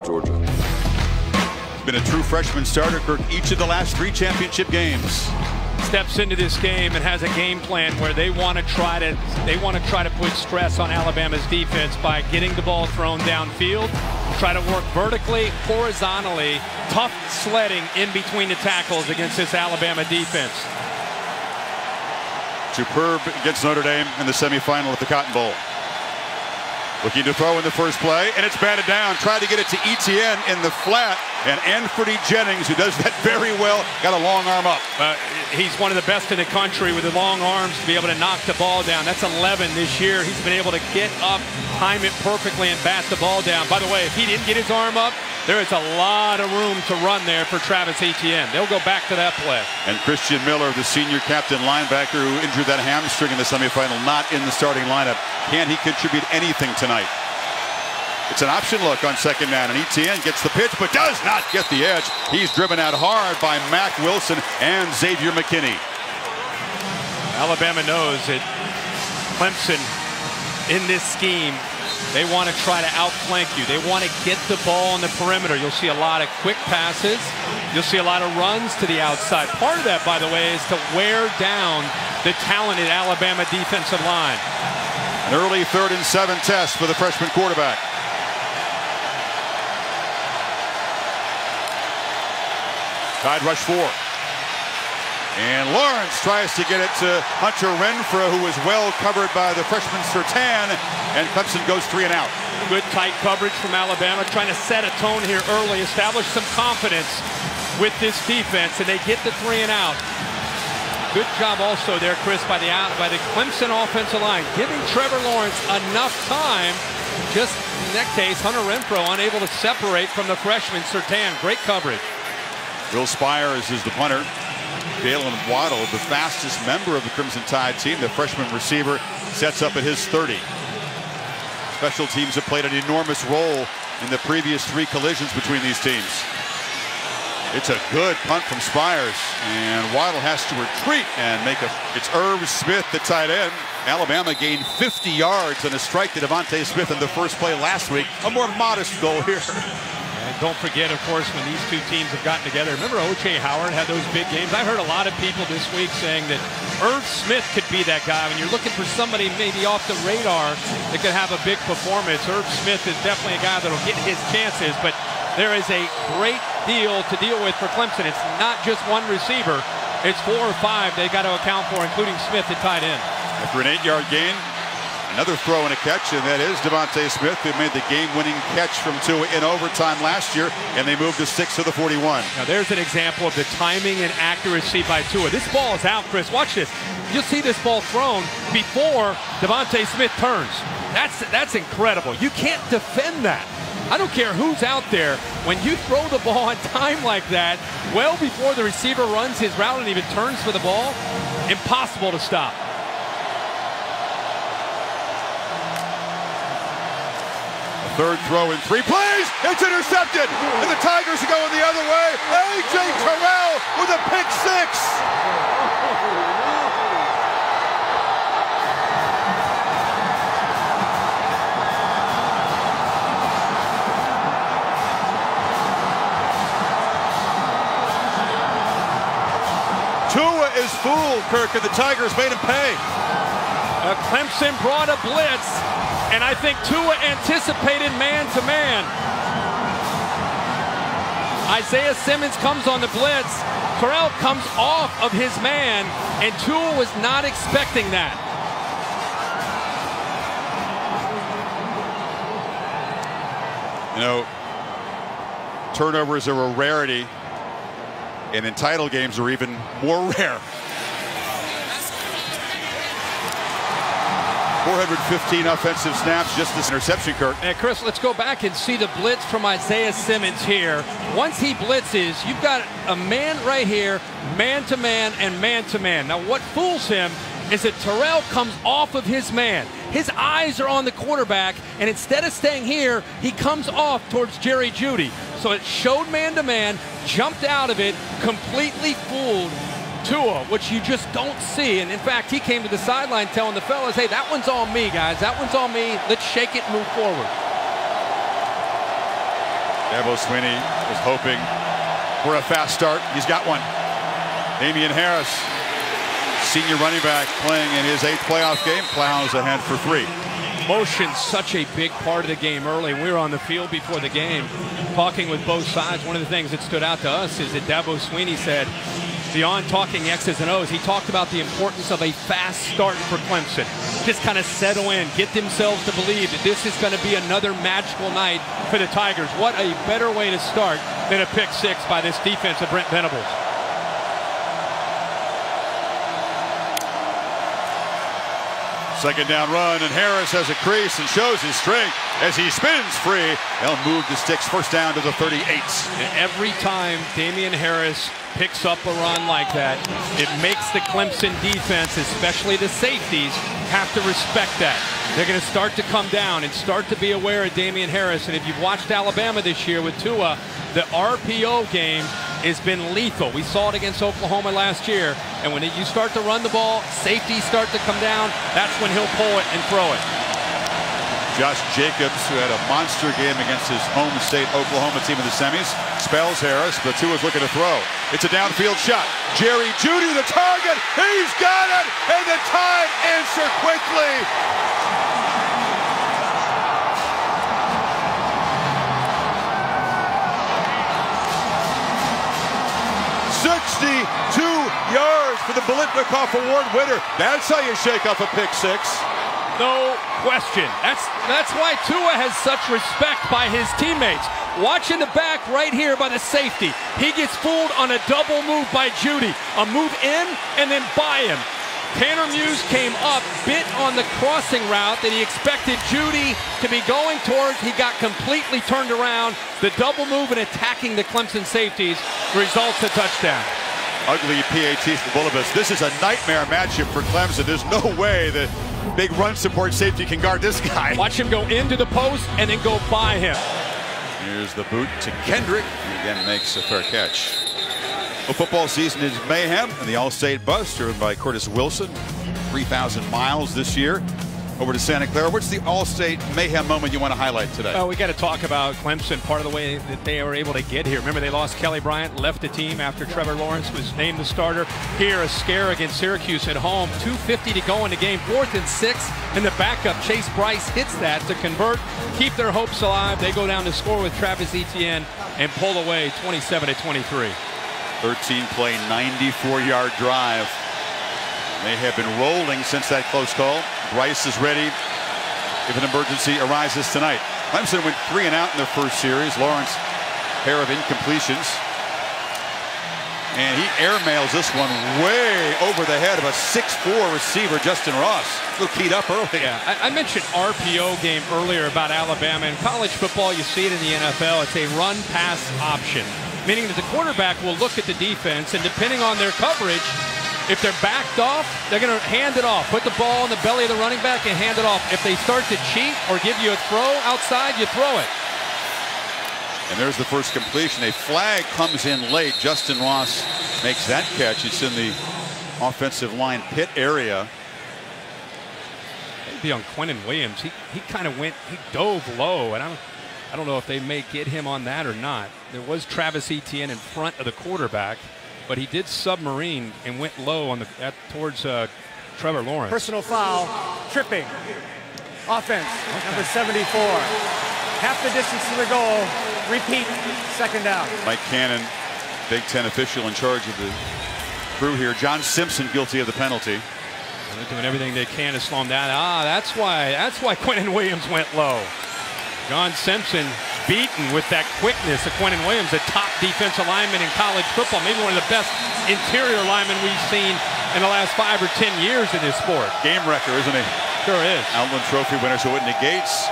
Georgia. Been a true freshman starter, Kirk, each of the last 3 championship games. Steps into this game and has a game plan where they want to try to put stress on Alabama's defense by getting the ball thrown downfield, try to work vertically, horizontally, tough sledding in between the tackles against this Alabama defense. Superb against Notre Dame in the semifinal at the Cotton Bowl. Looking to throw in the first play, and it's batted down. Tried to get it to Etienne in the flat, and Anfernee Jennings, who does that very well, got a long arm up. He's one of the best in the country with the long arms to be able to knock the ball down. That's 11 this year. He's been able to get up, time it perfectly, and bat the ball down. By the way, if he didn't get his arm up, there is a lot of room to run there for Travis Etienne. They'll go back to that play. And Christian Miller, the senior captain linebacker who injured that hamstring in the semifinal, not in the starting lineup. Can he contribute anything tonight? It's an option look on second down, and Etienne gets the pitch but does not get the edge. He's driven out hard by Mack Wilson and Xavier McKinney. Alabama knows that Clemson, in this scheme, they want to try to outflank you. They want to get the ball on the perimeter. You'll see a lot of quick passes. You'll see a lot of runs to the outside. Part of that, by the way, is to wear down the talented Alabama defensive line. An early 3rd and 7 test for the freshman quarterback. Tide rush 4. And Lawrence tries to get it to Hunter Renfrow, who is well covered by the freshman Surtain, and Clemson goes 3 and out. Good tight coverage from Alabama, trying to set a tone here early, establish some confidence with this defense, and they get the 3 and out. Good job also there, Chris, by the Clemson offensive line, giving Trevor Lawrence enough time. Just in that case, Hunter Renfrow unable to separate from the freshman Surtain. Great coverage. Will Spires is the punter. Jalen Waddle, the fastest member of the Crimson Tide team, the freshman receiver, sets up at his 30. Special teams have played an enormous role in the previous 3 collisions between these teams. It's a good punt from Spires, and Waddle has to retreat and make it's Irv Smith, the tight end. Alabama gained 50 yards on a strike to Devontae Smith in the first play last week. A more modest goal here. And don't forget, of course, when these 2 teams have gotten together. Remember O.J. Howard had those big games? I heard a lot of people this week saying that Irv Smith could be that guy. When you're looking for somebody maybe off the radar that could have a big performance, Irv Smith is definitely a guy that will get his chances. But there is a great deal to deal with for Clemson. It's not just one receiver. It's 4 or 5 they got to account for, including Smith at tight end. After an 8-yard gain, another throw and a catch, and that is Devontae Smith, who made the game-winning catch from Tua in overtime last year, and they moved to 6 to the 41. Now there's an example of the timing and accuracy by Tua. This ball is out, Chris. Watch this. You'll see this ball thrown before Devontae Smith turns. That's incredible. You can't defend that. I don't care who's out there. When you throw the ball on time like that, well before the receiver runs his route and even turns for the ball, impossible to stop. Third throw in 3 plays. It's intercepted. And the Tigers are going the other way. A.J. Terrell with a pick 6. Tua is fooled, Kirk, and the Tigers made him pay. Clemson brought a blitz, and I think Tua anticipated man-to-man. Isaiah Simmons comes on the blitz. Terrell comes off of his man, and Tua was not expecting that. You know, turnovers are a rarity, and in title games are even more rare. 415 offensive snaps, just this interception, Kirk. And Chris, let's go back and see the blitz from Isaiah Simmons here. Once he blitzes, you've got a man right here, man-to-man and man-to-man. Now, what fools him is that Terrell comes off of his man. His eyes are on the quarterback, and instead of staying here, he comes off towards Jerry Jeudy. So it showed man-to-man, jumped out of it, completely fooled Tua, which you just don't see. And in fact, he came to the sideline telling the fellas, hey, that one's on me, guys. That one's on me. Let's shake it and move forward. Dabo Swinney was hoping for a fast start. He's got one. Damian Harris, senior running back, playing in his 8th playoff game, plows ahead for 3. Motion, such a big part of the game early. We were on the field before the game talking with both sides. One of the things that stood out to us is that Dabo Swinney said, beyond talking X's and O's, he talked about the importance of a fast start for Clemson. Just kind of settle in, get themselves to believe that this is going to be another magical night for the Tigers. What a better way to start than a pick 6 by this defense of Brent Venables. Second down run, and Harris has a crease and shows his strength as he spins free. They'll move the sticks, first down to the 38. And every time Damian Harris picks up a run like that, it makes the Clemson defense, especially the safeties, have to respect that. They're going to start to come down and start to be aware of Damian Harris. And if you've watched Alabama this year with Tua, the RPO game has been lethal. We saw it against Oklahoma last year. And when you start to run the ball, safeties start to come down, that's when he'll pull it and throw it. Josh Jacobs, who had a monster game against his home state Oklahoma team in the semis, spells Harris, but Tua's looking to throw. It's a downfield shot. Jerry Jeudy, the target. He's got it, and the time answer quickly. yards for the Biletnikoff Award winner. That's how you shake off a pick 6. No question. That's why Tua has such respect by his teammates. Watch in the back right here by the safety. He gets fooled on a double move by Jeudy. A move in and then by him. Tanner Muse came up, bit on the crossing route that he expected Jeudy to be going towards. He got completely turned around. The double move and attacking the Clemson safeties results a touchdown. Ugly PAT for Bullivus. This is a nightmare matchup for Clemson. There's no way that big run support safety can guard this guy. Watch him go into the post and then go by him. Here's the boot to Kendrick. He again makes a fair catch. Well, football season is mayhem, and the All-State bus driven by Curtis Wilson. 3,000 miles this year. Over to Santa Clara. What's the All-State mayhem moment you want to highlight today? Oh, we got to talk about Clemson. Part of the way that they were able to get here. Remember, they lost Kelly Bryant, left the team after Trevor Lawrence was named the starter. Here, a scare against Syracuse at home. 2:50 to go in the game. 4th and 6, and the backup Chase Bryce hits that to convert, keep their hopes alive. They go down to score with Travis Etienne and pull away 27-23. 13-play, 94-yard drive. They have been rolling since that close call. Bryce is ready if an emergency arises tonight. Clemson went 3 and out in their first series. Lawrence, pair of incompletions. And he airmails this one way over the head of a 6'4 receiver, Justin Ross. A little keyed up early. Yeah, I mentioned RPO game earlier about Alabama. In college football, you see it in the NFL. It's a run-pass option, meaning that the quarterback will look at the defense, and depending on their coverage, if they're backed off, they're going to hand it off. Put the ball in the belly of the running back and hand it off. If they start to cheat or give you a throw outside, you throw it. And there's the first completion. A flag comes in late. Justin Ross makes that catch. It's in the offensive line pit area. Maybe on Quentin Williams. He kind of went, he dove low, and I don't know if they may get him on that or not. There was Travis Etienne in front of the quarterback, but he did submarine and went low on towards Trevor Lawrence. Personal foul, tripping. Offense, number 74. Half the distance to the goal. Repeat, second down. Mike Cannon, Big Ten official in charge of the crew here. John Simpson guilty of the penalty. They're doing everything they can to slow him down. That's why Quentin Williams went low. John Simpson beaten with that quickness of Quentin Williams, a top defensive lineman in college football, maybe one of the best interior linemen we've seen in the last 5 or 10 years in this sport. Game wrecker, isn't he? Sure is. Outland Trophy winner, so it negates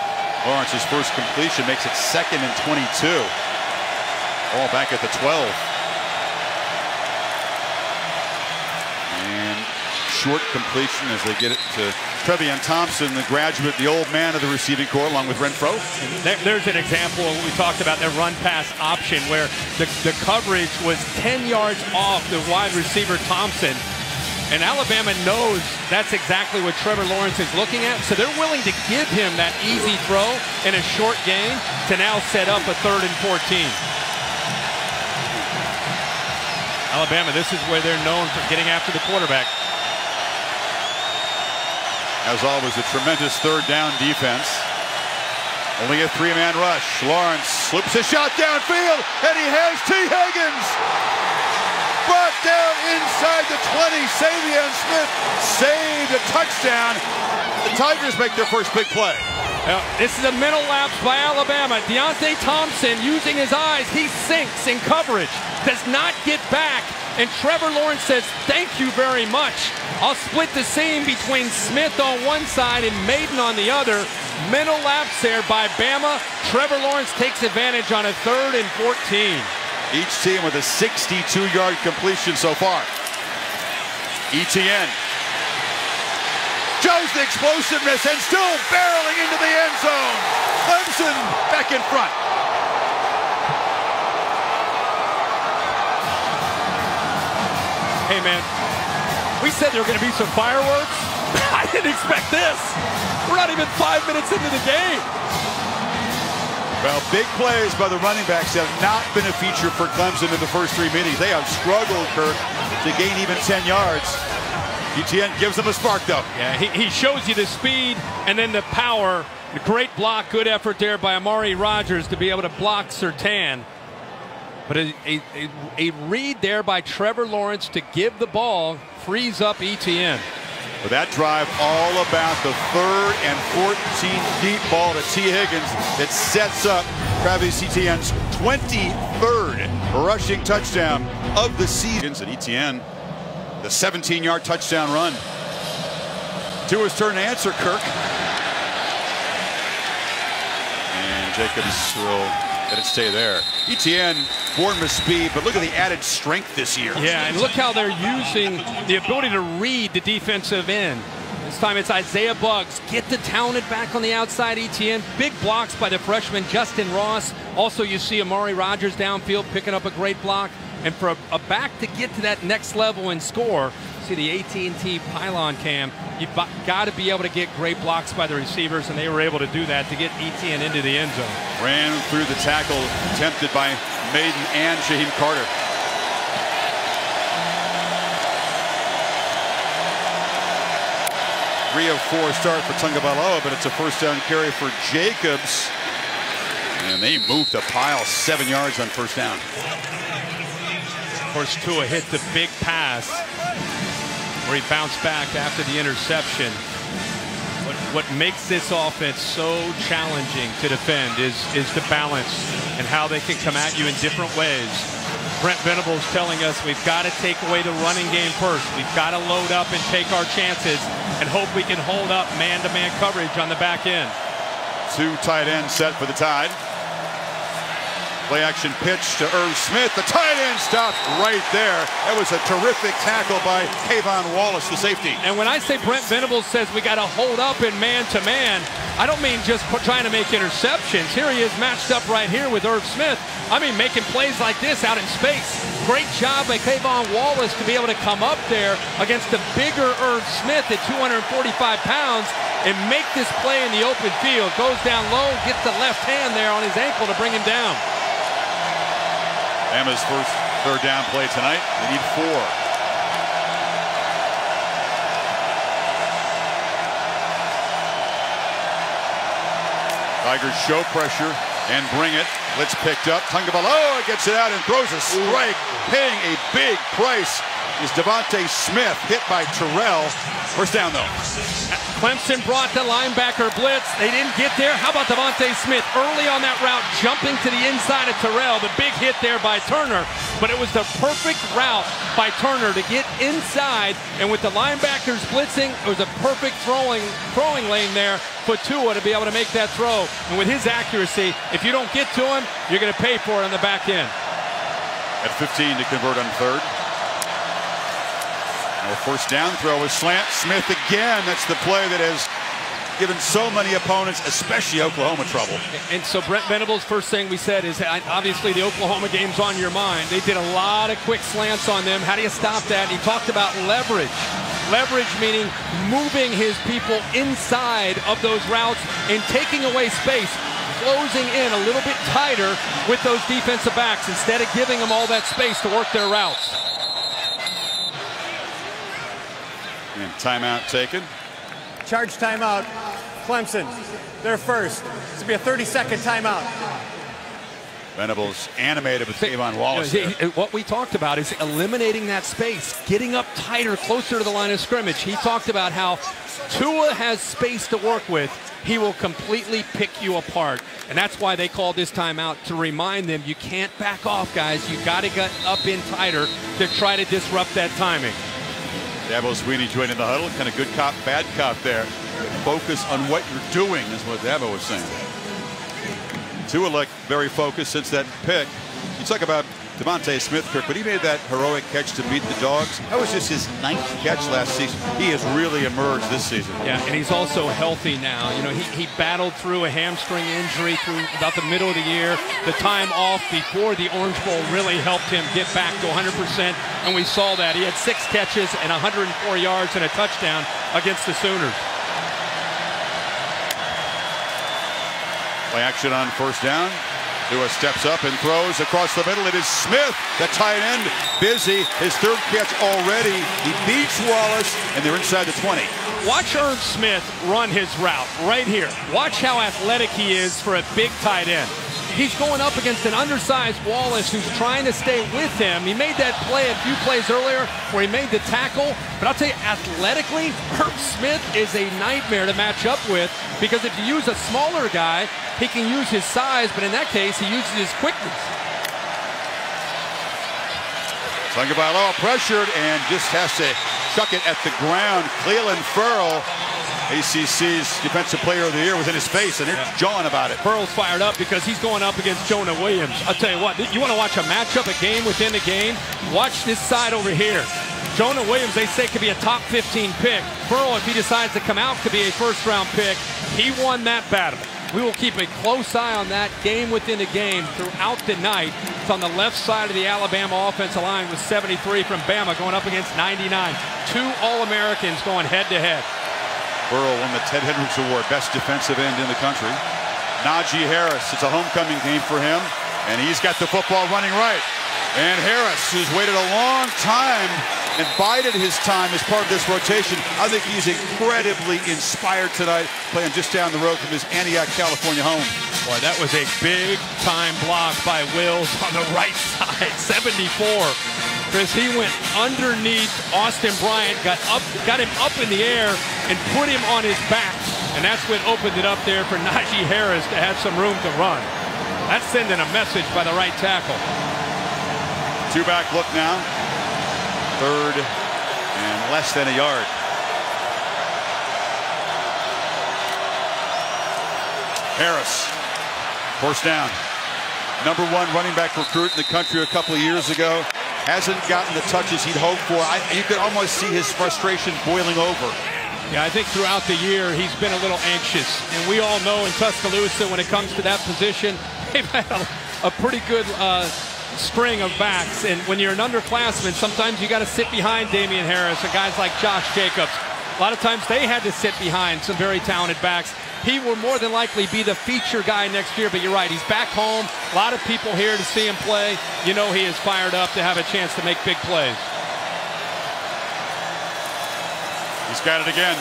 Lawrence's first completion, makes it 2nd and 22. All back at the 12. And short completion as they get it to Trevion Thompson, the graduate, the old man of the receiving corps, along with Renfro. There's an example of what we talked about, that run-pass option where the coverage was 10 yards off the wide receiver Thompson. And Alabama knows that's exactly what Trevor Lawrence is looking at, so they're willing to give him that easy throw in a short game to now set up a 3rd and 14. Alabama, this is where they're known for getting after the quarterback. As always, a tremendous 3rd down defense. Only a 3-man rush. Lawrence slips a shot downfield, and he has T. Higgins. Brought down inside the 20. Savion Smith saved a touchdown. The Tigers make their first big play. Now, this is a mental lapse by Alabama. Deontay Thompson using his eyes. He sinks in coverage. Does not get back. And Trevor Lawrence says, thank you very much. I'll split the seam between Smith on one side and Maiden on the other. Mental lapse there by Bama. Trevor Lawrence takes advantage on a 3rd and 14. Each team with a 62-yard completion so far. Etienne. Shows the explosiveness and still barreling into the end zone. Clemson back in front. Hey, man, we said there were going to be some fireworks. I didn't expect this. We're not even 5 minutes into the game. Well, big plays by the running backs have not been a feature for Clemson in the first 3 meetings. They have struggled, Kirk, to gain even 10 yards. Etienne gives them a spark, though. Yeah, he shows you the speed and then the power. Great block, good effort there by Amari Rodgers to be able to block Surtain. But a read there by Trevor Lawrence to give the ball frees up Etienne. With that drive all about the 3rd and 14 deep ball to T. Higgins that sets up Travis Etienne's 23rd rushing touchdown of the season. And Etienne, the 17-yard touchdown run. To his turn to answer, Kirk. And Jacobs will let it stay there. Etienne, born with speed, but look at the added strength this year. Yeah, and look how they're using the ability to read the defensive end. This time it's Isaiah Buggs. Get the talented back on the outside, Etienne. Big blocks by the freshman Justin Ross. Also, you see Amari Rodgers downfield picking up a great block. And for a back to get to that next level and score, see the AT&T pylon cam, you've got to be able to get great blocks by the receivers, and they were able to do that to get Etienne into the end zone. Ran through the tackle attempted by Maiden and Shaheem Carter. Three of 4 start for Tagovailoa, but it's a 1st down carry for Jacobs. And they moved the pile 7 yards on 1st down. Of course, Tua hit the big pass where he bounced back after the interception. What makes this offense so challenging to defend is the balance and how they can come at you in different ways. Brent Venables telling us we've got to take away the running game first. We've got to load up and take our chances and hope we can hold up man-to-man coverage on the back end. 2 tight ends set for the Tide. Play action pitch to Irv Smith. The tight end stopped right there. That was a terrific tackle by Kayvon Wallace, the safety. And when I say Brent Venables says we got to hold up in man-to-man, I don't mean just trying to make interceptions. Here he is matched up right here with Irv Smith. I mean making plays like this out in space. Great job by Kayvon Wallace to be able to come up there against the bigger Irv Smith at 245 pounds and make this play in the open field. Goes down low, gets the left hand there on his ankle to bring him down. Bama's first 3rd down play tonight. They need 4. Tigers show pressure and bring it. Blitz picked up. Tagovailoa gets it out and throws a strike. Paying a big price is Devontae Smith, hit by Terrell. 1st down, though. Clemson brought the linebacker blitz. They didn't get there. How about Devontae Smith early on that route, jumping to the inside of Terrell. The big hit there by Turner, but it was the perfect route by Turner to get inside. And with the linebackers blitzing, it was a perfect throwing lane there for Tua to be able to make that throw. And with his accuracy, if you don't get to him, you're going to pay for it on the back end. At 15 to convert on 3rd. A 1st down throw is slant. Smith again. That's the play that has given so many opponents, especially Oklahoma, trouble. And so Brent Venables, first thing we said is obviously the Oklahoma game's on your mind. They did a lot of quick slants on them. How do you stop that? And he talked about leverage. Leverage meaning moving his people inside of those routes and taking away space, closing in a little bit tighter with those defensive backs instead of giving them all that space to work their routes. And timeout taken. Charge timeout. Clemson, they're first. This will be a 30-second timeout. Venables animated with Kayvon Wallace. What we talked about is eliminating that space, getting up tighter, closer to the line of scrimmage. He talked about how Tua has space to work with. He will completely pick you apart. And that's why they called this timeout, to remind them you can't back off, guys. You got to get up in tighter to try to disrupt that timing. Dabo Swinney joining the huddle. Kind of good cop, bad cop there. Focus on what you're doing is what Dabo was saying. Tua looked very focused since that pick. You talk about Devontae Smith, Kirk, but he made that heroic catch to beat the Dogs. That was just his 9th catch last season. He has really emerged this season. Yeah, and he's also healthy now. You know, he battled through a hamstring injury through about the middle of the year. The time off before the Orange Bowl really helped him get back to 100%, and we saw that. He had 6 catches and 104 yards and a touchdown against the Sooners. Play action on first down. Tua steps up and throws across the middle. It is Smith, the tight end, busy. His 3rd catch already. He beats Wallace, and they're inside the 20. Watch Irv Smith run his route right here. Watch how athletic he is for a big tight end. He's going up against an undersized Wallace who's trying to stay with him. He made that play a few plays earlier where he made the tackle. But I'll tell you, athletically, Irv Smith is a nightmare to match up with, because if you use a smaller guy, he can use his size, but in that case, he uses his quickness. Tagovailoa pressured and just has to chuck it at the ground. Clelin Ferrell, ACC's Defensive Player of the Year, was in his face, and it's jawing about it. Ferrell's fired up because he's going up against Jonah Williams. I'll tell you what, you want to watch a matchup, a game within a game? Watch this side over here. Jonah Williams, they say, could be a top 15 pick. Ferrell, if he decides to come out, could be a first-round pick. He won that battle. We will keep a close eye on that game within a game throughout the night. It's on the left side of the Alabama offensive line with 73 from Bama going up against 99. 2 All-Americans going head-to-head. Burrow won the Ted Hendricks Award, best defensive end in the country. Najee Harris, it's a homecoming game for him, and he's got the football running right. And Harris, who's waited a long time and bided his time as part of this rotation, I think he's incredibly inspired tonight, playing just down the road from his Antioch, California home. Boy, that was a big-time block by Wills on the right side, 74. Chris, he went underneath Austin Bryant, got him up in the air, and put him on his back. And that's what opened it up there for Najee Harris to have some room to run. That's sending a message by the right tackle. 2-back look now. 3rd and less than a yard. Harris, first down. #1 running back recruit in the country a couple of years ago. Hasn't gotten the touches he'd hoped for. You could almost see his frustration boiling over. Yeah, I think throughout the year he's been a little anxious. And we all know in Tuscaloosa, when it comes to that position, they've had a pretty good string of backs. And when you're an underclassman, sometimes you got to sit behind Damian Harris and guys like Josh Jacobs. A lot of times they had to sit behind some very talented backs. He will more than likely be the feature guy next year, but you're right, he's back home. A lot of people here to see him play. You know he is fired up to have a chance to make big plays. He's got it again.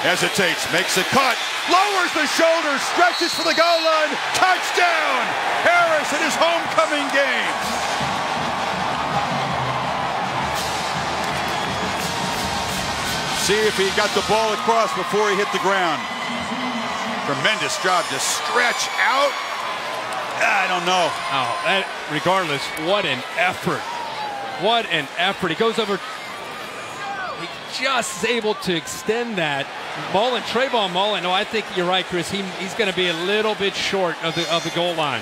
Hesitates, makes a cut, lowers the shoulders, stretches for the goal line. Touchdown! Harris in his homecoming game. See if he got the ball across before he hit the ground. Tremendous job to stretch out. I don't know. Oh, regardless, what an effort. What an effort. He goes over. He just is able to extend that. Trayvon Mullen, no, I think you're right, Chris. He's going to be a little bit short of the goal line.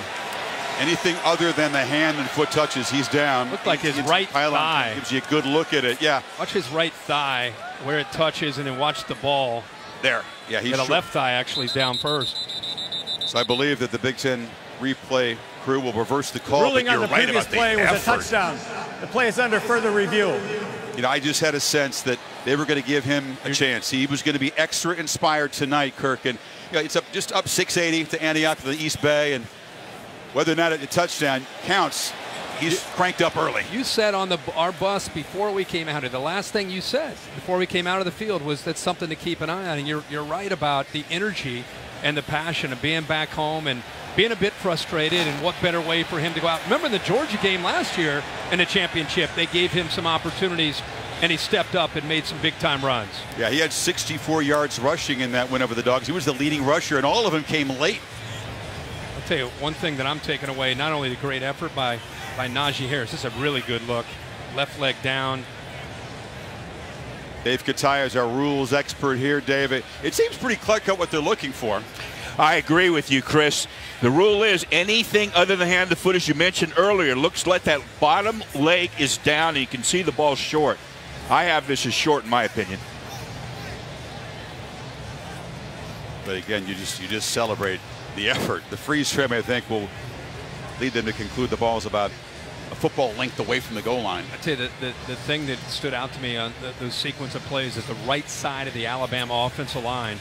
Anything other than the hand and foot touches, he's down. Looked like his right thigh. Gives you a good look at it, yeah. Watch his right thigh, where it touches, and then watch the ball. There. Yeah, he's got a left thigh actually down first. So I believe that the Big Ten replay crew will reverse the call. Ruling on the previous play was a touchdown. The play is under further review. You know, I just had a sense that they were going to give him a chance. He was going to be extra inspired tonight, Kirk. And you know, it's just up 680 to Antioch to the East Bay, and whether or not a touchdown counts, he's cranked up early. You said on our bus before we came out here, the last thing you said before we came out of the field was that's something to keep an eye on. And you're right about the energy and the passion of being back home and being a bit frustrated, and what better way for him to go out. Remember in the Georgia game last year in the championship, they gave him some opportunities and he stepped up and made some big-time runs. Yeah, he had 64 yards rushing in that win over the Dogs. He was the leading rusher, and all of them came late. I'll tell you one thing that I'm taking away, not only the great effort by Najee Harris, this is a really good look. Left leg down. Dave Kataya is our rules expert here, Dave. It seems pretty clear-cut what they're looking for. I agree with you, Chris. The rule is anything other than hand to foot, as you mentioned earlier, looks like that bottom leg is down and you can see the ball short. I have this as short in my opinion. But again, you just celebrate the effort. The freeze frame, I think, will lead them to conclude the ball is about a football length away from the goal line. I'd say the thing that stood out to me on those sequence of plays is the right side of the Alabama offensive line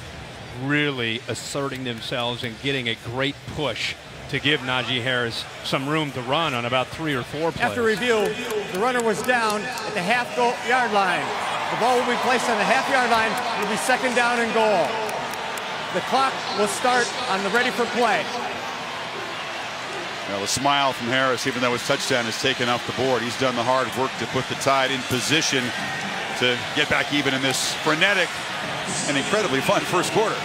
really asserting themselves and getting a great push to give Najee Harris some room to run on about 3 or 4 plays. After review, the runner was down at the half-yard line. The ball will be placed on the half-yard line. It will be second down and goal. The clock will start on the ready for play. Well, a smile from Harris, even though his touchdown is taken off the board. He's done the hard work to put the Tide in position to get back even in this frenetic and incredibly fun first quarter.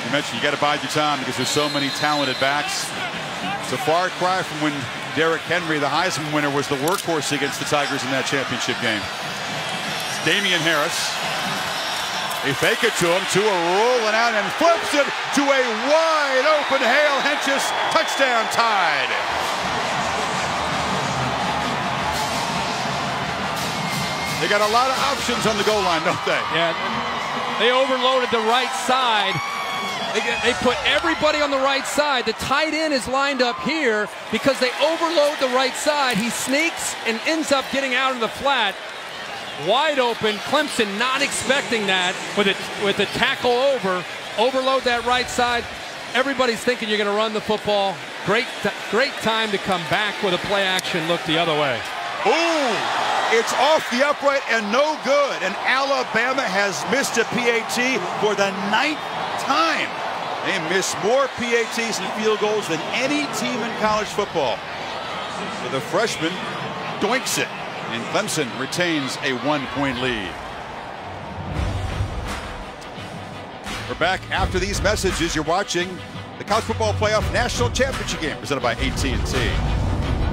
You mentioned you got to bide your time because there's so many talented backs. It's a far cry from when Derrick Henry, the Heisman winner, was the workhorse against the Tigers in that championship game. It's Damian Harris. They fake it to him. Tua rolling out and flips it to a wide open Hale Henches touchdown Tide. They got a lot of options on the goal line, don't they? Yeah, they overloaded the right side. They put everybody on the right side. The tight end is lined up here because they overload the right side. He sneaks and ends up getting out of the flat. Wide open. Clemson not expecting that with the tackle overload that right side. Everybody's thinking you're going to run the football. Great time to come back with a play action look the other way. Ooh, it's off the upright and no good. And Alabama has missed a PAT for the 9th time. They miss more PATs and field goals than any team in college football. So the freshman doinks it, and Clemson retains a 1-point lead. We're back after these messages. You're watching the College Football Playoff National Championship game presented by AT&T.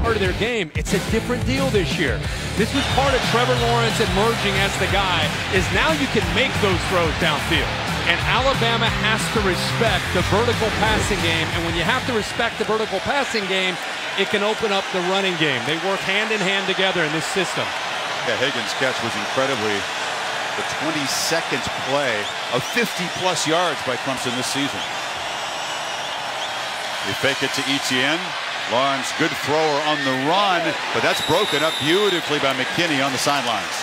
Part of their game, it's a different deal this year. This was part of Trevor Lawrence emerging as the guy, is now you can make those throws downfield. And Alabama has to respect the vertical passing game. And when you have to respect the vertical passing game, it can open up the running game. They work hand in hand together in this system. Yeah, Higgins' catch was incredibly the 22nd play of 50-plus yards by Clemson this season. They fake it to Etienne. Lawrence, good thrower on the run, but that's broken up beautifully by McKinney on the sidelines.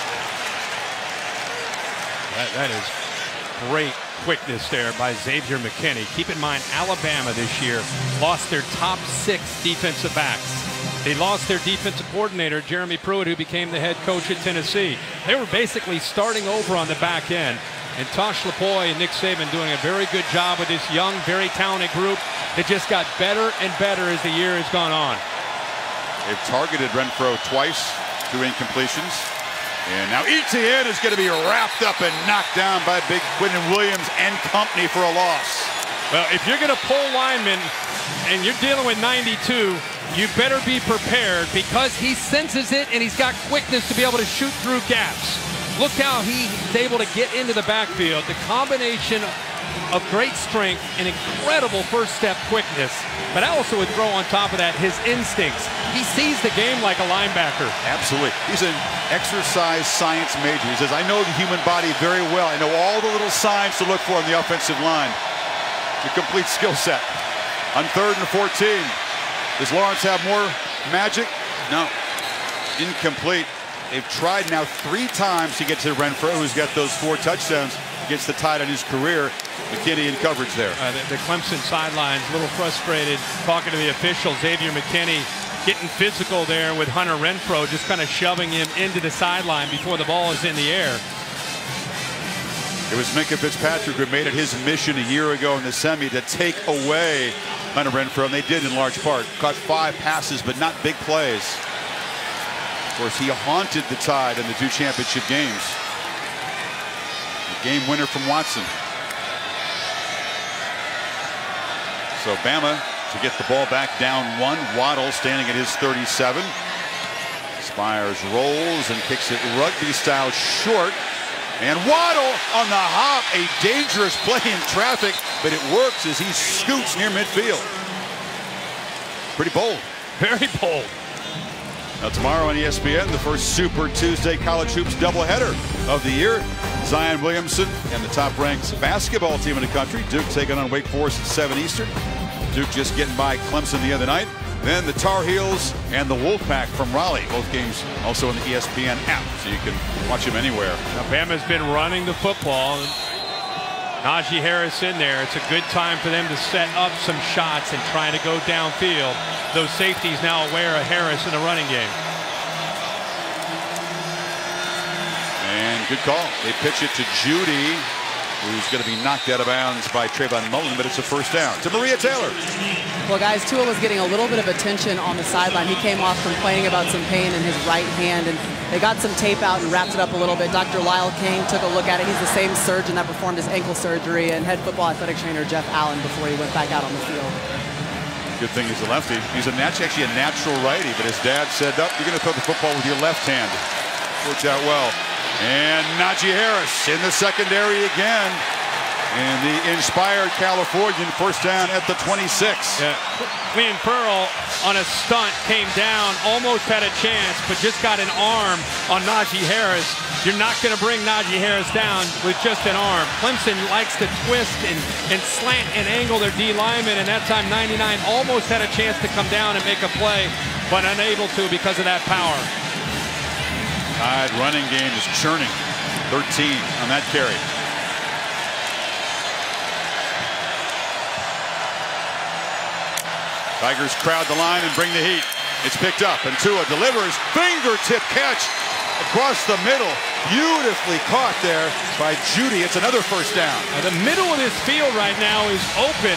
That is great quickness there by Xavier McKinney. Keep in mind, Alabama this year lost their top 6 defensive backs. They lost their defensive coordinator, Jeremy Pruitt, who became the head coach at Tennessee. They were basically starting over on the back end. And Tosh Lapoy and Nick Saban doing a very good job with this young, very talented group that just got better and better as the year has gone on. They've targeted Renfro twice through incompletions. And now Etienne is going to be wrapped up and knocked down by big Quinnen Williams and company for a loss. Well, if you're going to pull linemen and you're dealing with 92, you better be prepared because he senses it and he's got quickness to be able to shoot through gaps. Look how he's able to get into the backfield. The combination of great strength and incredible first step quickness. But I also would throw on top of that his instincts. He sees the game like a linebacker. Absolutely. He's an exercise science major. He says, I know the human body very well. I know all the little signs to look for on the offensive line. It's a complete skill set. On 3rd and 14. Does Lawrence have more magic? No. Incomplete. They've tried now 3 times to get to Renfro, who's got those 4 touchdowns against the Tide in his career. McKinney in coverage there. The Clemson sidelines a little frustrated, talking to the official. Xavier McKinney getting physical there with Hunter Renfro, just kind of shoving him into the sideline before the ball is in the air. It was Minkah Fitzpatrick who made it his mission a year ago in the semi to take away Hunter Renfro, and they did in large part. Caught 5 passes, but not big plays. Of course, he haunted the Tide in the 2 championship games. The game winner from Watson. So Bama to get the ball back down 1. Waddle standing at his 37. Spires rolls and kicks it rugby style short. And Waddle on the hop, a dangerous play in traffic, but it works as he scoots near midfield. Pretty bold. Very bold. Now tomorrow on ESPN, the first Super Tuesday College Hoops doubleheader of the year. Zion Williamson and the top-ranked basketball team in the country. Duke taking on Wake Forest at 7 Eastern. Duke just getting by Clemson the other night. Then the Tar Heels and the Wolfpack from Raleigh. Both games also on the ESPN app, so you can watch them anywhere. Now, Bama's been running the football. Najee Harris in there. It's a good time for them to set up some shots and try to go downfield. Those safeties now aware of Harris in the running game. And good call. They pitch it to Judy, who's going to be knocked out of bounds by Trayvon Mullen, but it's a first down. To Maria Taylor. Well, guys, Tua was getting a little bit of attention on the sideline. He came off complaining about some pain in his right hand, and they got some tape out and wrapped it up a little bit. Dr. Lyle King took a look at it. He's the same surgeon that performed his ankle surgery, and head football athletic trainer Jeff Allen before he went back out on the field. Good thing he's a lefty. He's actually a natural righty, but his dad said, "Up, you're going to throw the football with your left hand." Worked out well. And Najee Harris in the secondary again. And the inspired Californian first down at the 26. Yeah. Clean Pearl on a stunt came down, almost had a chance, but just got an arm on Najee Harris. You're not going to bring Najee Harris down with just an arm. Clemson likes to twist and slant and angle their D lineman, and that time 99 almost had a chance to come down and make a play, but unable to because of that power. Tide running game is churning. 13 on that carry. Tigers crowd the line and bring the heat. It's picked up, and Tua delivers. Fingertip catch across the middle. Beautifully caught there by Judy. It's another first down. Now, the middle of this field right now is open.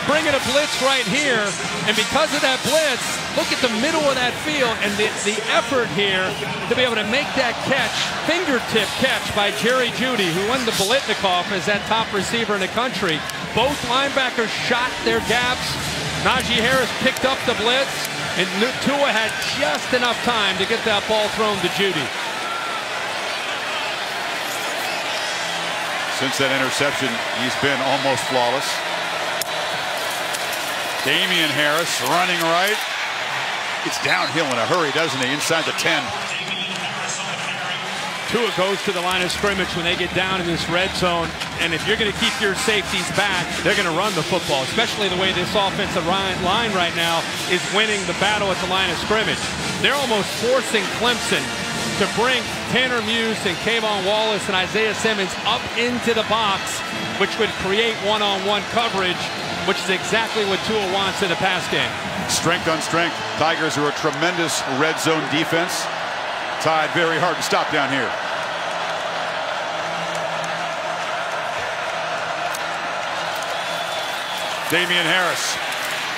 Bringing a blitz right here, and because of that blitz, look at the middle of that field and the effort here to be able to make that catch, fingertip catch by Jerry Jeudy, who won the Biletnikoff as that top receiver in the country. Both linebackers shot their gaps. Najee Harris picked up the blitz, and Tua had just enough time to get that ball thrown to Jeudy. Since that interception, he's been almost flawless. Damian Harris running right. It's downhill in a hurry, doesn't he? Inside the 10. Tua goes to the line of scrimmage when they get down in this red zone. And if you're going to keep your safeties back, they're going to run the football, especially the way this offensive line right now is winning the battle at the line of scrimmage. They're almost forcing Clemson to bring Tanner Muse and Kayvon Wallace and Isaiah Simmons up into the box, which would create one-on-one coverage, which is exactly what Tua wants in the pass game. Strength on strength. Tigers are a tremendous red zone defense. Tide very hard to stop down here. Damian Harris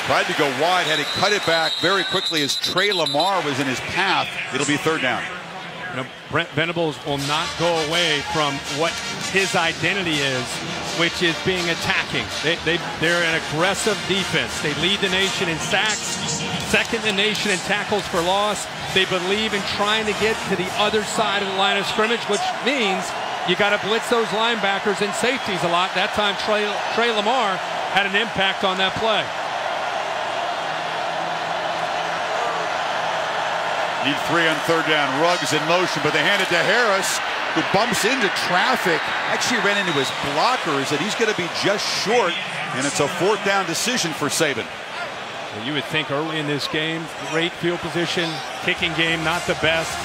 tried to go wide, had to cut it back very quickly as Trey Lamar was in his path. It'll be third down. You know, Brent Venables will not go away from what his identity is, which is being attacking. They're an aggressive defense. They lead the nation in sacks, second in the nation in tackles for loss. They believe in trying to get to the other side of the line of scrimmage, which means you got to blitz those linebackers and safeties a lot. That time Trey Lamar had an impact on that play. Need 3 on 3rd down. Ruggs in motion, but they hand it to Harris, who bumps into traffic. Actually ran into his blockers, and he's going to be just short, and it's a 4th down decision for Saban. Well, you would think early in this game, great field position, kicking game, not the best.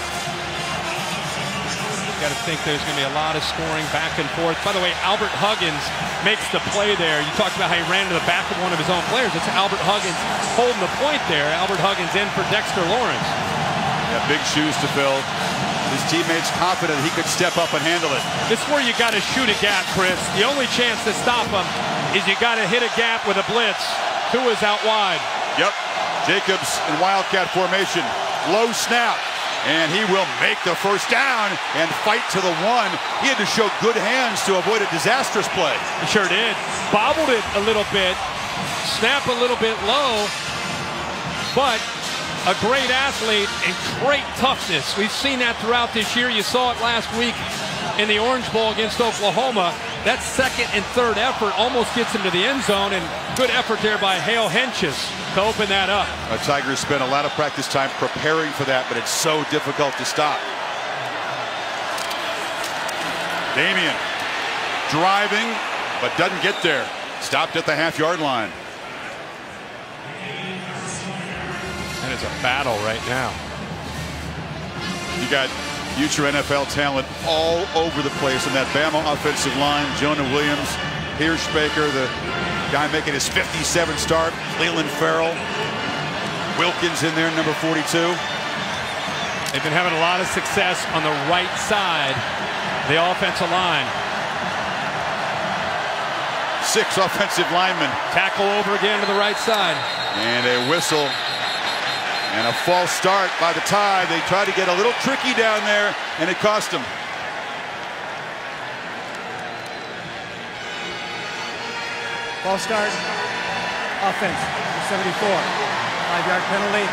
Got to think there's going to be a lot of scoring back and forth. By the way, Albert Huggins makes the play there. You talked about how he ran to the back of one of his own players. It's Albert Huggins holding the point there. Albert Huggins in for Dexter Lawrence. Yeah, big shoes to fill. His teammates confident he could step up and handle it. This is where you got to shoot a gap, Chris. The only chance to stop him is you got to hit a gap with a blitz. Tua's out wide. Yep. Jacobs in Wildcat formation. Low snap. And he will make the 1st down and fight to the 1. He had to show good hands to avoid a disastrous play. He sure did. Bobbled it a little bit. Snap a little bit low. But a great athlete and great toughness. We've seen that throughout this year. You saw it last week in the Orange Bowl against Oklahoma. That 2nd and 3rd effort almost gets him to the end zone, and good effort there by Hale Henches to open that up. Tigers spent a lot of practice time preparing for that, but it's so difficult to stop. Damian driving, but doesn't get there. Stopped at the half-yard line. And it's a battle right now. You got future NFL talent all over the place in that Bama offensive line. Jonah Williams, Hirschbaker, the guy making his 57th start. Cleveland Farrell. Wilkins in there, number 42. They've been having a lot of success on the right side of the offensive line. 6 offensive linemen. Tackle over again to the right side. And a whistle. And a false start by the Tide. They tried to get a little tricky down there, and it cost them. False start. Offense. 74. 5-yard penalty.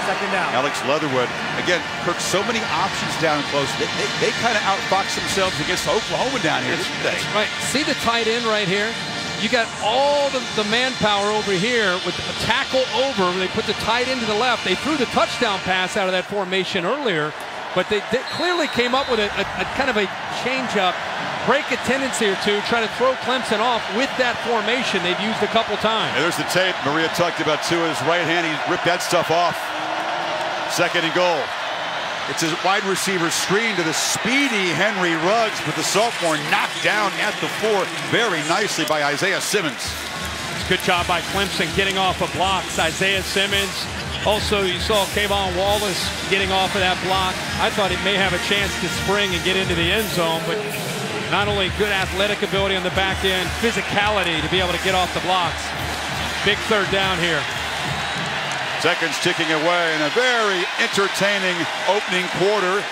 2nd down. Alex Leatherwood. Again, Kirk, so many options down close. They kind of outfoxed themselves against Oklahoma down here, didn't they? Right. See the tight end right here? You got all the manpower over here with a tackle over. They put the tight end to the left. They threw the touchdown pass out of that formation earlier, but they clearly came up with a kind of a change-up, break a tendency or two, try to throw Clemson off with that formation they've used a couple times. And there's the tape. Maria talked about Tua's right hand. He ripped that stuff off. 2nd and goal. It's a wide receiver screen to the speedy Henry Ruggs, but the sophomore knocked down at the 4 very nicely by Isaiah Simmons. Good job by Clemson getting off of blocks. Isaiah Simmons. Also, you saw Kayvon Wallace getting off of that block. I thought he may have a chance to spring and get into the end zone, but not only good athletic ability on the back end, physicality to be able to get off the blocks. Big 3rd down here. Seconds ticking away in a very entertaining opening quarter.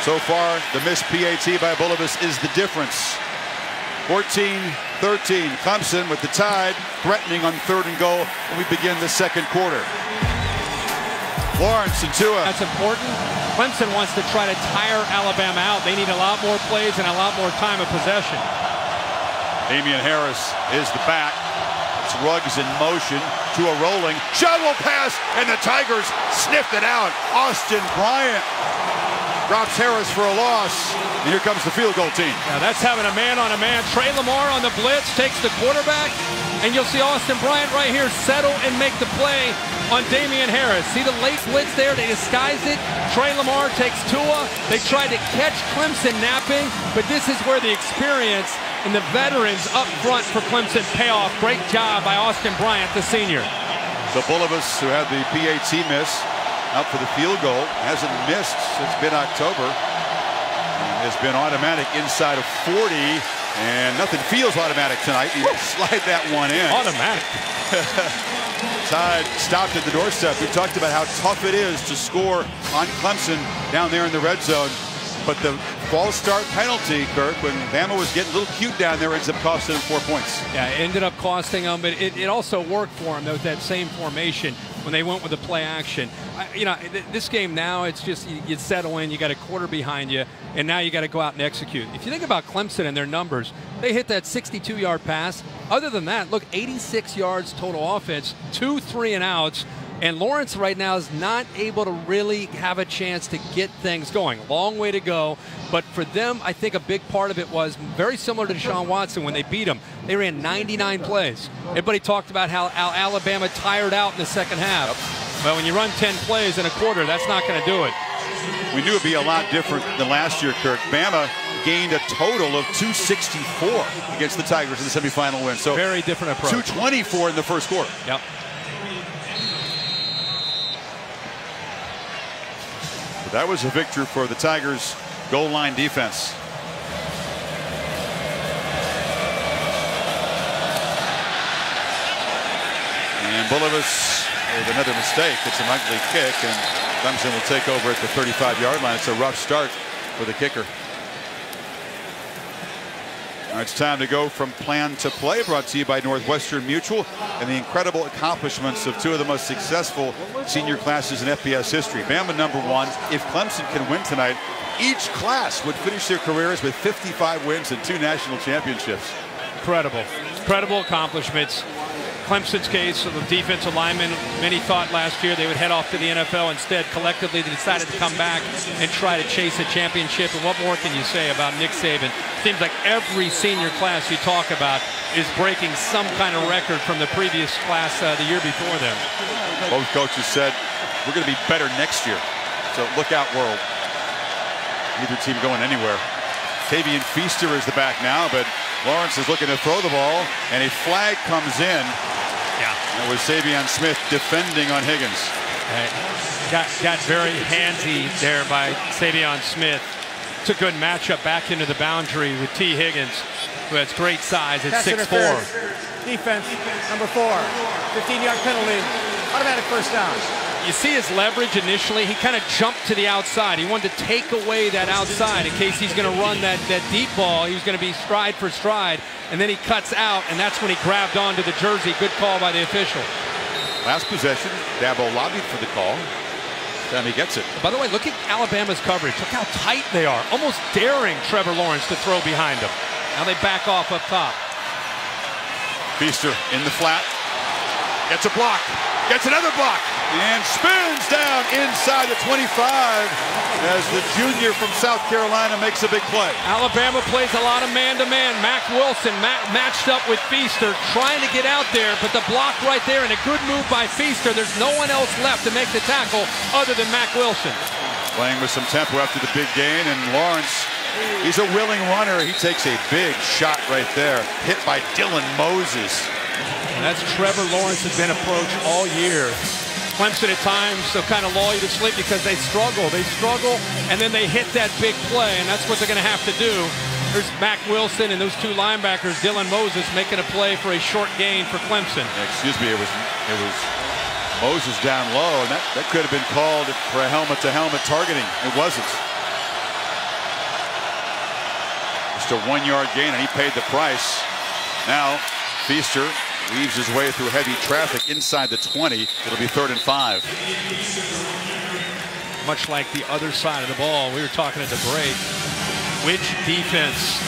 So far, the missed PAT by Bulovas is the difference. 14-13. Clemson with the Tide threatening on 3rd and goal when we begin the 2nd quarter. Lawrence and Tua. That's important. Clemson wants to try to tire Alabama out. They need a lot more plays and a lot more time of possession. Damian Harris is the back. It's Ruggs in motion. Tua rolling. Shovel pass, and the Tigers sniffed it out. Austin Bryant drops Harris for a loss. And here comes the field goal team. Now that's having a man-on-a-man. Trey Lamar on the blitz takes the quarterback. And you'll see Austin Bryant right here settle and make the play on Damian Harris. See the late blitz there? They disguised it. Trey Lamar takes Tua. They tried to catch Clemson napping, but this is where the experience and the veterans up front for Clemson pay off. Great job by Austin Bryant, the senior. So Bulovas, who had the PAT miss, out for the field goal, hasn't missed since mid-October. Has been automatic inside of 40, and nothing feels automatic tonight. You slide that one in. Automatic. Tide stopped at the doorstep. We talked about how tough it is to score on Clemson down there in the red zone, but the false start penalty, Kirk, when Bama was getting a little cute down there, ends up costing them 4 points. Yeah, it ended up costing them, but it also worked for them, though, that same formation when they went with the play action. This game now, it's just you settle in, you got a quarter behind you, and now you got to go out and execute. If you think about Clemson and their numbers, they hit that 62-yard pass. Other than that, look, 86 yards total offense, 2 3-and-outs. And Lawrence right now is not able to really have a chance to get things going. Long way to go. But for them, I think a big part of it was very similar to Deshaun Watson when they beat him. They ran 99 plays. Everybody talked about how Alabama tired out in the second half. Yep. Well, when you run 10 plays in a quarter, that's not going to do it. We knew it'd be a lot different than last year, Kirk. Bama gained a total of 264 against the Tigers in the semifinal win. So very different approach. 224 in the first quarter. Yep. That was a victory for the Tigers' goal line defense. And Bulovas with another mistake. It's an ugly kick, and Clemson will take over at the 35-yard line. It's a rough start for the kicker. All right, it's time to go from plan to play, brought to you by Northwestern Mutual and the incredible accomplishments of two of the most successful senior classes in FBS history. Bama #1. If Clemson can win tonight, each class would finish their careers with 55 wins and 2 national championships. Incredible. Incredible accomplishments. Clemson's case of the defensive linemen, many thought last year they would head off to the NFL. Instead, collectively, they decided to come back and try to chase a championship. And what more can you say about Nick Saban? Seems like every senior class you talk about is breaking some kind of record from the previous class the year before them. Both coaches said, we're going to be better next year. So look out, world. Neither team going anywhere. Tavian Feaster is the back now, but Lawrence is looking to throw the ball, and a flag comes in. Yeah. That was Savion Smith defending on Higgins. Got very handsy there by Savion Smith. It's a good matchup back into the boundary with T. Higgins, who has great size at 6'4". Defense, number 4. 15-yard penalty. Automatic first down. You see his leverage initially. He kind of jumped to the outside. He wanted to take away that outside in case he's going to run that deep ball. He was going to be stride for stride, and then he cuts out, and that's when he grabbed onto the jersey. Good call by the official. Last possession, Dabo lobbied for the call. Time he gets it. By the way, look at Alabama's coverage. Look how tight they are, almost daring Trevor Lawrence to throw behind him. Now they back off up top. Feaster in the flat. Gets a block. Gets another block. And spins down inside the 25 as the junior from South Carolina makes a big play. Alabama plays a lot of man-to-man. Mac Wilson matched up with Feaster, trying to get out there, but the block right there and a good move by Feaster. There's no one else left to make the tackle other than Mac Wilson. Playing with some tempo after the big gain, and Lawrence, he's a willing runner. He takes a big shot right there, hit by Dylan Moses. And that's Trevor Lawrence's been approached all year. Clemson at times, they'll kind of lull you to sleep because they struggle. They struggle, and then they hit that big play, and that's what they're going to have to do. There's Mac Wilson and those 2 linebackers, Dylan Moses, making a play for a short gain for Clemson. Excuse me, it was Moses down low, and that could have been called for a helmet-to-helmet targeting. It wasn't. Just a 1-yard gain, and he paid the price. Now, Feaster weaves his way through heavy traffic inside the 20. It'll be 3rd and 5. Much like the other side of the ball, we were talking at the break. Which defense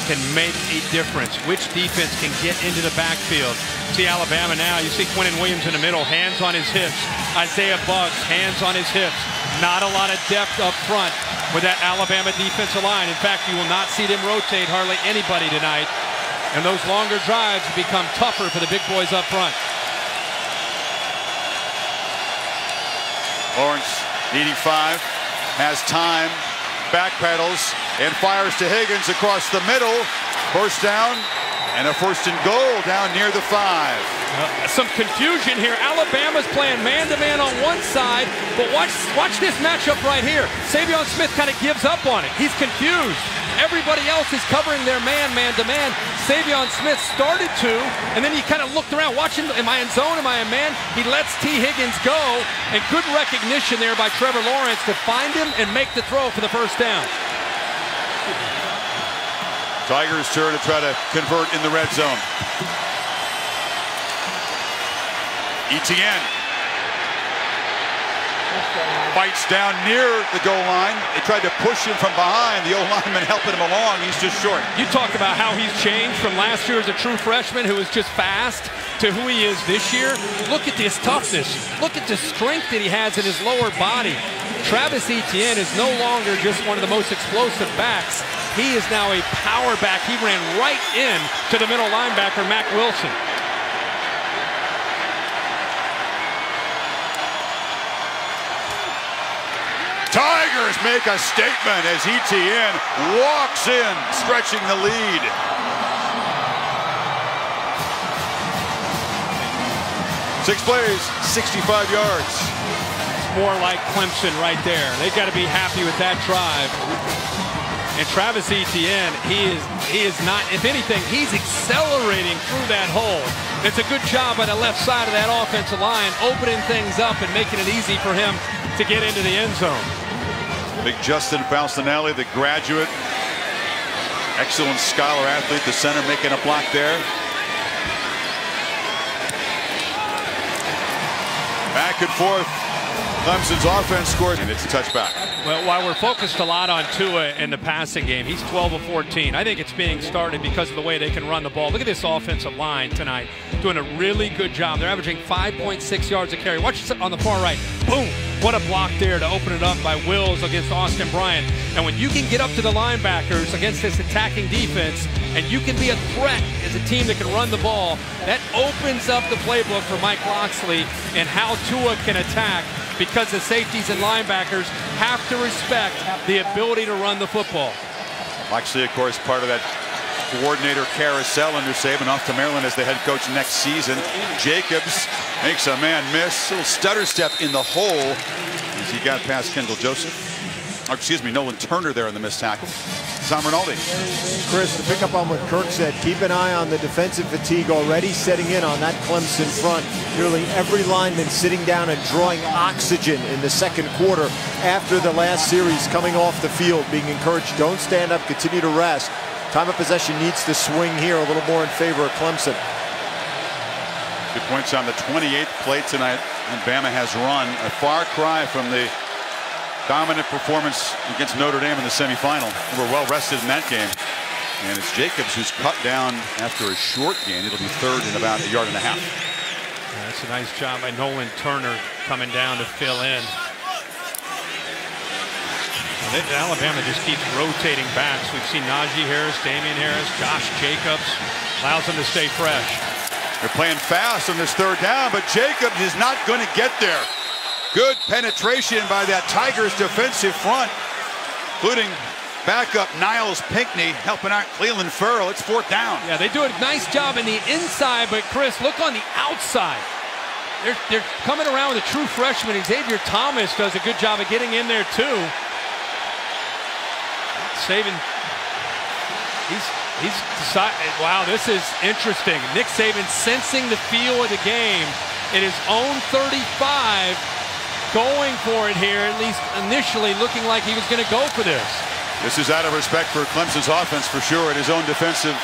can make a difference? Which defense can get into the backfield? See Alabama now. You see Quinnen Williams in the middle, hands on his hips. Isaiah Buggs, hands on his hips. Not a lot of depth up front with that Alabama defensive line. In fact, you will not see them rotate hardly anybody tonight. And those longer drives become tougher for the big boys up front. Lawrence needing 5, has time, backpedals, and fires to Higgins across the middle. First down, and a 1st and goal down near the 5. Some confusion here. Alabama's playing man-to-man on one side, but watch this matchup right here. Savion Smith kind of gives up on it. He's confused. Everybody else is covering their man-to-man. Savion Smith started to, and then he kind of looked around, watching, am I in zone, am I in man? He lets T. Higgins go, and good recognition there by Trevor Lawrence to find him and make the throw for the first down. Tigers' turn to try to convert in the red zone. Etienne fights down near the goal line. They tried to push him from behind. The O-lineman helping him along. He's just short. You talk about how he's changed from last year as a true freshman who was just fast to who he is this year. Look at this toughness. Look at the strength that he has in his lower body. Travis Etienne is no longer just one of the most explosive backs. He is now a power back. He ran right in to the middle linebacker, Mac Wilson. Tigers make a statement as Etienne walks in, stretching the lead. Six plays, 65 yards. It's more like Clemson right there. They've got to be happy with that drive. And Travis Etienne, he is not, if anything, he's accelerating through that hole. It's a good job by the left side of that offensive line, opening things up and making it easy for him to get into the end zone. Big Justin Faustinelli, the graduate, excellent scholar athlete, the center making a block there. Back and forth. Clemson's offense scores, and it's a touchback. Well, while we're focused a lot on Tua in the passing game, he's 12 of 14. I think it's being started because of the way they can run the ball. Look at this offensive line tonight, doing a really good job. They're averaging 5.6 yards a carry. Watch this on the far right. Boom! What a block there to open it up by Wills against Austin Bryant. And when you can get up to the linebackers against this attacking defense, and you can be a threat as a team that can run the ball, that opens up the playbook for Mike Locksley and how Tua can attack, because the safeties and linebackers have to respect the ability to run the football. Locksley, of course, part of that coordinator carousel under Saban, off to Maryland as the head coach next season. Jacobs makes a man miss. A little stutter step in the hole as he got past Kendall Joseph. Or, excuse me, Nolan Turner there in the missed tackle. Tom Rinaldi. Chris, to pick up on what Kirk said, keep an eye on the defensive fatigue already setting in on that Clemson front. Nearly every lineman sitting down and drawing oxygen in the second quarter after the last series, coming off the field, being encouraged, don't stand up, continue to rest. Time of possession needs to swing here a little more in favor of Clemson. Good points on the 28th play tonight, and Bama has run a far cry from the dominant performance against Notre Dame in the semifinal. They were well rested in that game. And it's Jacobs who's cut down after a short gain. It'll be third and about 1.5 yards. Yeah, that's a nice job by Nolan Turner coming down to fill in. Alabama just keeps rotating backs. We've seen Najee Harris, Damian Harris, Josh Jacobs. Allows them to stay fresh. They're playing fast on this third down, but Jacobs is not going to get there. Good penetration by that Tigers defensive front, including backup Niles Pinckney helping out Cleveland Ferrell. It's fourth down. Yeah, they do a nice job in the inside, but Chris, look on the outside. They're coming around with a true freshman. Xavier Thomas does a good job of getting in there too. Saban, he's decided, wow, this is interesting. Nick Saban sensing the feel of the game in his own 35. Going for it here, at least initially looking like he was going to go for this. This is out of respect for Clemson's offense for sure, and his own defensive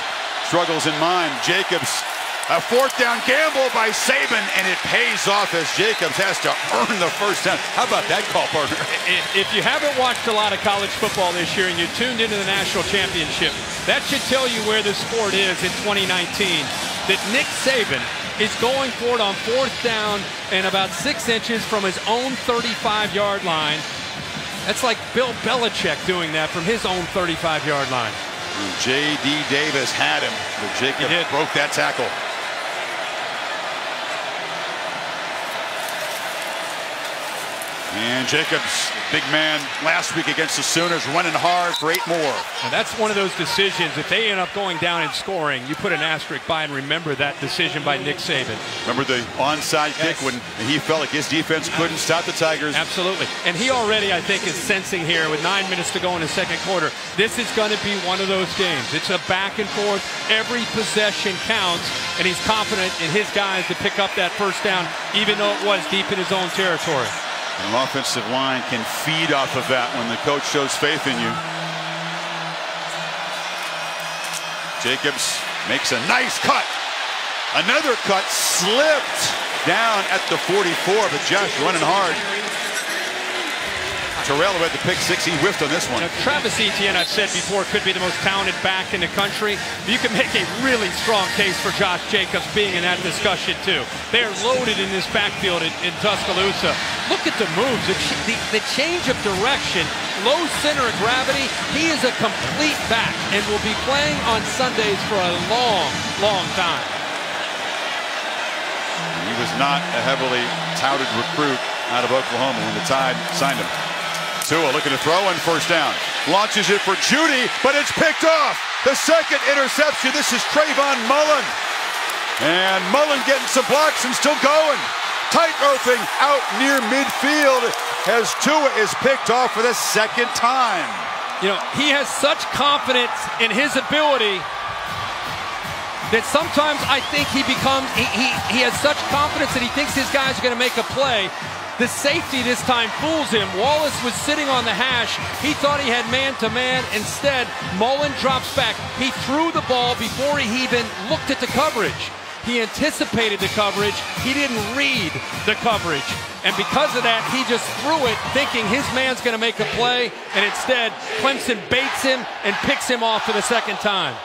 struggles in mind. Jacobs, a fourth down gamble by Saban, and it pays off as Jacobs has to earn the first down. How about that call, partner? If you haven't watched a lot of college football this year and you tuned into the national championship, that should tell you where the sport is in 2019. That Nick Saban is going for it on fourth down and about 6 inches from his own 35-yard line. That's like Bill Belichick doing that from his own 35-yard line. J.D. Davis had him, but Jacob broke that tackle. And Jacobs, big man, last week against the Sooners, running hard for 8 more. And that's one of those decisions. If they end up going down and scoring, you put an asterisk by and remember that decision by Nick Saban. Remember the onside kick when he felt like his defense couldn't stop the Tigers? Absolutely. And he already, I think, is sensing here with 9 minutes to go in the second quarter, this is going to be one of those games. It's a back and forth. Every possession counts, and he's confident in his guys to pick up that first down, even though it was deep in his own territory. An offensive line can feed off of that when the coach shows faith in you. Jacobs makes a nice cut. Another cut slipped down at the 44, but Josh running hard. Terrell had the pick six. He whiffed on this one. Now, Travis Etienne, I've said before, could be the most talented back in the country. You can make a really strong case for Josh Jacobs being in that discussion, too. They're loaded in this backfield in Tuscaloosa. Look at the moves, the change of direction, low center of gravity. He is a complete back and will be playing on Sundays for a long, long time. He was not a heavily touted recruit out of Oklahoma when the Tide signed him. Tua looking to throw and first down. Launches it for Judy, but it's picked off. The second interception. This is Trayvon Mullen. And Mullen getting some blocks and still going. Tight-roping out near midfield as Tua is picked off for the second time. You know, he has such confidence in his ability that sometimes I think he becomes, he has such confidence that he thinks his guys are going to make a play. The safety this time fools him. Wallace was sitting on the hash. He thought he had man-to-man. Instead, Mullen drops back. He threw the ball before he even looked at the coverage. He anticipated the coverage. He didn't read the coverage. And because of that, he just threw it thinking his man's going to make a play. And instead, Clemson baits him and picks him off for the second time.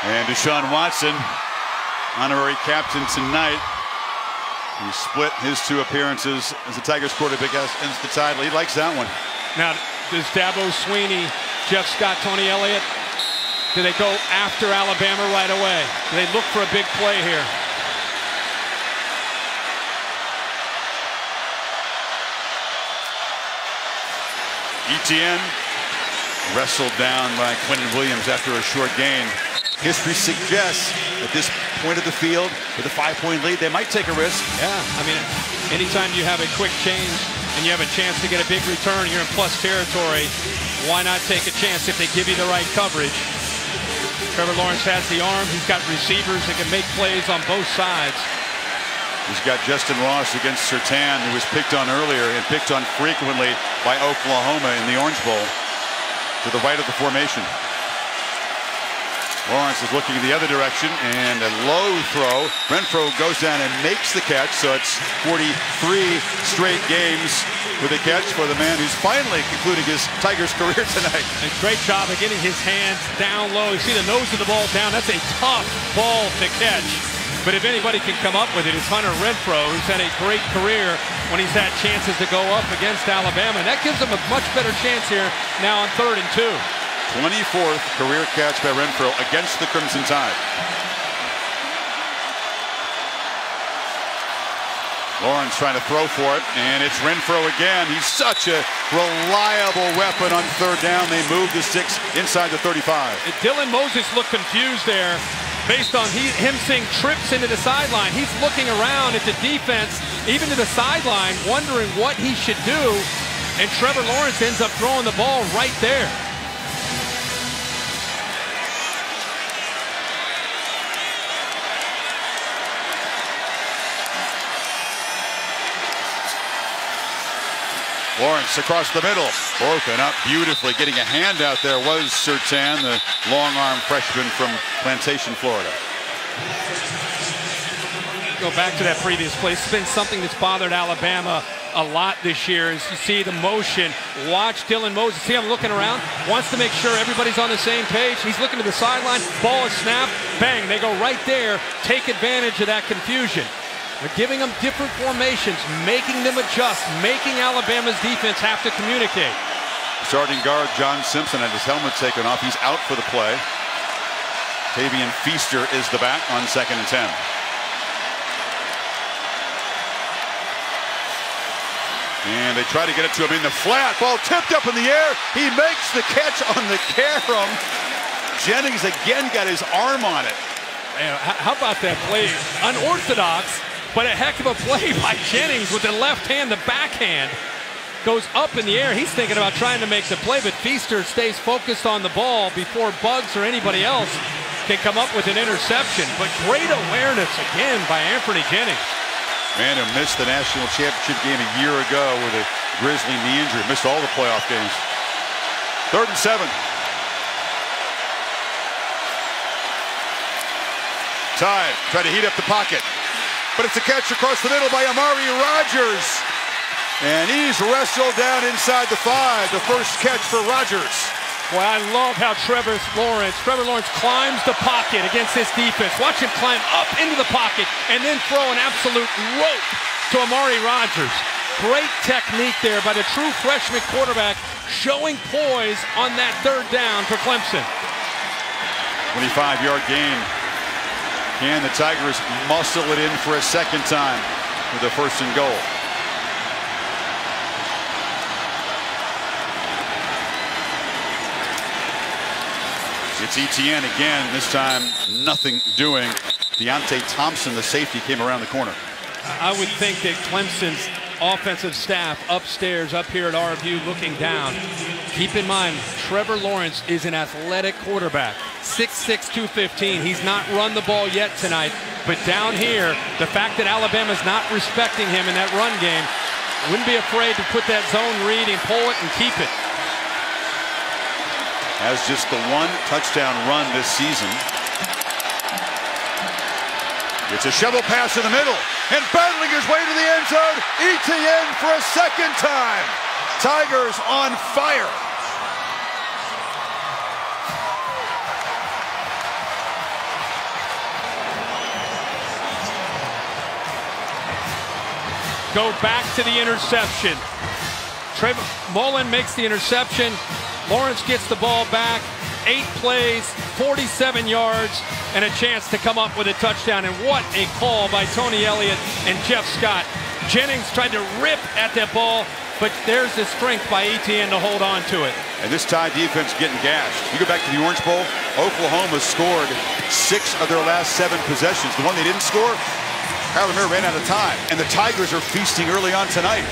And Deshaun Watson, honorary captain tonight. He split his two appearances as the Tigers quarterback against the Tide. He likes that one. Now, does Dabo Swinney, Jeff Scott, Tony Elliott, do they go after Alabama right away? Do they look for a big play here? Etienne wrestled down by Quentin Williams after a short gain. History suggests at this point of the field, with a 5-point lead, they might take a risk. Yeah, I mean, anytime you have a quick change and you have a chance to get a big return, you're in plus territory. Why not take a chance if they give you the right coverage? Trevor Lawrence has the arm. He's got receivers that can make plays on both sides. He's got Justin Ross against Surtain, who was picked on earlier and picked on frequently by Oklahoma in the Orange Bowl, to the right of the formation. Lawrence is looking in the other direction, and a low throw. Renfro goes down and makes the catch, so it's 43 straight games with a catch for the man who's finally concluding his Tigers career tonight. A great job of getting his hands down low. You see the nose of the ball down. That's a tough ball to catch. But if anybody can come up with it, it's Hunter Renfro, who's had a great career when he's had chances to go up against Alabama. And that gives him a much better chance here now on 3rd and 2. 24th career catch by Renfro against the Crimson Tide. Lawrence trying to throw for it, and it's Renfro again. He's such a reliable weapon on 3rd down. They move the 6 inside the 35. Dylan Moses looked confused there based on him seeing trips into the sideline. He's looking around at the defense, even to the sideline, wondering what he should do, and Trevor Lawrence ends up throwing the ball right there. Lawrence across the middle, broken up beautifully. Getting a hand out there was Surtain, the long-arm freshman from Plantation, Florida. Go back to that previous play. It's been something that's bothered Alabama a lot this year. As you see the motion, watch Dylan Moses. See him looking around, wants to make sure everybody's on the same page. He's looking to the sideline, ball is snapped, bang, they go right there, take advantage of that confusion. They're giving them different formations, making them adjust, making Alabama's defense have to communicate. Starting guard John Simpson had his helmet taken off. He's out for the play. Tavian Feaster is the back on 2nd and 10. And they try to get it to him in the flat. Ball tipped up in the air. He makes the catch on the carom. Jennings again got his arm on it. Man, how about that play? Unorthodox, but a heck of a play by Jennings with the left hand. The backhand goes up in the air. He's thinking about trying to make the play, but Feaster stays focused on the ball before Bugs or anybody else can come up with an interception. But great awareness again by Anthony Jennings. Man who missed the national championship game a year ago with a Grizzly knee injury. Missed all the playoff games. 3rd and 7. Tide try to heat up the pocket. But it's a catch across the middle by Amari Rogers. And he's wrestled down inside the 5. The first catch for Rogers. Boy, I love how Trevor Lawrence climbs the pocket against this defense. Watch him climb up into the pocket and then throw an absolute rope to Amari Rogers. Great technique there by the true freshman quarterback, showing poise on that 3rd down for Clemson. 25-yard gain. Can the Tigers muscle it in for a second time with a 1st and goal? It's Etienne again, this time nothing doing. Deontay Thompson, the safety, came around the corner. I would think that Clemson's offensive staff upstairs, up here at our view, looking down. Keep in mind, Trevor Lawrence is an athletic quarterback. 6'6", 215. He's not run the ball yet tonight. But down here, the fact that Alabama's not respecting him in that run game, wouldn't be afraid to put that zone read and pull it and keep it. Has just the 1 touchdown run this season. It's a shovel pass in the middle, and battling his way to the end zone, Etienne for a 2nd time. Tigers on fire. Go back to the interception. Trevor Mullen makes the interception. Lawrence gets the ball back. 8 plays, 47 yards, and a chance to come up with a touchdown. And what a call by Tony Elliott and Jeff Scott. Jennings tried to rip at that ball, but there's the strength by Etienne to hold on to it. And this Tide defense getting gashed. You go back to the Orange Bowl, Oklahoma scored 6 of their last 7 possessions. The one they didn't score, Kyler Murray ran out of time. And the Tigers are feasting early on tonight.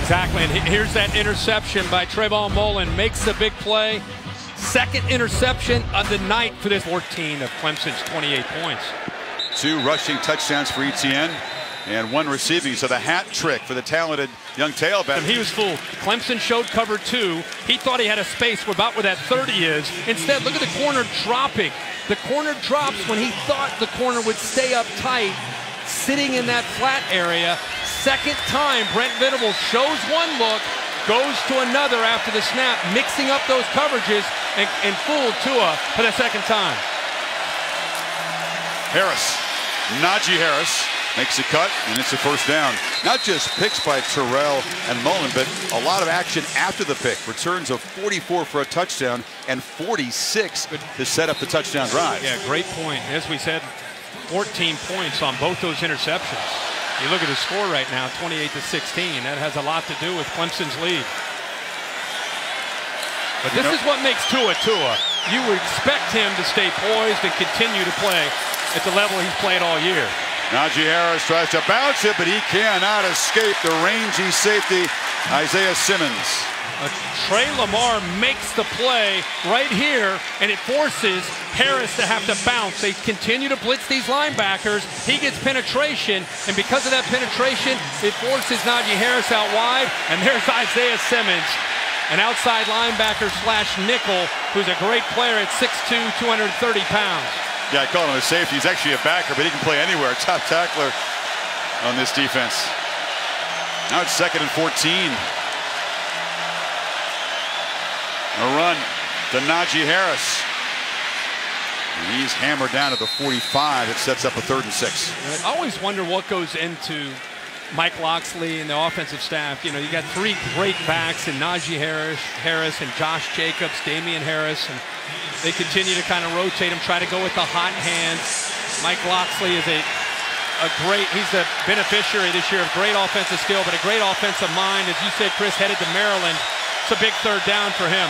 Exactly, and here's that interception by Trayvon Mullen. Makes the big play. 2nd interception of the night for this 14 of Clemson's 28 points. 2 rushing touchdowns for Etienne and 1 receiving. So the hat trick for the talented young tailback. And he was fooled. Clemson showed cover 2. He thought he had a space about where that 30 is. Instead, look at the corner dropping. The corner drops when he thought the corner would stay up tight, sitting in that flat area. 2nd time, Brent Venables shows 1 look, goes to another after the snap, mixing up those coverages and fooled Tua for the 2nd time. Harris, Najee Harris makes a cut, and it's a 1st down. Not just picks by Terrell and Mullen, but a lot of action after the pick. Returns of 44 for a touchdown and 46 to set up the touchdown drive. Yeah, great point. As we said, 14 points on both those interceptions. You look at the score right now, 28-16. That has a lot to do with Clemson's lead. But this is what makes Tua. You would expect him to stay poised and continue to play at the level he's played all year. Najee Harris tries to bounce it, but he cannot escape the rangy safety, Isaiah Simmons. Trey Lamar makes the play right here, and it forces Harris to have to bounce. They continue to blitz these linebackers. He gets penetration, and because of that penetration, it forces Najee Harris out wide, and there's Isaiah Simmons, an outside linebacker slash nickel, who's a great player at 6'2", 230 pounds. Yeah, I call him a safety. He's actually a backer, but he can play anywhere. Top tackler on this defense. Now it's 2nd and 14. A run to Najee Harris. And he's hammered down to the 45. It sets up a 3rd and 6. I always wonder what goes into Mike Locksley and the offensive staff. You know, you got 3 great backs in Najee Harris and Josh Jacobs, Damian Harris, and they continue to kind of rotate him, try to go with the hot hands. Mike Locksley is he's a beneficiary this year of great offensive skill, but a great offensive mind. As you said, Chris, headed to Maryland. It's a big 3rd down for him.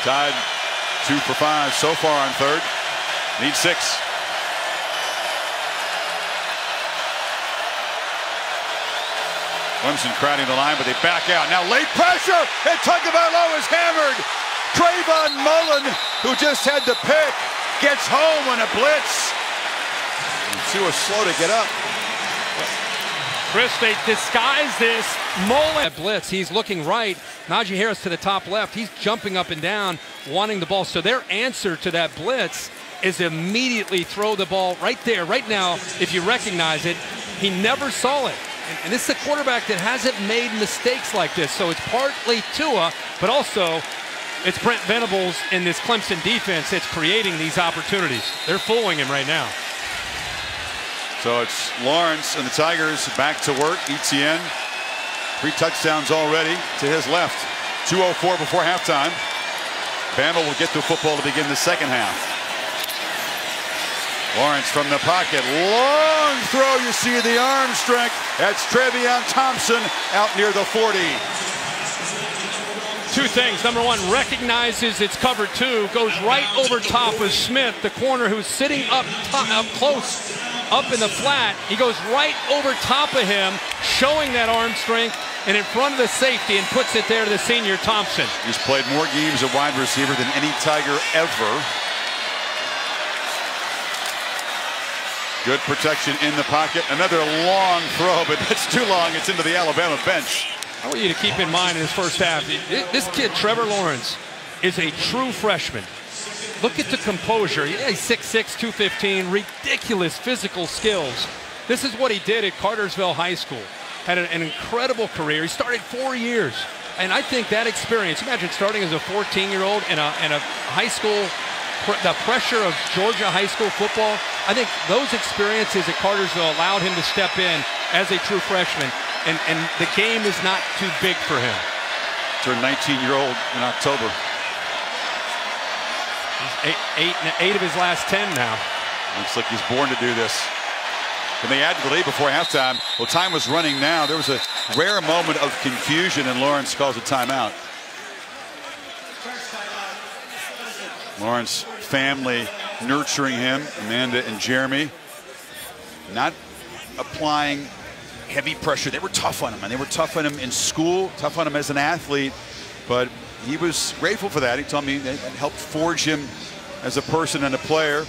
Tide 2 for 5 so far on 3rd. Need 6. Clemson crowding the line, but they back out. Now late pressure, and Tagovailoa is hammered. Trayvon Mullen, who just had the pick, gets home on a blitz. And Tua slow to get up. Chris, they disguise this. Mullen blitz. He's looking right. Najee Harris to the top left. He's jumping up and down, wanting the ball. So their answer to that blitz is immediately throw the ball right there, right now. If you recognize it, he never saw it. And this is a quarterback that hasn't made mistakes like this. So it's partly Tua, but also it's Brent Venables in this Clemson defense that's creating these opportunities. They're fooling him right now. So it's Lawrence and the Tigers back to work. ETN, 3 touchdowns already to his left. 2:04 before halftime. Bama will get the football to begin the second half. Lawrence from the pocket. Long throw. You see the arm strength. That's Trevion Thompson out near the 40. 2 things. Number 1, recognizes it's cover 2, goes right over top of Smith, the corner who's sitting up close, up in the flat. He goes right over top of him, showing that arm strength, and in front of the safety, and puts it there to the senior Thompson. He's played more games at wide receiver than any Tiger ever. Good protection in the pocket. Another long throw, but that's too long. It's into the Alabama bench. I want you to keep in mind in his first half, this kid, Trevor Lawrence, is a true freshman. Look at the composure. Yeah, he's 6'6", 215, ridiculous physical skills. This is what he did at Cartersville High School. Had an incredible career. He started 4 years. And I think that experience, imagine starting as a 14-year-old in a high school, the pressure of Georgia high school football, I think those experiences at Cartersville allowed him to step in as a true freshman. And the game is not too big for him. Turned 19-year-old in October. He's eight of his last 10 now. Looks like he's born to do this. And they added the lead before halftime. Well, time was running now. There was a rare moment of confusion, and Lawrence calls a timeout. Lawrence family nurturing him, Amanda and Jeremy, not applying heavy pressure. They were tough on him, and they were tough on him in school, tough on him as an athlete, but he was grateful for that. He told me that helped forge him as a person and a player.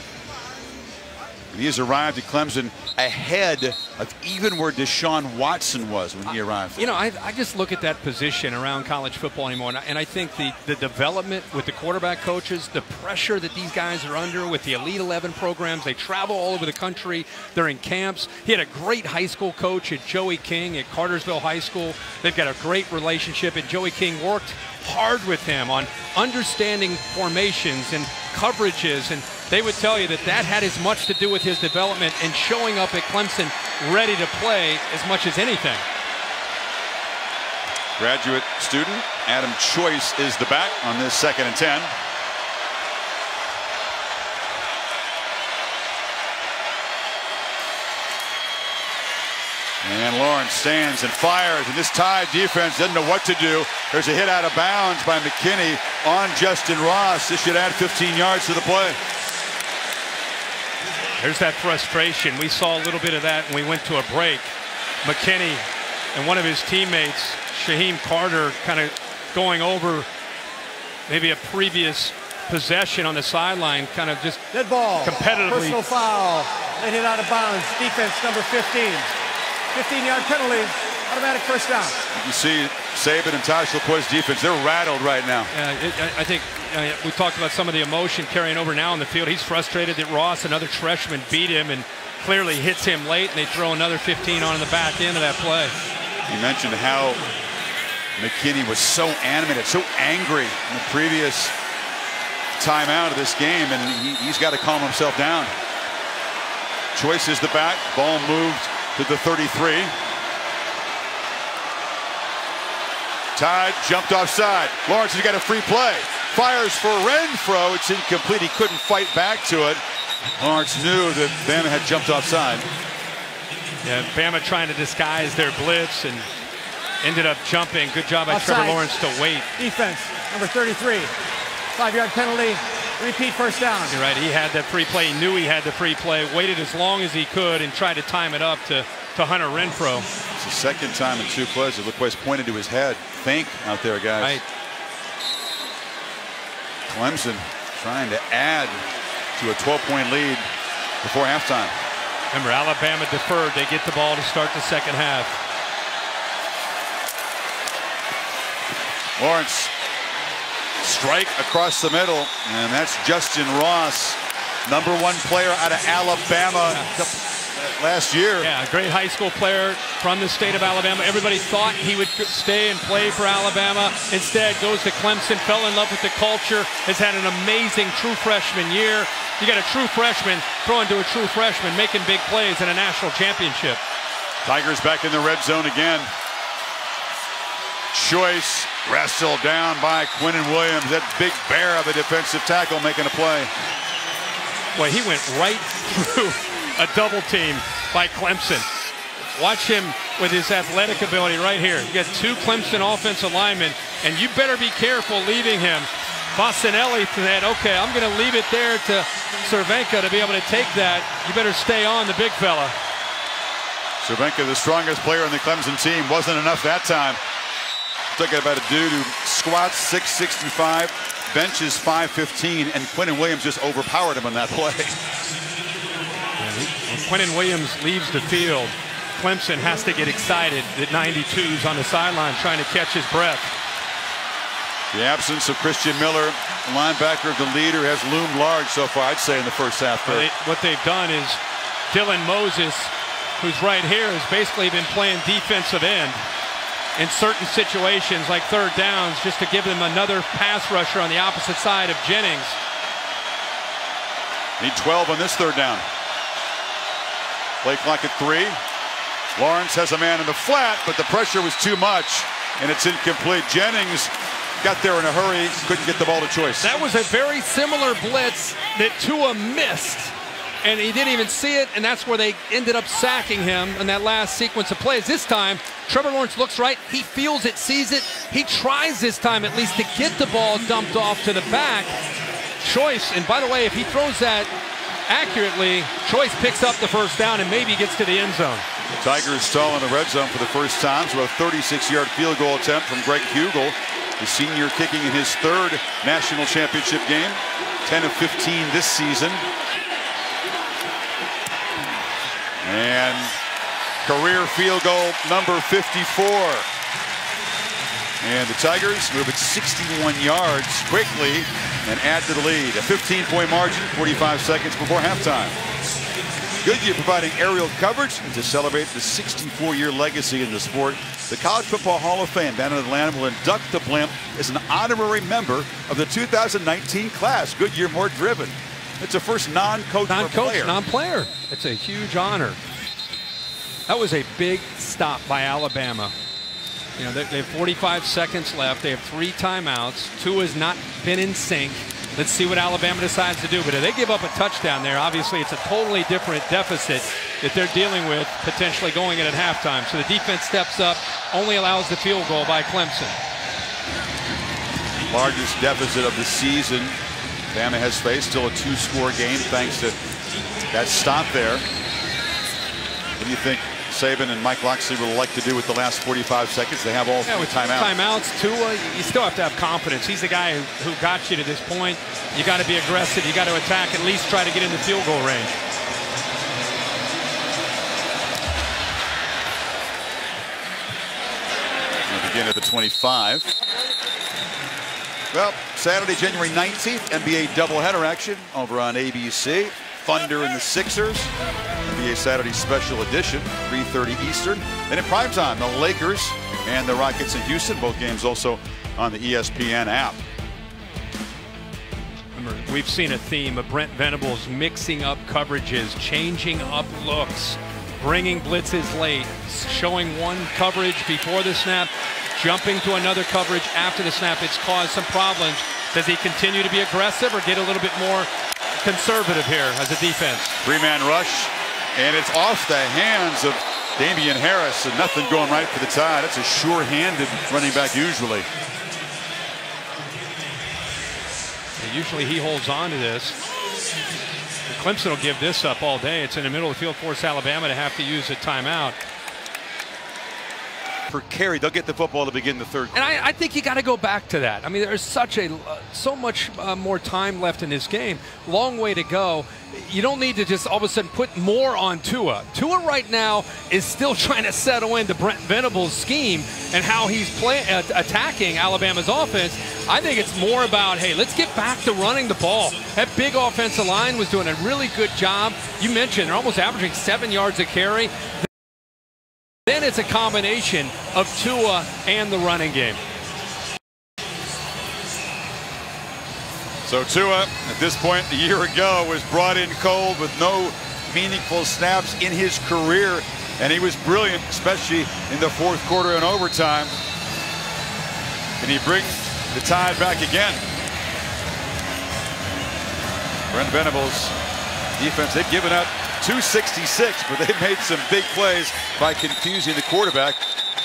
And he has arrived at Clemson ahead of even where Deshaun Watson was when he arrived. You know, I just look at that position around college football anymore, and I think the development with the quarterback coaches, the pressure that these guys are under with the Elite 11 programs, they travel all over the country, they're in camps. He had a great high school coach at Joey King at Cartersville High School. They've got a great relationship, and Joey King worked hard with him on understanding formations and coverages, and they would tell you that had as much to do with his development and showing up at Clemson ready to play as much as anything. Graduate student Adam Choice is the back on this 2nd and 10. And Lawrence stands and fires, and this Tide defense doesn't know what to do. There's a hit out of bounds by McKinney on Justin Ross. This should add 15 yards to the play. There's that frustration. We saw a little bit of that when we went to a break. McKinney and one of his teammates, Shaheem Carter, kind of going over maybe a previous possession on the sideline, kind of just dead ball, competitively. Personal foul, they hit out of bounds. Defense number 15. 15-yard penalty, automatic first down. You see Saban and Tosh LaPoy's defense, they're rattled right now. I think we talked about some of the emotion carrying over now on the field. He's frustrated that Ross, another freshman, beat him and clearly hits him late, and they throw another 15 on in the back end of that play. You mentioned how McKinney was so animated, so angry in the previous timeout of this game, and he's got to calm himself down. Choice is the back. Ball moved to the 33. Tide jumped offside. Lawrence has got a free play. Fires for Renfro. It's incomplete. He couldn't fight back to it. Lawrence knew that Bama had jumped offside. Yeah, Bama trying to disguise their blitz and ended up jumping. Good job by offside. Trevor Lawrence to wait. Defense, number 33. 5-yard penalty. Repeat first down. You're right. He had that free play. He knew he had the free play. Waited as long as he could and tried to time it up to Hunter Renfro. It's the second time in 2 plays. LaPoy's pointed to his head. Think out there, guys. Right. Clemson trying to add to a 12-point lead before halftime. Remember, Alabama deferred. They get the ball to start the second half. Lawrence, strike across the middle, and that's Justin Ross #1 player out of Alabama last year. Yeah, a great high school player from the state of Alabama. Everybody thought he would stay and play for Alabama. Instead, goes to Clemson, fell in love with the culture, has had an amazing true freshman year. You got a true freshman throwing to a true freshman, making big plays in a national championship. Tigers back in the red zone again. Choice wrestled down by Quinnen Williams. That big bear of a defensive tackle making a play. Boy, he went right through a double team by Clemson. Watch him with his athletic ability right here. You got 2 Clemson offensive linemen, and you better be careful leaving him. Bossinelli said, okay, I'm going to leave it there to Cervenka to be able to take that. You better stay on the big fella. Cervenka, the strongest player on the Clemson team, wasn't enough that time. Talking about a dude who squats 665, benches 515, and Quinnen Williams just overpowered him on that play. When Quinnen Williams leaves the field, Clemson has to get excited at 92's on the sideline trying to catch his breath. The absence of Christian Miller, linebacker of the leader, has loomed large so far, I'd say, in the first half. What they've done is Dylan Moses, who's right here, has basically been playing defensive end in certain situations like 3rd downs just to give them another pass rusher on the opposite side of Jennings. Need 12 on this 3rd down. Play clock at 3. Lawrence has a man in the flat, but the pressure was too much, and it's incomplete. Jennings got there in a hurry, couldn't get the ball to Choice. That was a very similar blitz that Tua missed, and he didn't even see it, and that's where they ended up sacking him in that last sequence of plays. This time, Trevor Lawrence looks right. He feels it, sees it. He tries this time at least to get the ball dumped off to the back. Choice, and by the way, if he throws that accurately, Choice picks up the 1st down and maybe gets to the end zone. The Tigers stall in the red zone for the first time, so a 36-yard field goal attempt from Greg Hugel, the senior, kicking in his 3rd national championship game, 10 of 15 this season. And career field goal number 54. And the Tigers move it 61 yards quickly and add to the lead. A 15-point margin, 45 seconds before halftime. Goodyear providing aerial coverage to celebrate the 64-year legacy in the sport. The College Football Hall of Fame down in Atlanta will induct the blimp as an honorary member of the 2019 class. Goodyear more driven. It's the first non-coach player. Non-player. It's a huge honor. That was a big stop by Alabama. You know, they have 45 seconds left. They have 3 timeouts. Tua's not been in sync. Let's see what Alabama decides to do. But if they give up a touchdown there, obviously it's a totally different deficit that they're dealing with, potentially going in at halftime. So the defense steps up, only allows the field goal by Clemson. Largest deficit of the season Bama has faced. Still a 2-score game thanks to that stop there. What do you think Saban and Mike Locksley would like to do with the last 45 seconds? They have all 3 timeouts. Timeouts, Tua, you still have to have confidence. He's the guy who got you to this point. You got to be aggressive. You got to attack, at least try to get in the field goal range. We'll begin at the 25. Well, Saturday, January 19th, NBA doubleheader action over on ABC. Thunder and the Sixers. NBA Saturday special edition, 3:30 Eastern. Then at primetime, the Lakers and the Rockets in Houston. Both games also on the ESPN app. Remember, we've seen a theme of Brent Venables mixing up coverages, changing up looks, bringing blitzes late, showing one coverage before the snap, jumping to another coverage after the snap. It's caused some problems. Does he continue to be aggressive or get a little bit more conservative here as a defense? 3-man rush, and it's off the hands of Damian Harris, and nothing going right for the Tide. That's a sure-handed running back usually. Usually he holds on to this. Clemson will give this up all day. It's in the middle of the field, force Alabama to have to use a timeout. per carry. They'll get the football to begin the third quarter. And I think you got to go back to that. I mean, there's so much more time left in this game. Long way to go. You don't need to just all of a sudden put more on Tua. Tua right now is still trying to settle into Brent Venables' scheme and how he's attacking Alabama's offense. I think it's more about, hey, let's get back to running the ball. That big offensive line was doing a really good job. You mentioned they're almost averaging 7 yards a carry. Then it's a combination of Tua and the running game. So Tua, at this point a year ago, was brought in cold with no meaningful snaps in his career, and he was brilliant, especially in the fourth quarter and overtime. Can he bring the Tide back again? Brent Venables' defense, they've given up 266, but they made some big plays by confusing the quarterback.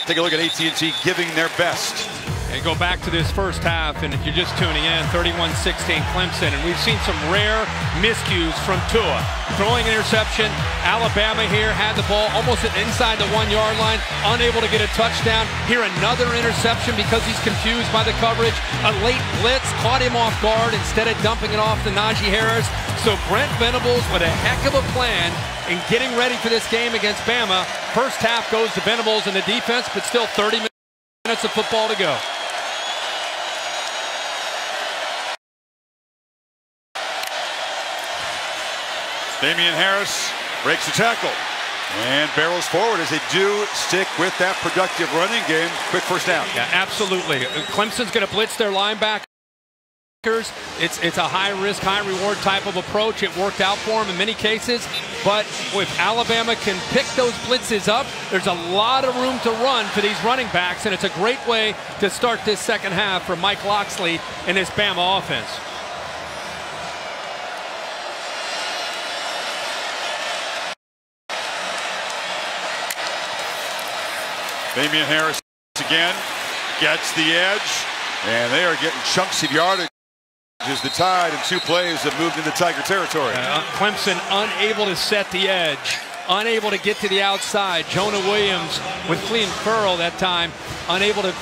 Take a look at AT&T giving their best. And go back to this first half, and if you're just tuning in, 31-16 Clemson, and we've seen some rare miscues from Tua. Throwing interception, Alabama here had the ball almost inside the 1 yard line, unable to get a touchdown. Here another interception because he's confused by the coverage. A late blitz caught him off guard instead of dumping it off to Najee Harris. So Brent Venables with a heck of a plan in getting ready for this game against Bama. First half goes to Venables and the defense, but still 30 minutes of football to go. Damian Harris breaks the tackle and barrels forward as they do stick with that productive running game. Quick first down. Yeah, absolutely. Clemson's going to blitz their linebackers. It's a high-risk, high-reward type of approach. It worked out for them in many cases. But if Alabama can pick those blitzes up, there's a lot of room to run for these running backs, and it's a great way to start this second half for Mike Locksley and this Bama offense. Damian Harris again gets the edge, and they are getting chunks of yardage as the Tide in 2 plays have moved into Tiger territory. Clemson unable to set the edge, unable to get to the outside. Jonah Williams with clean Furl that time, unable to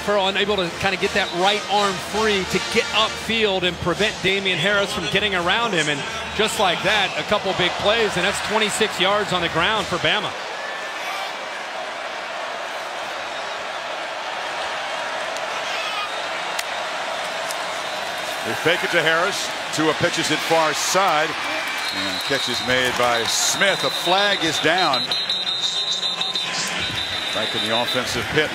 kind of get that right arm free to get upfield and prevent Damian Harris from getting around him. And just like that, a couple big plays, and that's 26 yards on the ground for Bama. They fake it to Harris. Tua pitches it far side. And catch is made by Smith. A flag is down. Back in the offensive pit.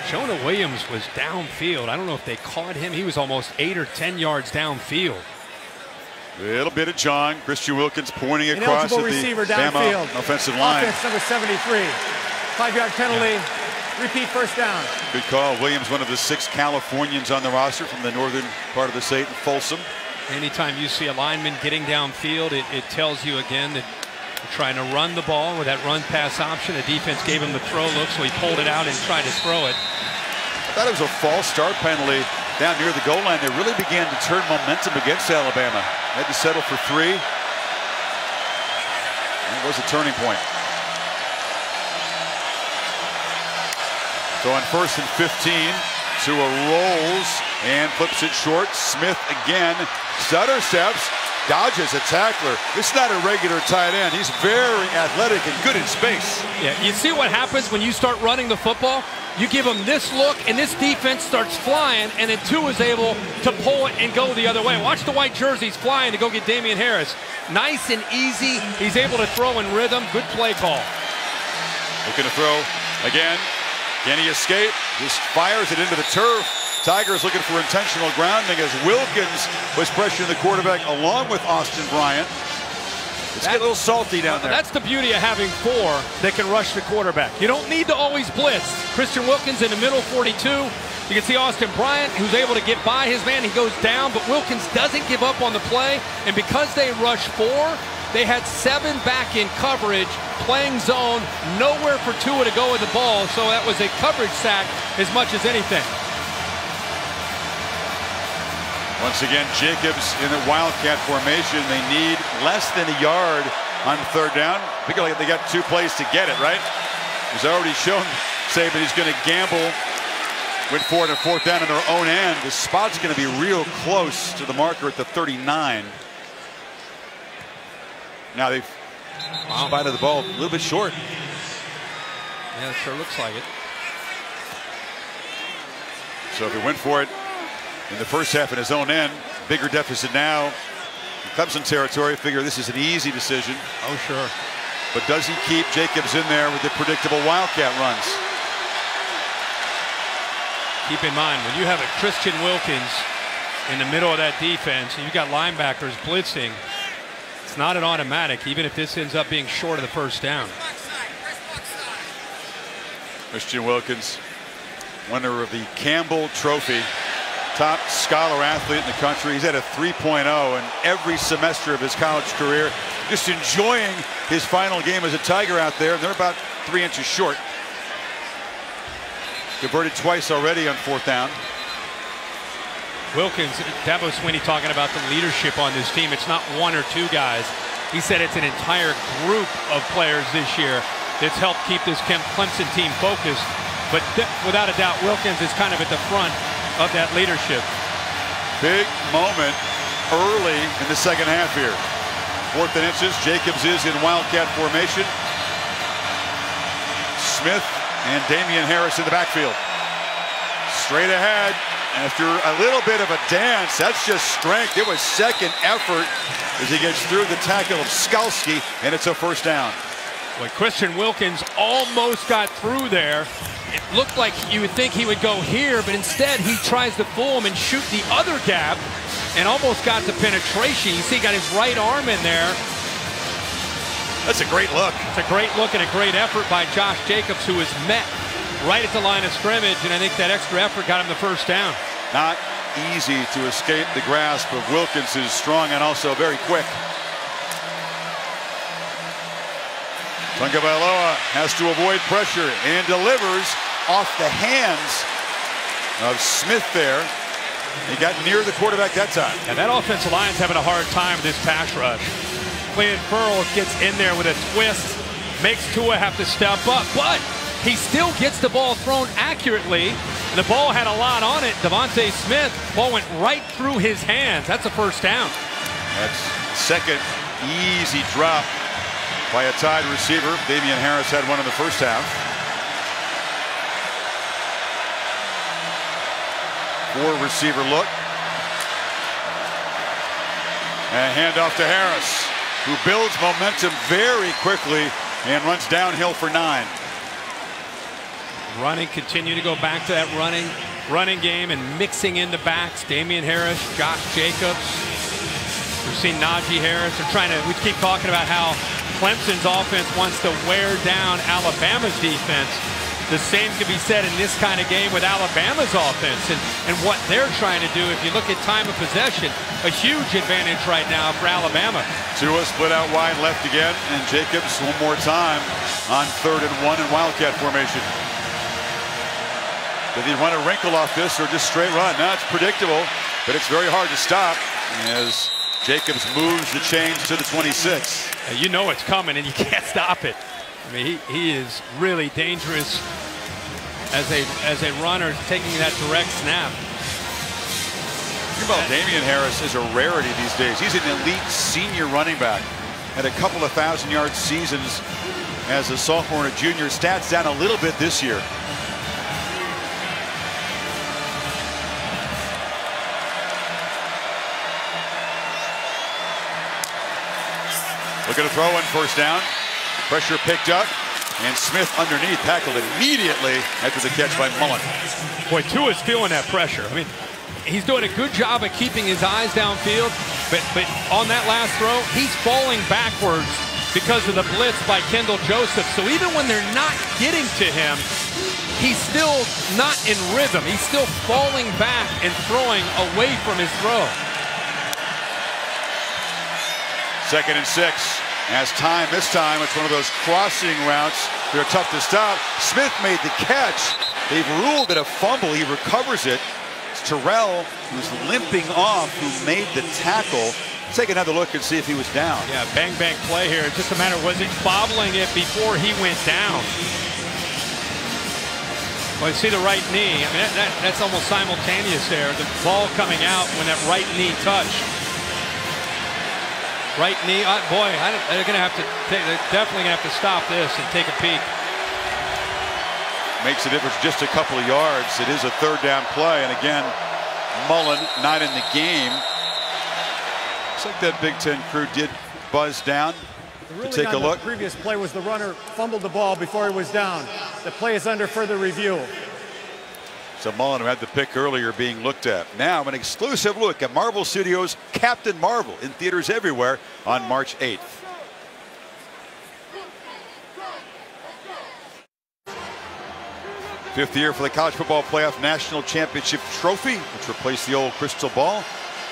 Jonah Williams was downfield. I don't know if they caught him. He was almost 8 or 10 yards downfield. Little bit of John. Christian Wilkins pointing across at the Bama offensive line. Offense number 73. 5-yard penalty. Yeah. Repeat first down. Good call. Williams, one of the 6 Californians on the roster from the northern part of the state, Folsom. Anytime you see a lineman getting downfield, it tells you again that you're trying to run the ball with that run-pass option. The defense gave him the throw look, so he pulled it out and tried to throw it. I thought it was a false start penalty down near the goal line. They really began to turn momentum against Alabama. Had to settle for 3. That was a turning point. So on 1st and 15, Tua rolls and flips it short. Smith again, stutter steps, dodges a tackler. This is not a regular tight end. He's very athletic and good in space. Yeah, you see what happens when you start running the football? You give him this look, and this defense starts flying, and then Tua is able to pull it and go the other way. Watch the white jerseys flying to go get Damian Harris. Nice and easy. He's able to throw in rhythm. Good play call. Looking to throw again. Can he escape? Just fires it into the turf. Tigers looking for intentional grounding as Wilkins was pressuring the quarterback along with Austin Bryant. It's getting a little salty down there. That's the beauty of having 4 that can rush the quarterback. You don't need to always blitz. Christian Wilkins in the middle 42. You can see Austin Bryant, who's able to get by his man. He goes down, but Wilkins doesn't give up on the play. And because they rush 4, they had 7 back in coverage, playing zone, nowhere for Tua to go with the ball. So that was a coverage sack as much as anything. Once again, Jacobs in the Wildcat formation. They need less than a yard on third down. I feel like they got 2 plays to get it, right? He's already shown Saban he's going to gamble. Went for it on fourth down in their own end. The spot's going to be real close to the marker at the 39. Now they've spotted the ball a little bit short. Yeah, it sure looks like it. So if he went for it in the first half in his own end, bigger deficit now. In Clemson territory, figure this is an easy decision. Oh, sure. But does he keep Jacobs in there with the predictable Wildcat runs? Keep in mind, when you have a Christian Wilkins in the middle of that defense, and you've got linebackers blitzing, it's not an automatic, even if this ends up being short of the first down. Christian Wilkins, winner of the Campbell Trophy, top scholar athlete in the country. He's had a 3.0 in every semester of his college career. Just enjoying his final game as a Tiger out there. They're about 3 inches short. Converted twice already on fourth down. Wilkins, Dabo Swinney talking about the leadership on this team. It's not 1 or 2 guys. He said it's an entire group of players this year that's helped keep this Clemson team focused. But without a doubt, Wilkins is kind of at the front of that leadership. Big moment early in the second half here. 4th and inches. Jacobs is in Wildcat formation. Smith and Damian Harris in the backfield. Straight ahead. After a little bit of a dance, that's just strength. It was second effort as he gets through the tackle of Skalski, and it's a first down. Well, Christian Wilkins almost got through there. It looked like you would think he would go here, but instead he tries to fool him and shoot the other gap and almost got the penetration. You see he got his right arm in there. That's a great look. It's a great look and a great effort by Josh Jacobs, who was met right at the line of scrimmage, and I think that extra effort got him the first down. Not easy to escape the grasp of Wilkins, who's strong and also very quick. Tagovailoa has to avoid pressure and delivers off the hands of Smith there. He got near the quarterback that time. And that offensive line's having a hard time with this pass rush. Clelin Ferrell gets in there with a twist, makes Tua have to step up, but he still gets the ball thrown accurately. The ball had a lot on it. Devontae Smith, ball went right through his hands. That's a first down. That's second easy drop by a tied receiver. Damian Harris had one in the first half. 4 receiver look. And handoff to Harris, who builds momentum very quickly and runs downhill for 9. Running, continue to go back to that running game and mixing in the backs. Damian Harris, Josh Jacobs. We've seen Najee Harris. We keep talking about how Clemson's offense wants to wear down Alabama's defense. The same can be said in this kind of game with Alabama's offense and what they're trying to do. If you look at time of possession, a huge advantage right now for Alabama. Tua split out wide left again, and Jacobs one more time on 3rd and 1 in Wildcat formation. Did he run a wrinkle off this or just straight run? Now it's predictable, but it's very hard to stop as Jacobs moves the chains to the 26. You know it's coming and you can't stop it. I mean, he is really dangerous as a runner taking that direct snap. Think about Damian Harris is a rarity these days. He's an elite senior running back. Had a couple of 1,000-yard seasons as a sophomore and a junior. Stats down a little bit this year. Look at a throw in first down. Pressure picked up, and Smith underneath tackled immediately after the catch by Mullen. Boy, Tua's feeling that pressure. I mean, he's doing a good job of keeping his eyes downfield, but on that last throw, he's falling backwards because of the blitz by Kendall Joseph. So even when they're not getting to him, he's still not in rhythm. He's still falling back and throwing away from his throw. 2nd and 6. As time, this time, it's one of those crossing routes. They're tough to stop. Smith made the catch. They've ruled it a fumble. He recovers it. It's Terrell, who's limping off, who made the tackle. Take another look and see if he was down. Yeah, bang bang play here. It's just a matter of was it bobbling it before he went down. Well, you see the right knee. I mean, that's almost simultaneous there. The ball coming out when that right knee touched. Right knee. Boy, they're going to have to. They're definitely going to have to stop this and take a peek. Makes a difference just a couple of yards. It is a third down play, and again, Mullen not in the game. Looks like that Big Ten crew did buzz down to take a look. The previous play was the runner fumbled the ball before he was down. The play is under further review. So Mullen, who had the pick earlier, being looked at. Now an exclusive look at Marvel Studios' Captain Marvel in theaters everywhere on March 8th. Fifth year for the College Football Playoff National Championship Trophy, which replaced the old crystal ball.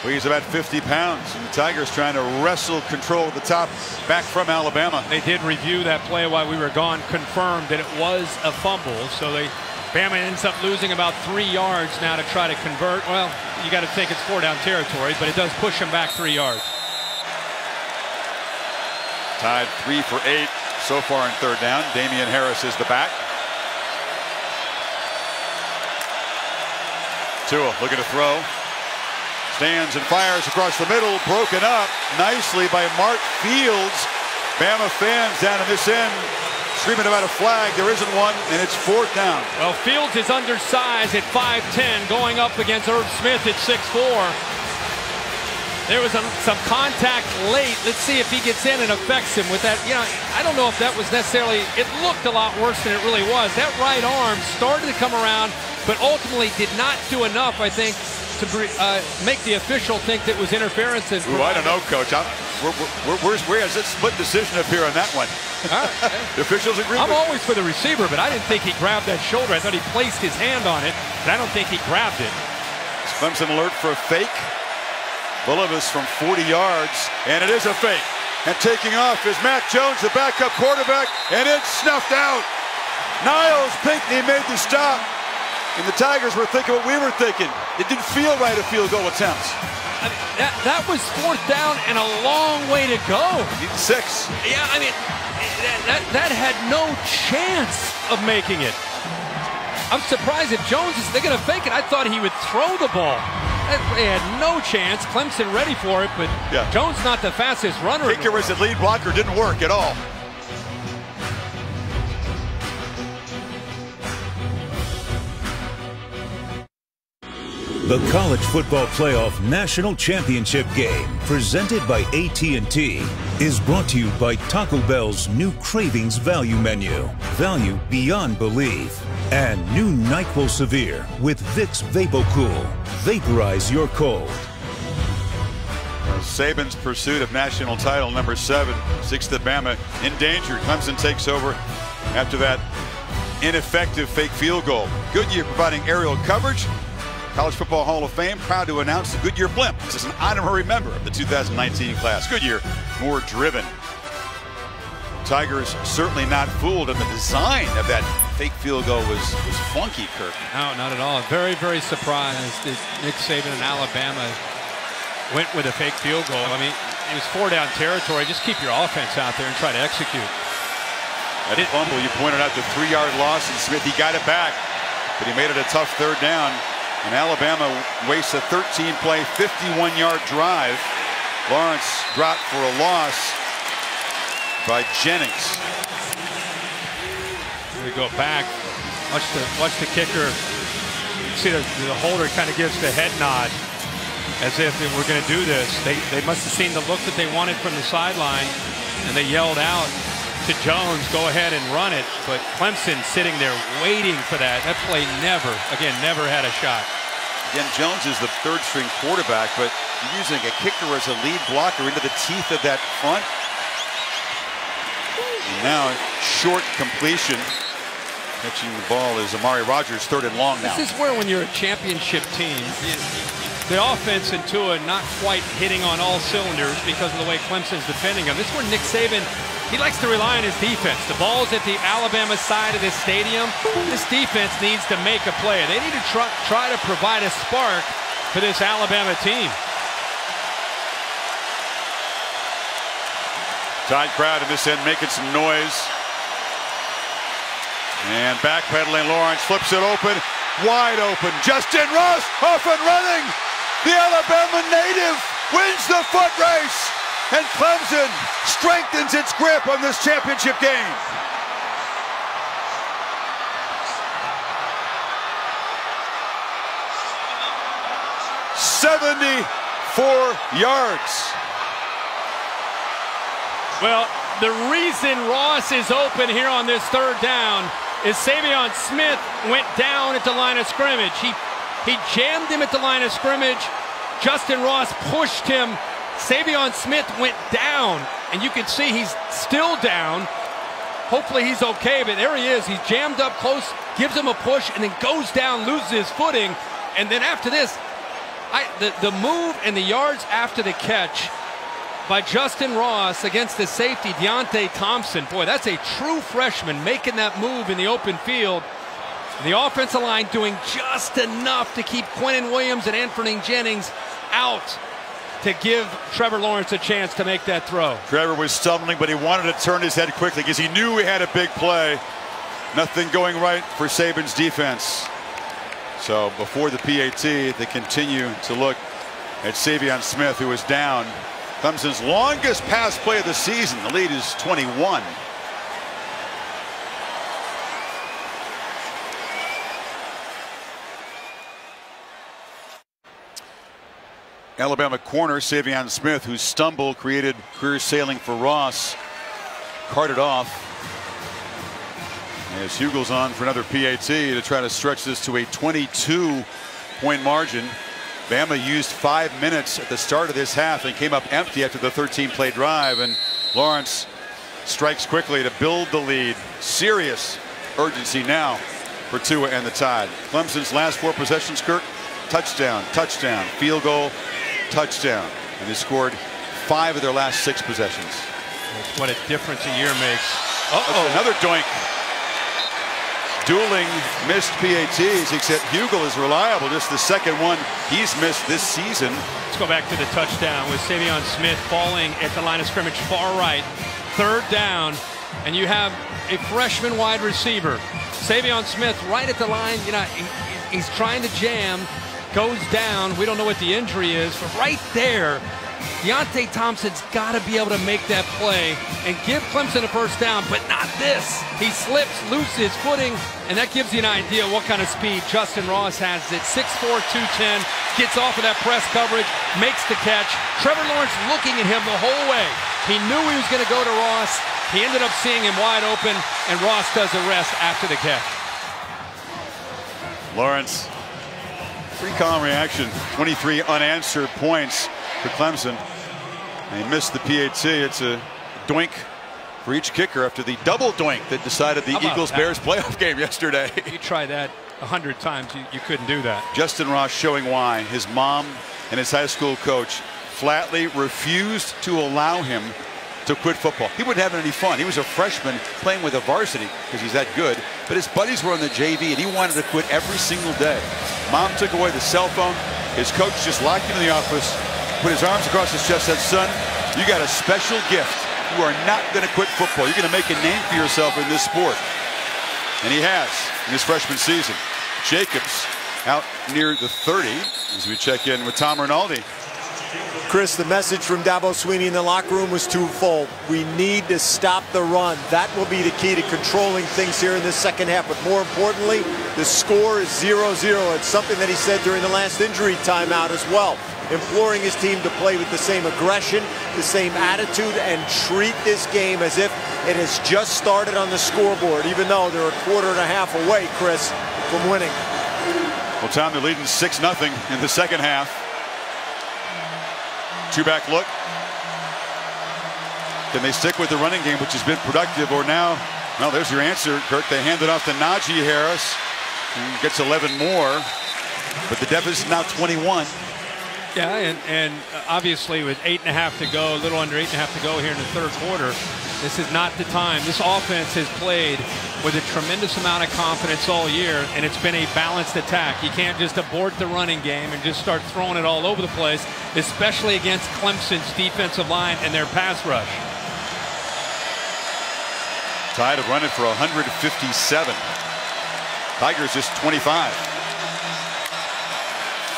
Weighs about 50 pounds. And the Tigers trying to wrestle control at the top back from Alabama. They did review that play while we were gone, confirmed that it was a fumble. So Bama ends up losing about 3 yards now to try to convert. Well, you got to think it's 4-down territory, but it does push them back 3 yards. Tied 3 for 8 so far in third down. Damian Harris is the back. Tua looking to throw. Stands and fires across the middle. Broken up nicely by Mark Fields. Bama fans down in this end screaming about a flag. There isn't one, and it's fourth down. Well, Fields is undersized at 5'10", going up against Irv Smith at 6'4". There was some contact late. Let's see if he gets in and affects him with that. You know, I don't know if that was necessarily, it looked a lot worse than it really was. That right arm started to come around, but ultimately did not do enough, I think, to make the official think that was interference. Ooh, I don't know, Coach. Where's this split decision up here on that one? The officials agree. I'm always for the receiver, but I didn't think he grabbed that shoulder. I thought he placed his hand on it, but I don't think he grabbed it. Clemson alert for a fake. Bulovas from 40 yards, and it is a fake. And taking off is Matt Jones, the backup quarterback, and it's snuffed out. Niles Pinckney made the stop. And the Tigers were thinking what we were thinking. It didn't feel right at field goal attempts. I mean, that was fourth down and a long way to go. Need 6. Yeah, I mean, that had no chance of making it. I'm surprised if Jones is, they're going to fake it. I thought he would throw the ball. They had no chance. Clemson ready for it, but yeah. Jones not the fastest runner. Kicker as the lead blocker didn't work at all. The College Football Playoff National Championship Game, presented by AT&T, is brought to you by Taco Bell's new Cravings Value Menu. Value beyond belief. And new NyQuil Severe with Vicks VapoCool. Vaporize your cold. Saban's pursuit of national title number 7. 6th at Bama in danger. Clemson takes over after that ineffective fake field goal. Goodyear providing aerial coverage. College Football Hall of Fame proud to announce the Goodyear blimp. This is an honorary member of the 2019 class. Goodyear, more driven. Tigers certainly not fooled, and the design of that fake field goal was funky, Kirk. No, not at all. Very, very surprised that Nick Saban and Alabama went with a fake field goal. I mean, it was 4-down territory. Just keep your offense out there and try to execute. That fumble, you pointed out the 3-yard loss, and Smith, he got it back, but he made it a tough third down. And Alabama wastes a 13-play, 51-yard drive. Lawrence dropped for a loss by Jennings. We go back. Watch the kicker. You see the holder kind of gives the head nod as if they were going to do this. They must have seen the look that they wanted from the sideline, and they yelled out to Jones, go ahead and run it. But Clemson sitting there waiting for that. That play never had a shot. Again, Jones is the third-string quarterback, but you're using a kicker as a lead blocker into the teeth of that front. And now, short completion. Catching the ball is Amari Rogers, 3rd and long now. This is where, when you're a championship team, the offense and Tua not quite hitting on all cylinders because of the way Clemson's defending them. This is where Nick Saban, he likes to rely on his defense. The ball's at the Alabama side of this stadium. This defense needs to make a play. They need to try to provide a spark for this Alabama team. Tide crowd in this end making some noise. And backpedaling, Lawrence flips it open, wide open. Justin Ross off and running. The Alabama native wins the foot race. And Clemson strengthens its grip on this championship game. "74 yards. Well, the reason Ross is open here on this third down is Savion Smith went down at the line of scrimmage. He jammed him at the line of scrimmage. Justin Ross pushed him. Savion Smith went down, and you can see he's still down. Hopefully he's okay, but there he is. He's jammed up close, gives him a push, and then goes down, loses his footing. And then after this, the move and the yards after the catch by Justin Ross against the safety, Deontay Thompson. Boy, that's a true freshman making that move in the open field. The offensive line doing just enough to keep Quentin Williams and Anthony Jennings out to give Trevor Lawrence a chance to make that throw. Trevor was stumbling, but he wanted to turn his head quickly because he knew he had a big play. Nothing going right for Saban's defense. So before the PAT, they continue to look at Savion Smith, who is down. Clemson's longest pass play of the season. The lead is 21. Alabama corner Savion Smith, whose stumble created career sailing for Ross, carted off. As Hugel's on for another PAT to try to stretch this to a 22-point margin. Bama used 5 minutes at the start of this half and came up empty after the 13-play drive, and Lawrence strikes quickly to build the lead. Serious urgency now for Tua and the Tide. Clemson's last 4 possessions, Kirk, touchdown, touchdown, field goal, touchdown, and they scored 5 of their last 6 possessions. That's what a difference a year makes. That's another doink. Dueling missed PATs, except Hugel is reliable. Just the second one he's missed this season. Let's go back to the touchdown with Savion Smith falling at the line of scrimmage far right. Third down, and you have a freshman wide receiver. Savion Smith right at the line. You know, he's trying to jam, goes down. We don't know what the injury is, but right there, Deontay Thompson's got to be able to make that play and give Clemson a first down, but not this. He slips, loses his footing, and that gives you an idea what kind of speed Justin Ross has. At 6'4", 210, gets off of that press coverage, makes the catch. Trevor Lawrence looking at him the whole way. He knew he was going to go to Ross. He ended up seeing him wide open, and Ross does the rest after the catch. Lawrence, pretty calm reaction. 23 unanswered points for Clemson. And he missed the PAT. It's a doink for each kicker after the double doink that decided the Eagles-Bears playoff game yesterday. You try that 100 times, you couldn't do that. Justin Ross showing why his mom and his high school coach flatly refused to allow him to quit football. He wasn't having any fun. He was a freshman playing with a varsity because he's that good, but his buddies were on the JV and he wanted to quit every single day. Mom took away the cell phone. His coach just locked him in the office, put his arms across his chest, said, "Son, you got a special gift. You are not going to quit football. You're going to make a name for yourself in this sport." And he has in his freshman season. Jacobs out near the 30 as we check in with Tom Rinaldi. Chris, the message from Dabo Swinney in the locker room was twofold. We need to stop the run. That will be the key to controlling things here in the second half. But more importantly, the score is 0-0. It's something that he said during the last injury timeout as well, imploring his team to play with the same aggression, the same attitude, and treat this game as if it has just started on the scoreboard, even though they're a quarter and a half away, Chris, from winning. Well, Tom, they're leading 6-0 in the second half. Two-back look. Can they stick with the running game, which has been productive, or now? Well, there's your answer, Kirk. They hand it off to Najee Harris, who gets 11 more, but the deficit is now 21. Yeah, and obviously with 8.5 to go, a little under 8.5 to go here in the third quarter, this is not the time. This offense has played with a tremendous amount of confidence all year, and it's been a balanced attack. You can't just abort the running game and just start throwing it all over the place, especially against Clemson's defensive line and their pass rush. Tide have run it for 157. Tigers just 25.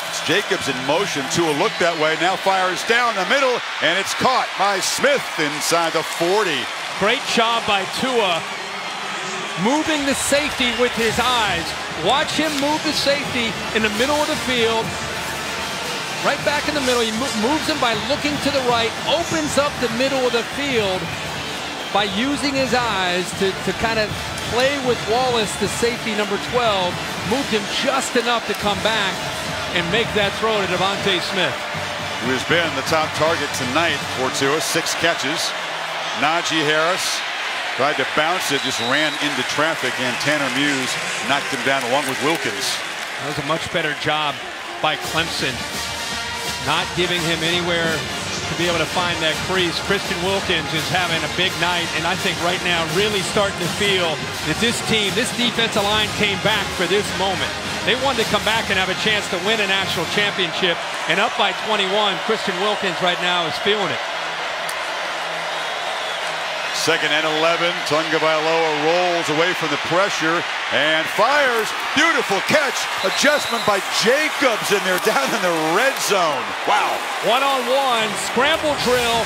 It's Jacobs in motion. Tua looked that way. Now fires down the middle, and it's caught by Smith inside the 40. Great job by Tua, moving the safety with his eyes. Watch him move the safety in the middle of the field. Right back in the middle. He moves him by looking to the right, opens up the middle of the field by using his eyes to kind of play with Wallace, the safety number 12, moved him just enough to come back and make that throw to Devontae Smith. Who has been the top target tonight for Tua, 6 catches. Najee Harris tried to bounce it, just ran into traffic, and Tanner Muse knocked him down along with Wilkins. That was a much better job by Clemson, not giving him anywhere to be able to find that crease. Christian Wilkins is having a big night, and I think right now really starting to feel that this team, this defensive line came back for this moment. They wanted to come back and have a chance to win a national championship, and up by 21, Christian Wilkins right now is feeling it. 2nd and 11. Tagovailoa rolls away from the pressure and fires. Beautiful catch. Adjustment by Jacobs in there, down in the red zone. Wow. One-on-one scramble drill.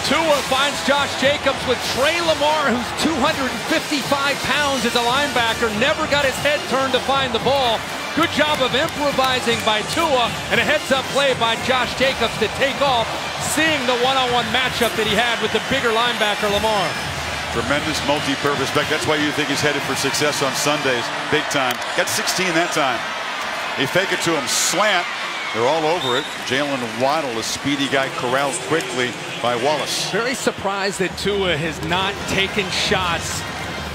Tua finds Josh Jacobs with Trey Lamar, who's 255 pounds as a linebacker, never got his head turned to find the ball. Good job of improvising by Tua, and a heads-up play by Josh Jacobs to take off, seeing the one-on-one matchup that he had with the bigger linebacker Lamar. Tremendous multi-purpose back. That's why you think he's headed for success on Sundays. Big time. Got 16 that time. They fake it to him, slant. They're all over it. Jalen Waddle, a speedy guy, corralled quickly by Wallace. Very surprised that Tua has not taken shots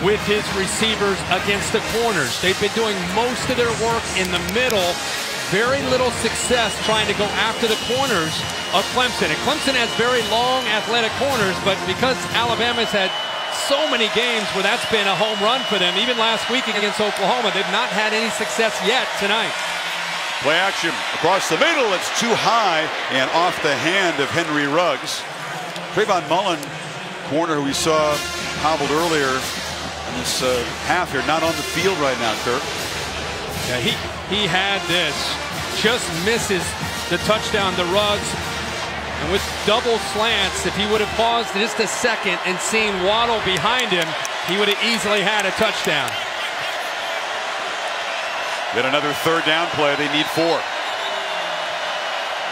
with his receivers against the corners. They've been doing most of their work in the middle. Very little success trying to go after the corners of Clemson. And Clemson has very long, athletic corners, but because Alabama's had so many games where that's been a home run for them, even last week against Oklahoma, they've not had any success yet tonight. Play action across the middle. It's too high and off the hand of Henry Ruggs. Trayvon Mullen, corner who we saw hobbled earlier in this half here, not on the field right now, Kirk. Yeah, he had this. Just misses the touchdown to Ruggs. And with double slants, if he would have paused just a second and seen Waddle behind him, he would have easily had a touchdown. Yet another 3rd down play. They need 4.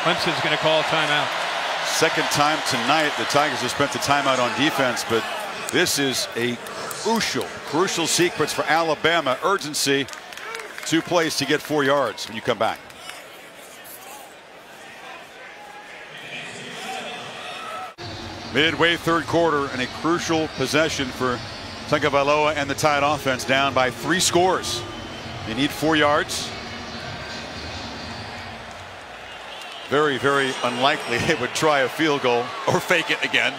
Clemson's going to call a timeout. 2nd time tonight the Tigers have spent the timeout on defense, but this is a crucial sequence for Alabama. Urgency. 2 plays to get 4 yards when you come back. Midway 3rd quarter, and a crucial possession for Tagovailoa and the Tide offense, down by 3 scores. They need 4 yards. Very, very unlikely they would try a field goal or fake it again.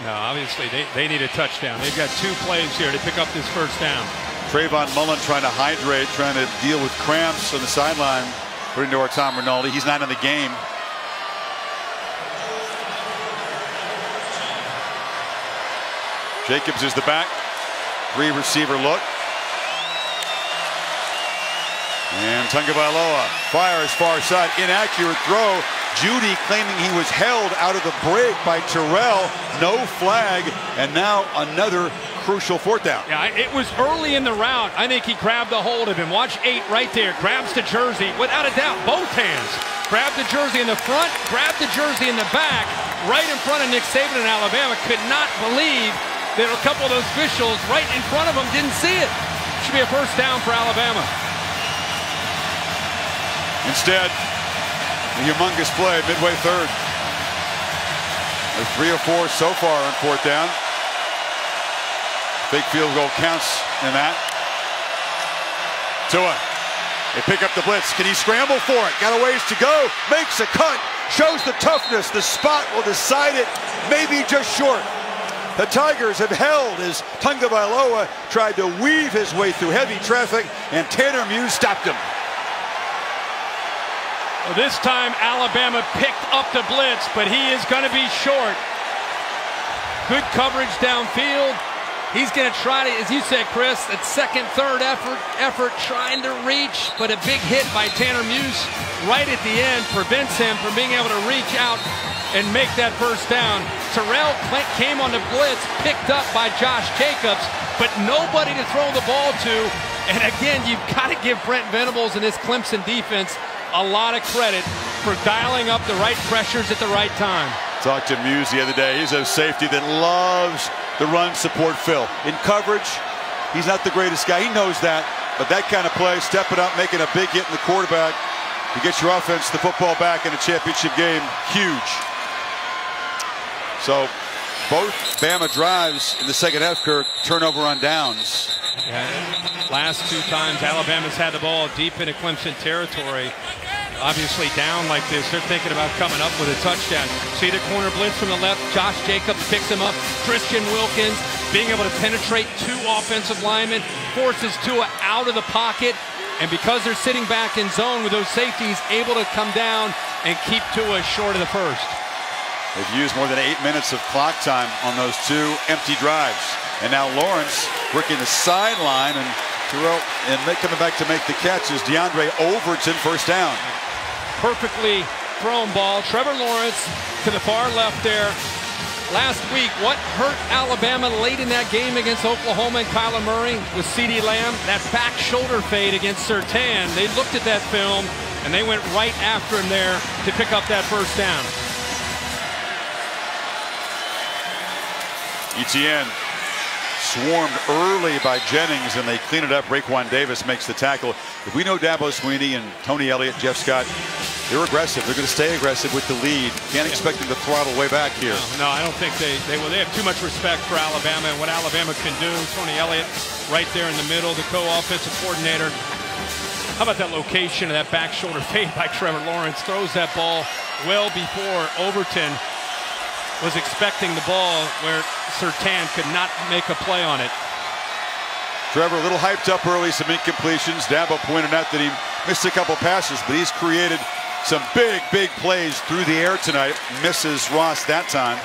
No, obviously they need a touchdown. They've got 2 plays here to pick up this 1st down. Trayvon Mullen trying to hydrate, trying to deal with cramps on the sideline, according to our Tom Rinaldi. He's not in the game. Jacobs is the back. 3 receiver look. And Tagovailoa fires far side, inaccurate throw. Judy claiming he was held out of the break by Terrell. No flag, and now another crucial 4th down. Yeah, it was early in the route. I think he grabbed a hold of him. Watch 8 right there. Grabs the jersey without a doubt. Both hands. Grabbed the jersey in the front, grabbed the jersey in the back, right in front of Nick Saban in Alabama. Could not believe that a couple of those officials right in front of him didn't see it. Should be a 1st down for Alabama. Instead, a humongous play midway 3rd. There's 3 or 4 so far on 4th down. Big field goal counts in that. Tua, they pick up the blitz. Can he scramble for it? Got a ways to go. Makes a cut. Shows the toughness. The spot will decide it. Maybe just short. The Tigers have held as Tagovailoa tried to weave his way through heavy traffic, and Tanner Muse stopped him. Well, this time Alabama picked up the blitz, but he is going to be short. Good coverage downfield. He's going to try to, as you said, Chris, that second, third effort trying to reach, but a big hit by Tanner Muse right at the end prevents him from being able to reach out and make that first down. Terrell came on the blitz, picked up by Josh Jacobs, but nobody to throw the ball to. And again, you've got to give Brent Venables and his Clemson defense a lot of credit for dialing up the right pressures at the right time. Talked to Muse the other day. He's a safety that loves the run support Phil. In coverage, he's not the greatest guy. He knows that. But that kind of play, stepping up, making a big hit in the quarterback to get your offense the football back in a championship game, huge. So both Bama drives in the second half, Kirk, turnover on downs. Yeah, last two times Alabama's had the ball deep into Clemson territory. Obviously down like this, they're thinking about coming up with a touchdown. See the corner blitz from the left. Josh Jacobs picks him up. Christian Wilkins being able to penetrate two offensive linemen, forces Tua out of the pocket. And because they're sitting back in zone with those safeties, able to come down and keep Tua short of the first. They've used more than 8 minutes of clock time on those two empty drives. And now Lawrence working the sideline, and Terrell and coming back to make the catch is DeAndre Overton, first down. Perfectly thrown ball. Trevor Lawrence to the far left there. Last week, what hurt Alabama late in that game against Oklahoma and Kyler Murray with CeeDee Lamb? That back shoulder fade against Surtain. They looked at that film, and they went right after him there to pick up that first down. Etienne swarmed early by Jennings, and they clean it up. Raekwon Davis makes the tackle. If we know Dabo Swinney and Tony Elliott, Jeff Scott, they're aggressive. They're going to stay aggressive with the lead. Can't expect them to throttle way back here. No, I don't think they will. They have too much respect for Alabama and what Alabama can do. Tony Elliott right there in the middle, the co-offensive coordinator. How about that location of that back shoulder fade by Trevor Lawrence? Throws that ball well before Overton was expecting the ball, where Surtain could not make a play on it. Trevor a little hyped up early, some incompletions. Dabo pointed out that he missed a couple passes, but he's created some big plays through the air tonight. Misses Ross that time.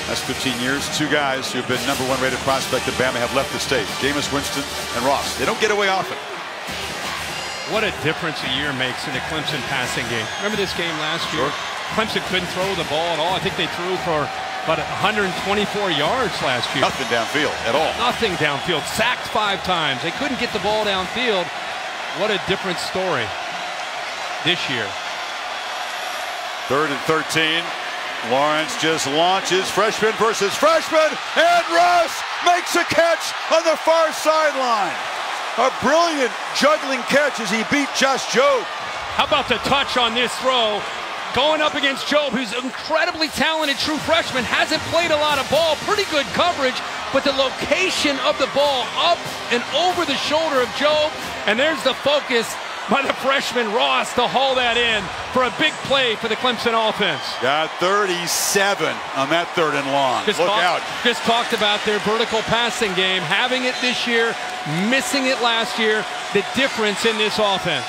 That's 15 years. Two guys who have been #1 rated prospect at Bama have left the state. Jameis Winston and Ross. They don't get away often. What a difference a year makes in the Clemson passing game. Remember this game last year? Sure. Clemson couldn't throw the ball at all. I think they threw for about 124 yards last year. Nothing downfield at all. Nothing downfield. Sacked 5 times. They couldn't get the ball downfield. What a different story this year. 3rd and 13. Lawrence just launches. Freshman versus freshman. And Ross makes a catch on the far sideline. A brilliant juggling catch as he beat Josh Jobe. How about the touch on this throw? Going up against Jobe, who's an incredibly talented true freshman, hasn't played a lot of ball, pretty good coverage, but the location of the ball up and over the shoulder of Jobe, and there's the focus by the freshman Ross to haul that in for a big play for the Clemson offense. Got 37 on that 3rd and long. Look out. Just talked about their vertical passing game, having it this year, missing it last year, the difference in this offense.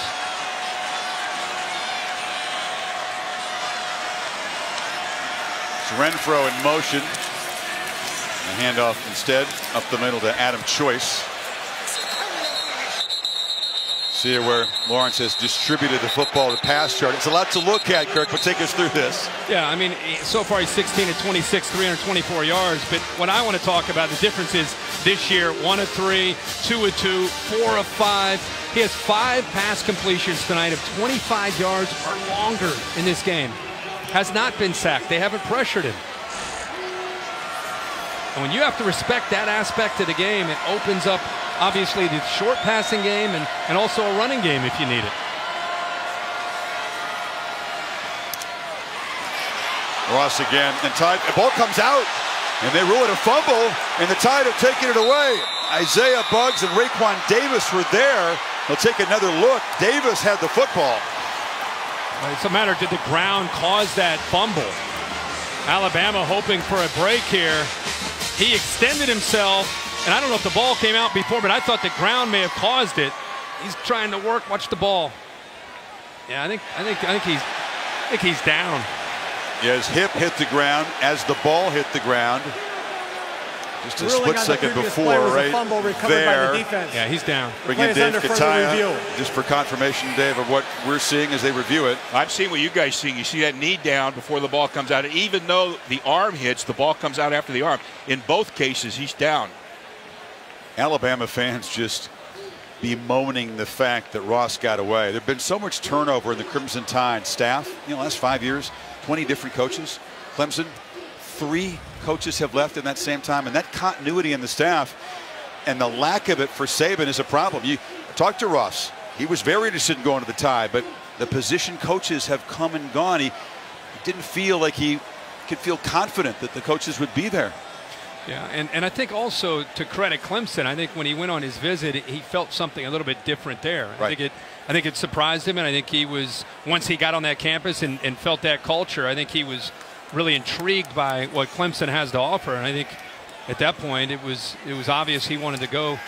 It's Renfro in motion. A handoff instead up the middle to Adam Choice. See where Lawrence has distributed the football to pass chart. It's a lot to look at, Kirk, but take us through this. Yeah, I mean, so far he's 16 of 26, 324 yards. But what I want to talk about, the difference is this year, 1 of 3, 2 of 2, 4 of 5. He has 5 pass completions tonight of 25 yards or longer in this game. Has not been sacked. They haven't pressured him. And when you have to respect that aspect of the game, it opens up, obviously, the short passing game and also a running game if you need it. Ross again, and Tide, the ball comes out, and they rule it a fumble, and the Tide have taken it away. Isaiah Buggs and Raekwon Davis were there. They'll take another look. Davis had the football. It's a matter, did the ground cause that fumble? Alabama hoping for a break here. He extended himself, and I don't know if the ball came out before, but I thought the ground may have caused it. He's trying to work. Watch the ball. Yeah, I think he's down. Yeah, his hip hit the ground as the ball hit the ground. Just a split second before, right there. Yeah, he's down. Bring in Dave Kataya just for confirmation, Dave, of what we're seeing as they review it. I'm seeing what you guys see. You see that knee down before the ball comes out. And even though the arm hits, the ball comes out after the arm. In both cases, he's down. Alabama fans just bemoaning the fact that Ross got away. There's been so much turnover in the Crimson Tide staff. Last 5 years, 20 different coaches. Clemson, 3 coaches have left in that same time, and that continuity in the staff and the lack of it for Saban is a problem. You talk to Ross. He was very interested in going to the Tide, but the position coaches have come and gone. He didn't feel like he could feel confident that the coaches would be there. Yeah, and I think also to credit Clemson, I think when he went on his visit, he felt something a little bit different there. Right. I think it surprised him, and I think he was, once he got on that campus and felt that culture, I think he was really intrigued by what Clemson has to offer. And I think at that point it was obvious he wanted to go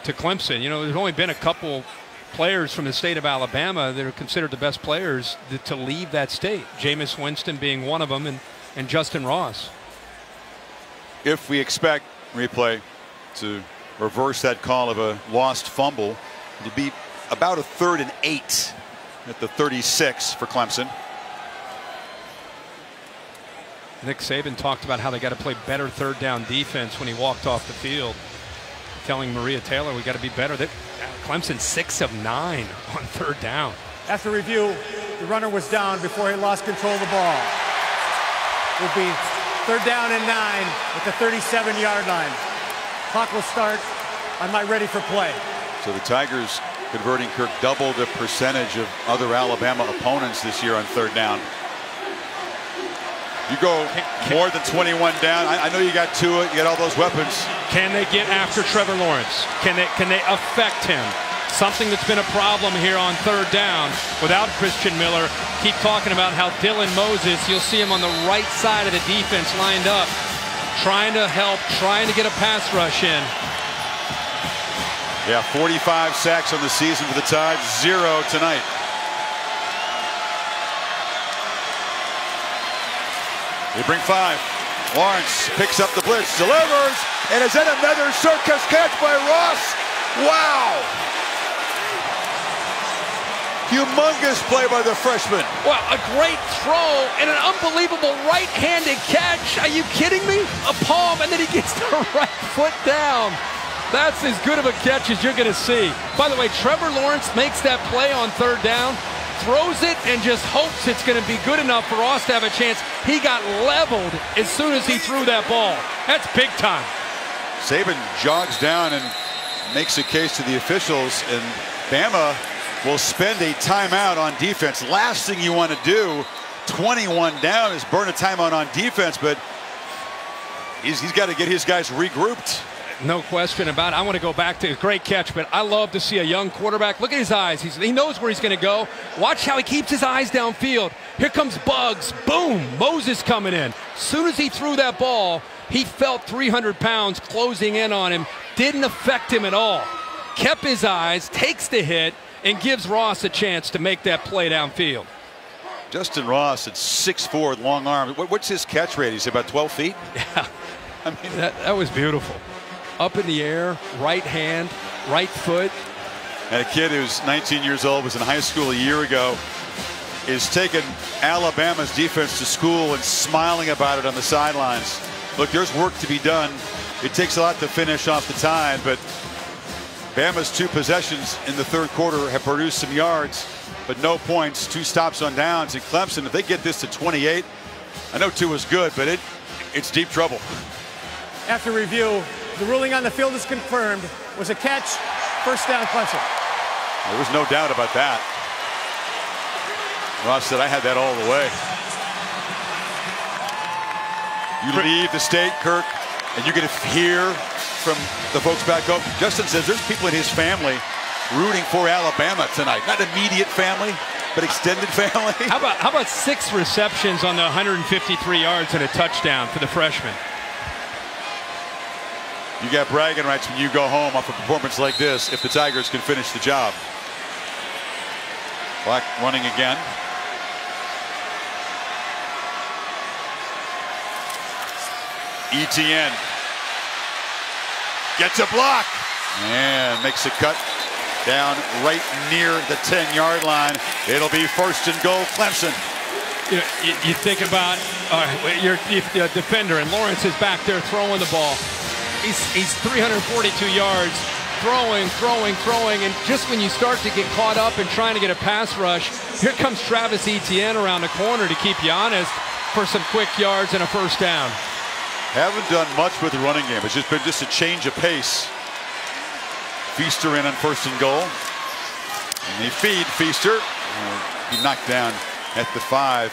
to Clemson. There's only been a couple players from the state of Alabama that are considered the best players to leave that state. Jameis Winston being one of them, and Justin Ross. If we expect replay to reverse that call of a lost fumble, it'll be about a 3rd and 8 at the 36 for Clemson. Nick Saban talked about how they got to play better third down defense when he walked off the field, telling Maria Taylor we got to be better. Clemson 6 of 9 on third down. After review, the runner was down before he lost control of the ball. It will be 3rd down and 9 at the 37-yard line. Clock will start on my ready for play. So the Tigers converting, Kirk, double the percentage of other Alabama opponents this year on third down. You go more than 21 down. I know you got Tua, you got all those weapons. Can they get after Trevor Lawrence? Can they affect him? Something that's been a problem here on third down without Christian Miller. Keep talking about how Dylan Moses, you'll see him on the right side of the defense lined up, trying to help, trying to get a pass rush in. Yeah, 45 sacks on the season for the Tide, 0 tonight. They bring 5. Lawrence picks up the blitz, delivers, and is that another circus catch by Ross? Wow! Humongous play by the freshman. Well, a great throw and an unbelievable right-handed catch. Are you kidding me? A palm, and then he gets the right foot down. That's as good of a catch as you're going to see. By the way, Trevor Lawrence makes that play on third down, throws it, and just hopes it's going to be good enough for Ross to have a chance. He got leveled as soon as he threw that ball. That's big time. Saban jogs down and makes a case to the officials, and Bama will spend a timeout on defense. Last thing you want to do, 21 down, is burn a timeout on defense, but he's got to get his guys regrouped. No question about it. I want to go back to a great catch, but I love to see a young quarterback. Look at his eyes. He knows where he's going to go. Watch how he keeps his eyes downfield. Here comes Bugs. Boom. Moses coming in. As soon as he threw that ball, he felt 300 pounds closing in on him. Didn't affect him at all. Kept his eyes, takes the hit, and gives Ross a chance to make that play downfield. Justin Ross at 6'4", long arm. What's his catch rate? He's about 12 feet? Yeah. I mean, that was beautiful. Up in the air, right hand, right foot. And a kid who's 19 years old, was in high school a year ago, is taking Alabama's defense to school and smiling about it on the sidelines. Look, there's work to be done. It takes a lot to finish off the Tide, but Bama's 2 possessions in the third quarter have produced some yards, but no points. 2 stops on downs. And Clemson, if they get this to 28, I know 2 is good, but it's deep trouble. After review, the ruling on the field is confirmed. Was a catch, first down Clemson. There was no doubt about that. Ross said, I had that all the way. You leave the state, Kirk, and you get to hear from the folks back home. Justin says there's people in his family rooting for Alabama tonight. Not immediate family, but extended family. How about 6 receptions on the 153 yards and a touchdown for the freshman? You got bragging rights when you go home off a performance like this if the Tigers can finish the job. Black running again. Etienne gets a block and makes a cut down right near the 10-yard line. It'll be 1st and goal, Clemson. You know, you think about your defender, and Lawrence is back there throwing the ball. He's 342 yards, throwing, and just when you start to get caught up in trying to get a pass rush, here comes Travis Etienne around the corner to keep you honest for some quick yards and a 1st down. Haven't done much with the running game. It's just been a change of pace. Feaster in on 1st and goal. And they feed Feaster. He knocked down at the 5.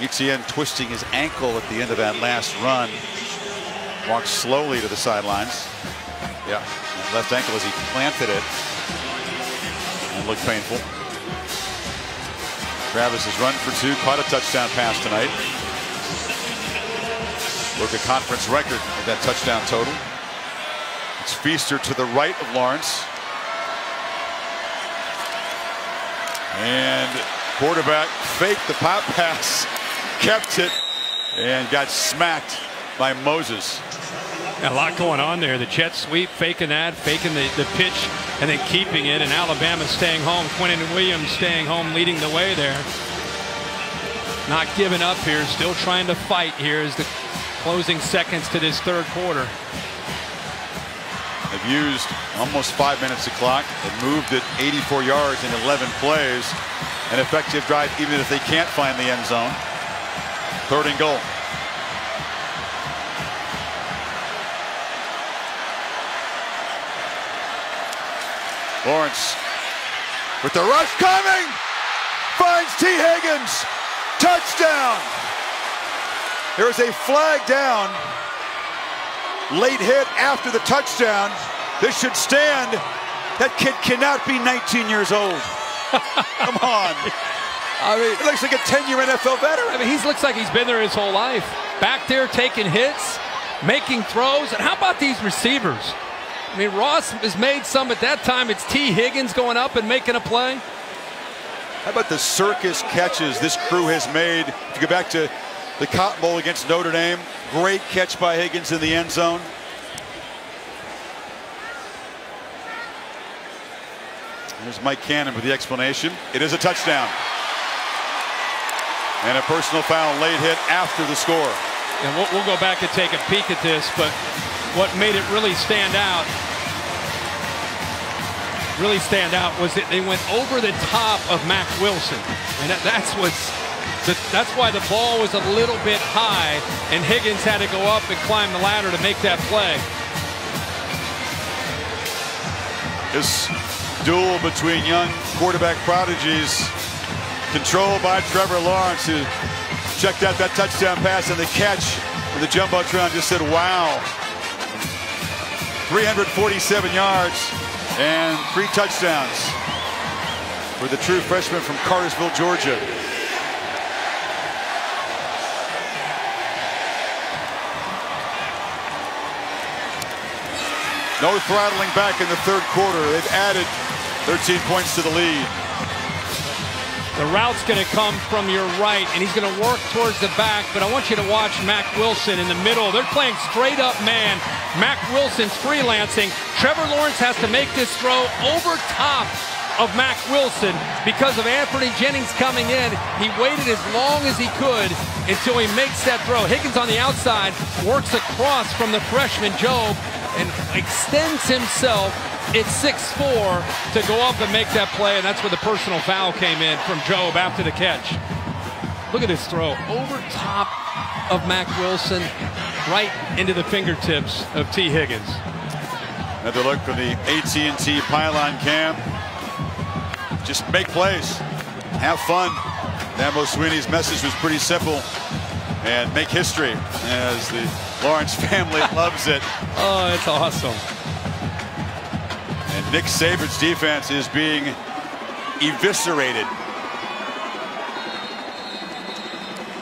Etienne twisting his ankle at the end of that last run. Walks slowly to the sidelines. Yeah, left ankle as he planted it. And looked painful. Travis has run for 2, caught a touchdown pass tonight. Broke a conference record with that touchdown total. It's Feaster to the right of Lawrence. And quarterback faked the pop pass, kept it, and got smacked by Moses. A lot going on there. The jet sweep, faking that, faking the pitch, and then keeping it. And Alabama staying home. Quentin Williams staying home, leading the way there. Not giving up here, still trying to fight here as the closing seconds to this 3rd quarter. They've used almost 5 minutes of clock. They've moved it 84 yards in 11 plays. An effective drive even if they can't find the end zone. 3rd and goal. Lawrence with the rush coming. Finds T. Higgins. Touchdown. There is a flag down. Late hit after the touchdown. This should stand. That kid cannot be 19 years old. Come on. I mean, he looks like a 10-year NFL veteran. I mean, he looks like he's been there his whole life. Back there taking hits, making throws. And how about these receivers? I mean, Ross has made some at that time. It's T. Higgins going up and making a play. How about the circus catches this crew has made? If you go back to the Cotton Bowl against Notre Dame, great catch by Higgins in the end zone. There's Mike Cannon with the explanation. It is a touchdown. And a personal foul late hit after the score. And we'll go back and take a peek at this, but what made it really stand out was that they went over the top of Mack Wilson. And that's why the ball was a little bit high, and Higgins had to go up and climb the ladder to make that play. This duel between young quarterback prodigies, controlled by Trevor Lawrence, who checked out that touchdown pass, and the catch with the jumbotron just said, wow. 347 yards and 3 touchdowns for the true freshman from Cartersville, Georgia. No throttling back in the 3rd quarter. They've added 13 points to the lead. The route's going to come from your right, and he's going to work towards the back, but I want you to watch Mack Wilson in the middle. They're playing straight up man. Mack Wilson's freelancing. Trevor Lawrence has to make this throw over top of Mack Wilson because of Anthony Jennings coming in. He waited as long as he could until he makes that throw. Higgins on the outside works across from the freshman Jobe and extends himself at 6'4" to go up and make that play, and that's where the personal foul came in from Jobe after the catch. Look at this throw over top of Mack Wilson, right into the fingertips of T. Higgins. Another look from the AT&T pylon cam. Just make plays, have fun. Dabo Swinney's message was pretty simple, and make history, as the Lawrence family loves it. Oh, that's awesome. And Nick Saban's defense is being eviscerated.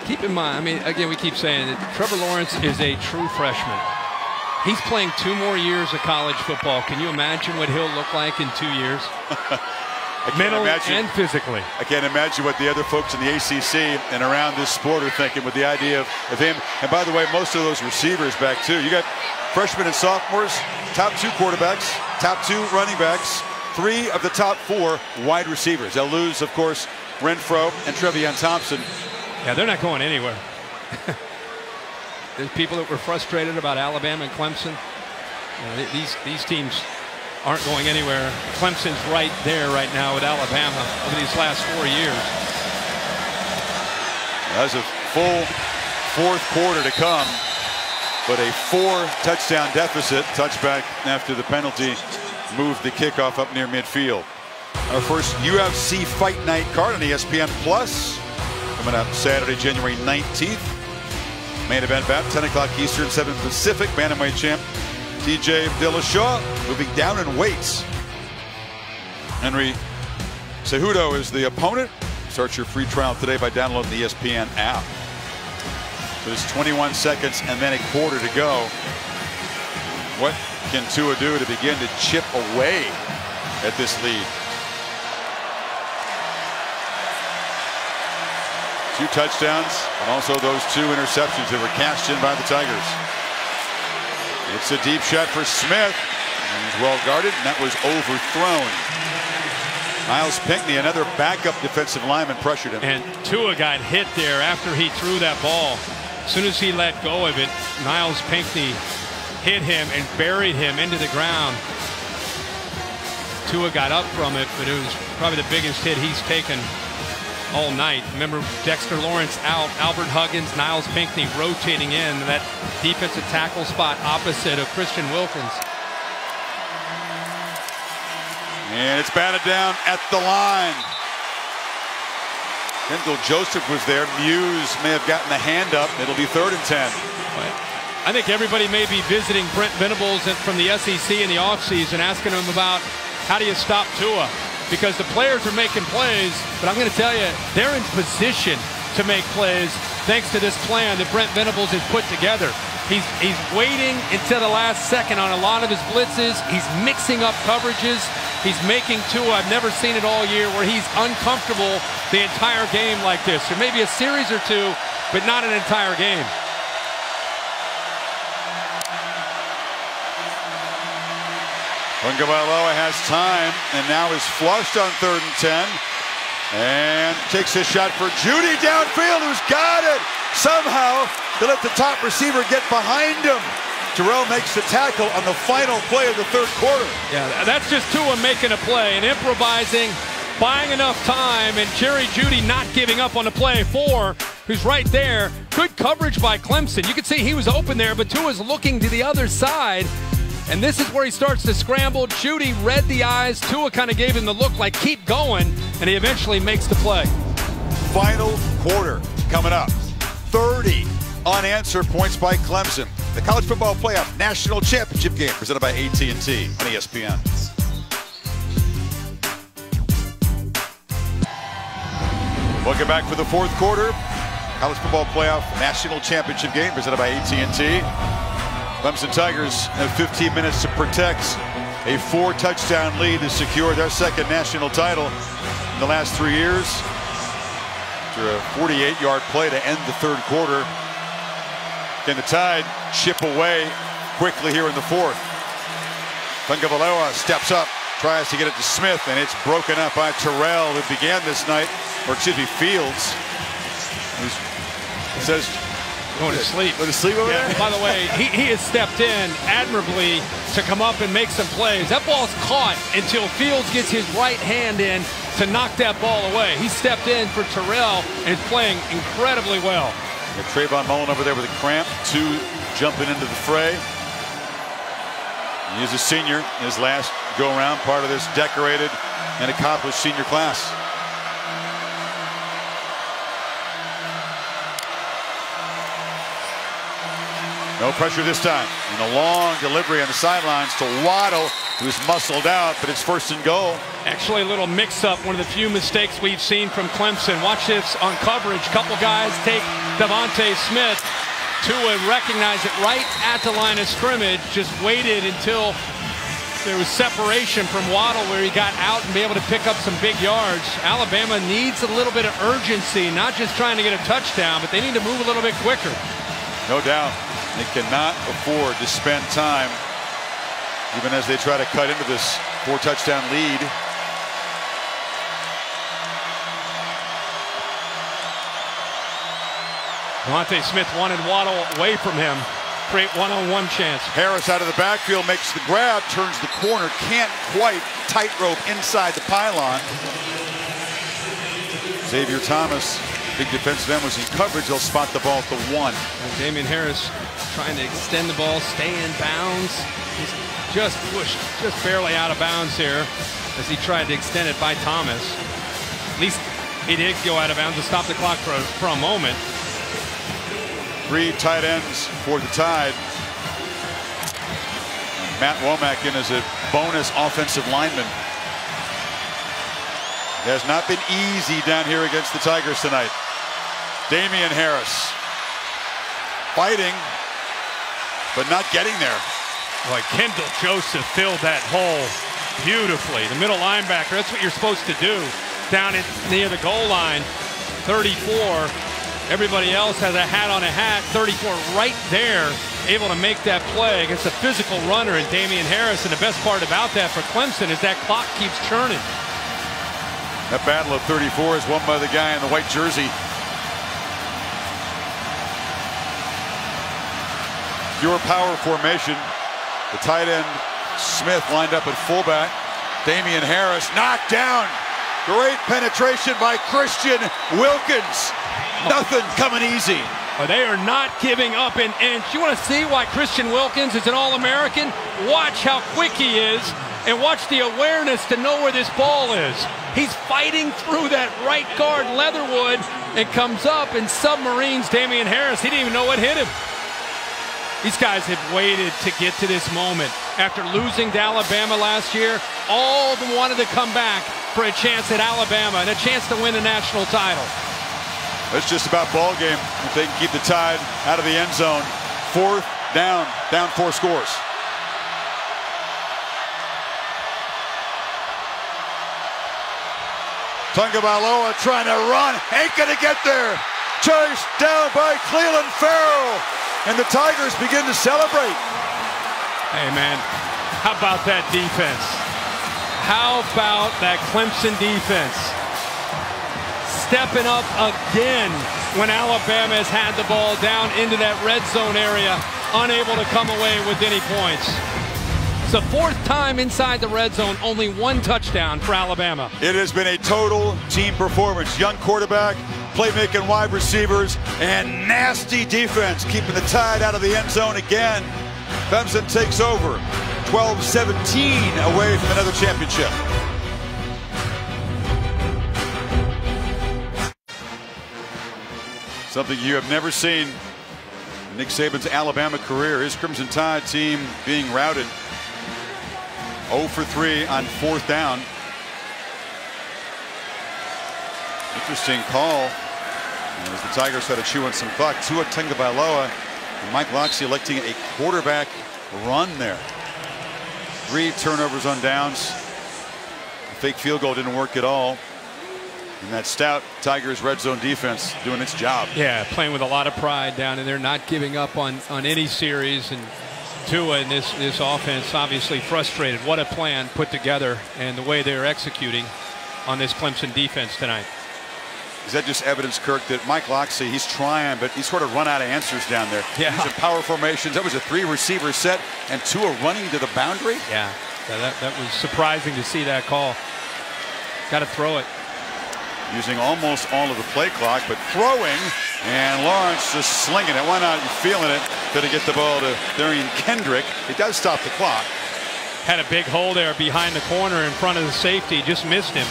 Keep in mind, I mean, again, we keep saying that Trevor Lawrence is a true freshman. He's playing 2 more years of college football. Can you imagine what he'll look like in 2 years? mentally and physically. I can't imagine what the other folks in the ACC and around this sport are thinking with the idea of him. And by the way, most of those receivers back too. You got freshmen and sophomores, top 2 quarterbacks, top 2 running backs, 3 of the top 4 wide receivers. They'll lose, of course, Renfro and Trevion Thompson. Yeah, they're not going anywhere. There's people that were frustrated about Alabama and Clemson. You know, these teams aren't going anywhere. Clemson's right there right now with Alabama over these last 4 years. There's a full 4th quarter to come, but a 4-touchdown deficit. Touchback after the penalty moved the kickoff up near midfield. Our first UFC Fight Night card on ESPN Plus coming up Saturday, January 19th. Main event bout, 10 o'clock Eastern, 7 Pacific. Bantamweight champ TJ Dillashaw moving down in weights. Henry Cejudo is the opponent. Start your free trial today by downloading the ESPN app. So there's 21 seconds and then a quarter to go. What can Tua do to begin to chip away at this lead? 2 touchdowns and also those 2 interceptions that were cashed in by the Tigers. It's a deep shot for Smith. He's well guarded, and that was overthrown. Miles Pinckney, another backup defensive lineman, pressured him. And Tua got hit there after he threw that ball. As soon as he let go of it, Miles Pinckney hit him and buried him into the ground. Tua got up from it, but it was probably the biggest hit he's taken all night. Remember, Dexter Lawrence out, Albert Huggins, Niles Pinckney rotating in that defensive tackle spot opposite of Christian Wilkins. And it's batted down at the line. Kendall Joseph was there. Muse may have gotten the hand up. It'll be 3rd and 10. I think everybody may be visiting Brent Venables from the SEC in the offseason, asking him about how do you stop Tua? Because the players are making plays, but I'm going to tell you, they're in position to make plays thanks to this plan that Brent Venables has put together. He's waiting until the last second on a lot of his blitzes. He's mixing up coverages. He's making Tua, I've never seen it all year, where he's uncomfortable the entire game like this. There may be a series or 2, but not an entire game. Tagovailoa has time and now is flushed on 3rd and 10 and takes a shot for Judy downfield, who's got it. Somehow they let the top receiver get behind him. Terrell makes the tackle on the final play of the 3rd quarter. Yeah, that's just Tua making a play and improvising, buying enough time, and Jerry Jeudy not giving up on the play. 4, who's right there. Good coverage by Clemson. You could see he was open there, but Tua's looking to the other side. And this is where he starts to scramble. Jeudy read the eyes. Tua kind of gave him the look like keep going, and he eventually makes the play. Final quarter coming up. 30 unanswered points by Clemson. The College Football Playoff National Championship game presented by AT&T on ESPN. Welcome back for the 4th quarter. College Football Playoff National Championship game presented by AT&T. Clemson Tigers have 15 minutes to protect a 4-touchdown lead to secure their 2nd national title in the last 3 years. After a 48-yard play to end the 3rd quarter. Can the Tide chip away quickly here in the 4th? Tagovailoa steps up, tries to get it to Smith, and it's broken up by Terrell, who began this night, or excuse me, Fields. It says going to sleep. Going to sleep over there? By the way, he has stepped in admirably to come up and make some plays. That ball's caught until Fields gets his right hand in to knock that ball away. He stepped in for Terrell and is playing incredibly well. Trayvon Mullen over there with a cramp. 2 jumping into the fray. He is a senior in his last go-around, part of this decorated and accomplished senior class. No pressure this time. And a long delivery on the sidelines to Waddle, who's muscled out, but it's 1st and goal. Actually, a little mix-up. One of the few mistakes we've seen from Clemson. Watch this on coverage. Couple guys take Devontae Smith. Tua recognized it right at the line of scrimmage. Just waited until there was separation from Waddle where he got out and be able to pick up some big yards. Alabama needs a little bit of urgency, not just trying to get a touchdown, but they need to move a little bit quicker. No doubt. They cannot afford to spend time, even as they try to cut into this 4-touchdown lead. Devontae Smith wanted Waddle away from him. Create one-on-one chance. Harris out of the backfield makes the grab, turns the corner, can't quite tightrope inside the pylon. Xavier Thomas, big defensive end, was in coverage. They'll spot the ball at the 1. And Damian Harris trying to extend the ball, stay in bounds. He's just pushed just barely out of bounds here as he tried to extend it by Thomas. At least he did go out of bounds to stop the clock for a moment. 3 tight ends for the Tide. And Matt Womack in as a bonus offensive lineman. It has not been easy down here against the Tigers tonight. Damian Harris fighting, but not getting there. Boy, Kendall Joseph filled that hole beautifully. The middle linebacker, that's what you're supposed to do. Down near the goal line, 34. Everybody else has a hat on a hat. 34 right there, able to make that play against a physical runner in Damian Harris. And the best part about that for Clemson is that clock keeps churning. That battle of 34 is won by the guy in the white jersey. Pure power formation. The tight end Smith lined up at fullback. Damian Harris knocked down. Great penetration by Christian Wilkins. Nothing coming easy. They are not giving up an inch. You want to see why Christian Wilkins is an All-American? Watch how quick he is and watch the awareness to know where this ball is. He's fighting through that right guard, Leatherwood, and comes up and submarines Damian Harris. He didn't even know what hit him. These guys have waited to get to this moment. After losing to Alabama last year, all wanted to come back for a chance at Alabama and a chance to win a national title. It's just about ball game. If they can keep the Tide out of the end zone. 4th down 4 scores. Tagovailoa trying to run, ain't gonna get there. Chased down by Clelin Ferrell, and the Tigers begin to celebrate. Hey man, how about that defense? How about that Clemson defense? Stepping up again when Alabama has had the ball down into that red zone area, unable to come away with any points. It's the 4th time inside the red zone, only 1 touchdown for Alabama. It has been a total team performance. Young quarterback, playmaking wide receivers, and nasty defense, keeping the Tide out of the end zone again. Clemson takes over, 12-17 away from another championship. Something you have never seen in Nick Saban's Alabama career. His Crimson Tide team being routed. 0 for 3 on 4th down. Interesting call as the Tigers had to chew on some clock. Tua Tagovailoa and Mike Locksley electing a quarterback run there. 3 turnovers on downs. The fake field goal didn't work at all. And that stout Tigers red zone defense doing its job. Yeah, playing with a lot of pride down in there, not giving up on any series. And Tua and this offense obviously frustrated. What a plan put together and the way they're executing on this Clemson defense tonight. Is that just evidence, Kirk, that Mike Locksley, he's trying, but he's sort of run out of answers down there. Yeah. Using power formations. That was a 3-receiver set, and Tua running to the boundary. Yeah, that was surprising to see that call. Got to throw it. Using almost all of the play clock, but throwing, and Lawrence just slinging it. Why not? You're feeling it. Going to get the ball to Darian Kendrick. It does stop the clock. Had a big hole there behind the corner in front of the safety. Just missed him.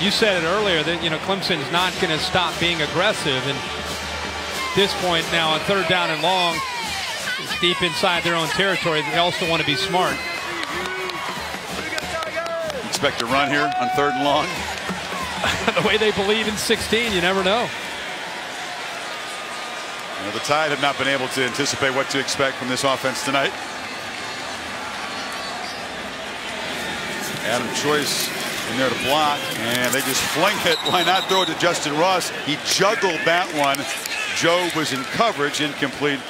You said it earlier that, you know, Clemson's not going to stop being aggressive. And at this point now on 3rd down and long, it's deep inside their own territory. They also want to be smart. Expect to run here on 3rd and long. The way they believe in 16, you never know. You know, the Tide have not been able to anticipate what to expect from this offense tonight. Adam Choice in there to block, and they just fling it. Why not throw it to Justin Ross? He juggled that one. Joe was in coverage, incomplete,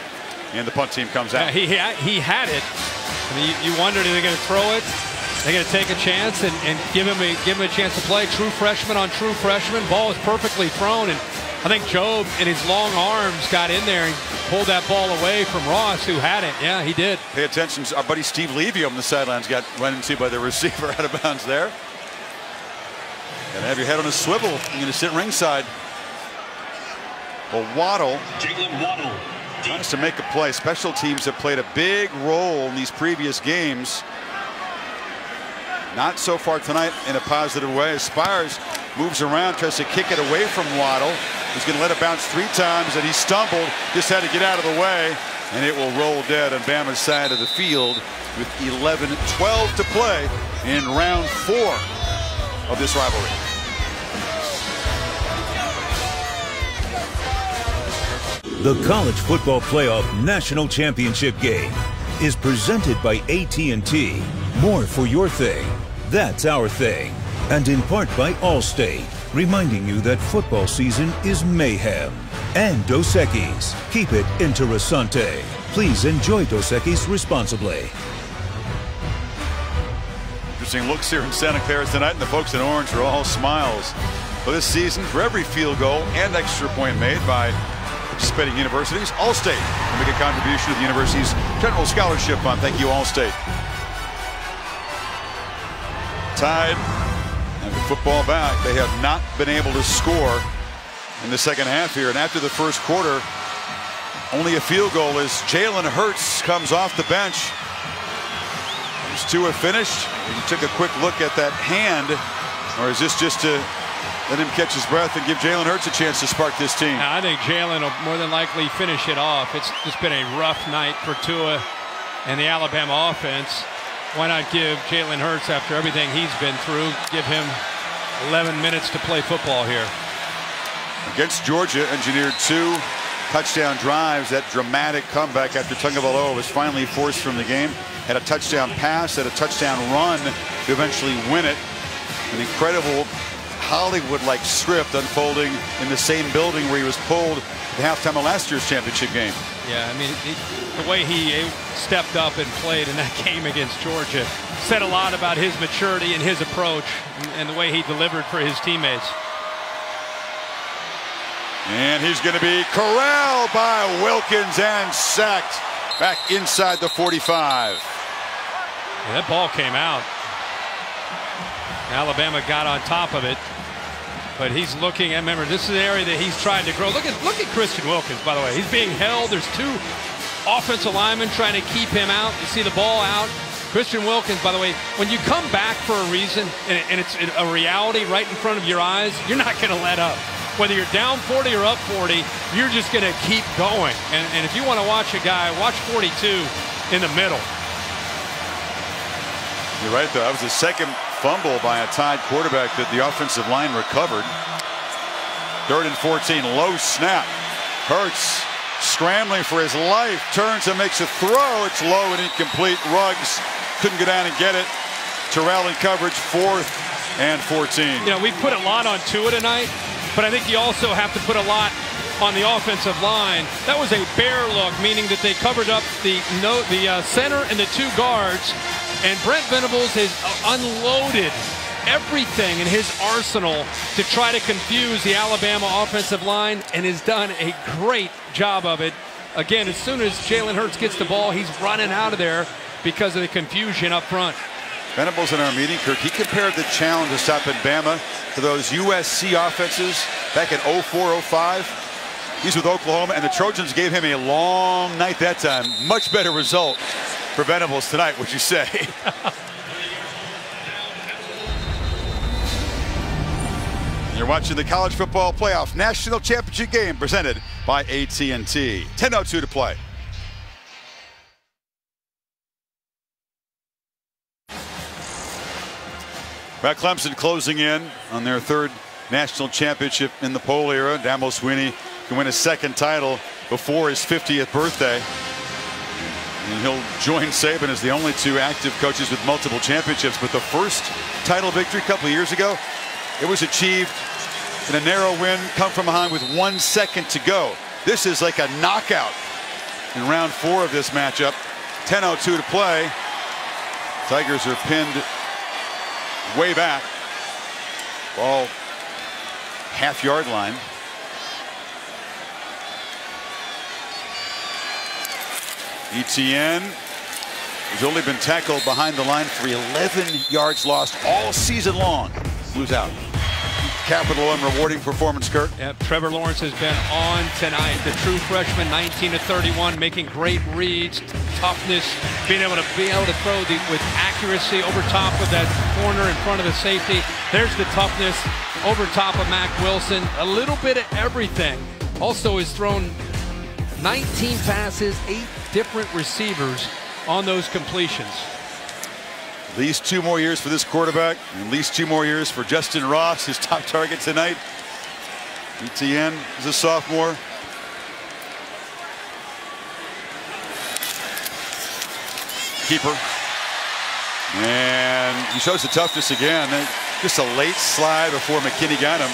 and the punt team comes out. Yeah, he had it. I mean, you wondered, are they going to throw it? They're going to take a chance and give him a chance to play. True freshman on true freshman. Ball is perfectly thrown, and I think Joe, in his long arms, got in there and pulled that ball away from Ross, who had it. Yeah, he did. Pay attention. Our buddy Steve Levy on the sidelines got run into by the receiver out of bounds there. Gotta have your head on a swivel. You're going to sit ringside. Well, Waddle tries to make a play. Special teams have played a big role in these previous games. Not so far tonight in a positive way. Spires moves around, tries to kick it away from Waddle. He's going to let it bounce 3 times, and he stumbled. Just had to get out of the way, and it will roll dead on Bama's side of the field with 11-12 to play in round 4 of this rivalry. The College Football Playoff National Championship game is presented by AT&T. More for your thing. That's our thing. And in part by Allstate, reminding you that football season is mayhem. And Dos Equis. Keep it interessante. Please enjoy Dos Equis responsibly. Interesting looks here in Santa Clara tonight, and the folks in orange are all smiles. For this season, for every field goal and extra point made by participating universities, Allstate will make a contribution to the university's general scholarship fund. Thank you, Allstate. Tide and the football back. They have not been able to score in the second half here, and after the first quarter, only a field goal as Jalen Hurts comes off the bench. These two have finished. You took a quick look at that hand, or is this just to let him catch his breath and give Jalen Hurts a chance to spark this team? I think Jalen will more than likely finish it off. It's just been a rough night for Tua and the Alabama offense. Why not give Jalen Hurts, after everything he's been through, give him 11 minutes to play football here. Against Georgia, engineered 2 touchdown drives. That dramatic comeback after Tagovailoa was finally forced from the game. Had a touchdown pass, had a touchdown run to eventually win it. An incredible Hollywood-like script unfolding in the same building where he was pulled at the halftime of last year's championship game. Yeah, I mean, the way he stepped up and played in that game against Georgia said a lot about his maturity and his approach and the way he delivered for his teammates. And he's going to be corralled by Wilkins and sacked back inside the 45. Yeah, that ball came out. Alabama got on top of it, but he's looking at, remember, this is the area that he's trying to grow. Look at Christian Wilkins, by the way. He's being held. There's 2 offensive linemen trying to keep him out. You see the ball out. Christian Wilkins, by the way, when you come back for a reason and it's a reality right in front of your eyes, you're not going to let up. Whether you're down 40 or up 40, you're just going to keep going. And if you want to watch a guy, watch 42 in the middle. You're right, though. That was the second fumble by a Tide quarterback that the offensive line recovered. 3rd and 14, low snap. Hurts scrambling for his life, turns and makes a throw. It's low and incomplete. Ruggs couldn't go down and get it. Terrell in coverage, 4th and 14. You know, we put a lot on Tua tonight, but I think you also have to put a lot on the offensive line. That was a bear look, meaning that they covered up the center and the 2 guards. And Brent Venables has unloaded everything in his arsenal to try to confuse the Alabama offensive line, and has done a great job of it. Again, as soon as Jalen Hurts gets the ball, he's running out of there because of the confusion up front. Venables in our meeting, Kirk, he compared the challenge to stop at Bama to those USC offenses back in 04-05. He's with Oklahoma, and the Trojans gave him a long night that time. Much better result for Venables tonight, would you say? You're watching the College Football Playoff National Championship game presented by AT&T. 10:02 to play. Well, Clemson closing in on their 3rd national championship in the poll era. Dabo Swinney can win his 2nd title before his 50th birthday. And he'll join Saban as the only two active coaches with multiple championships. But the first title victory a couple of years ago, it was achieved in a narrow win, come from behind with 1 second to go. This is like a knockout in round 4 of this matchup. 10:02 to play. Tigers are pinned way back. Ball half-yard line. Etienne has only been tackled behind the line for 11 yards lost all season long. Blues out. Capital and rewarding performance, Kurt. Yep, Trevor Lawrence has been on tonight. The true freshman, 19 of 31, making great reads, toughness, being able to throw with accuracy over top of that corner in front of the safety. There's the toughness over top of Mac Wilson. A little bit of everything. Also has thrown 19 passes, 8 different receivers on those completions. At least 2 more years for this quarterback, and at least 2 more years for Justin Ross, his top target tonight. Etienne is a sophomore. Keeper. And he shows the toughness again. Just a late slide before McKinney got him.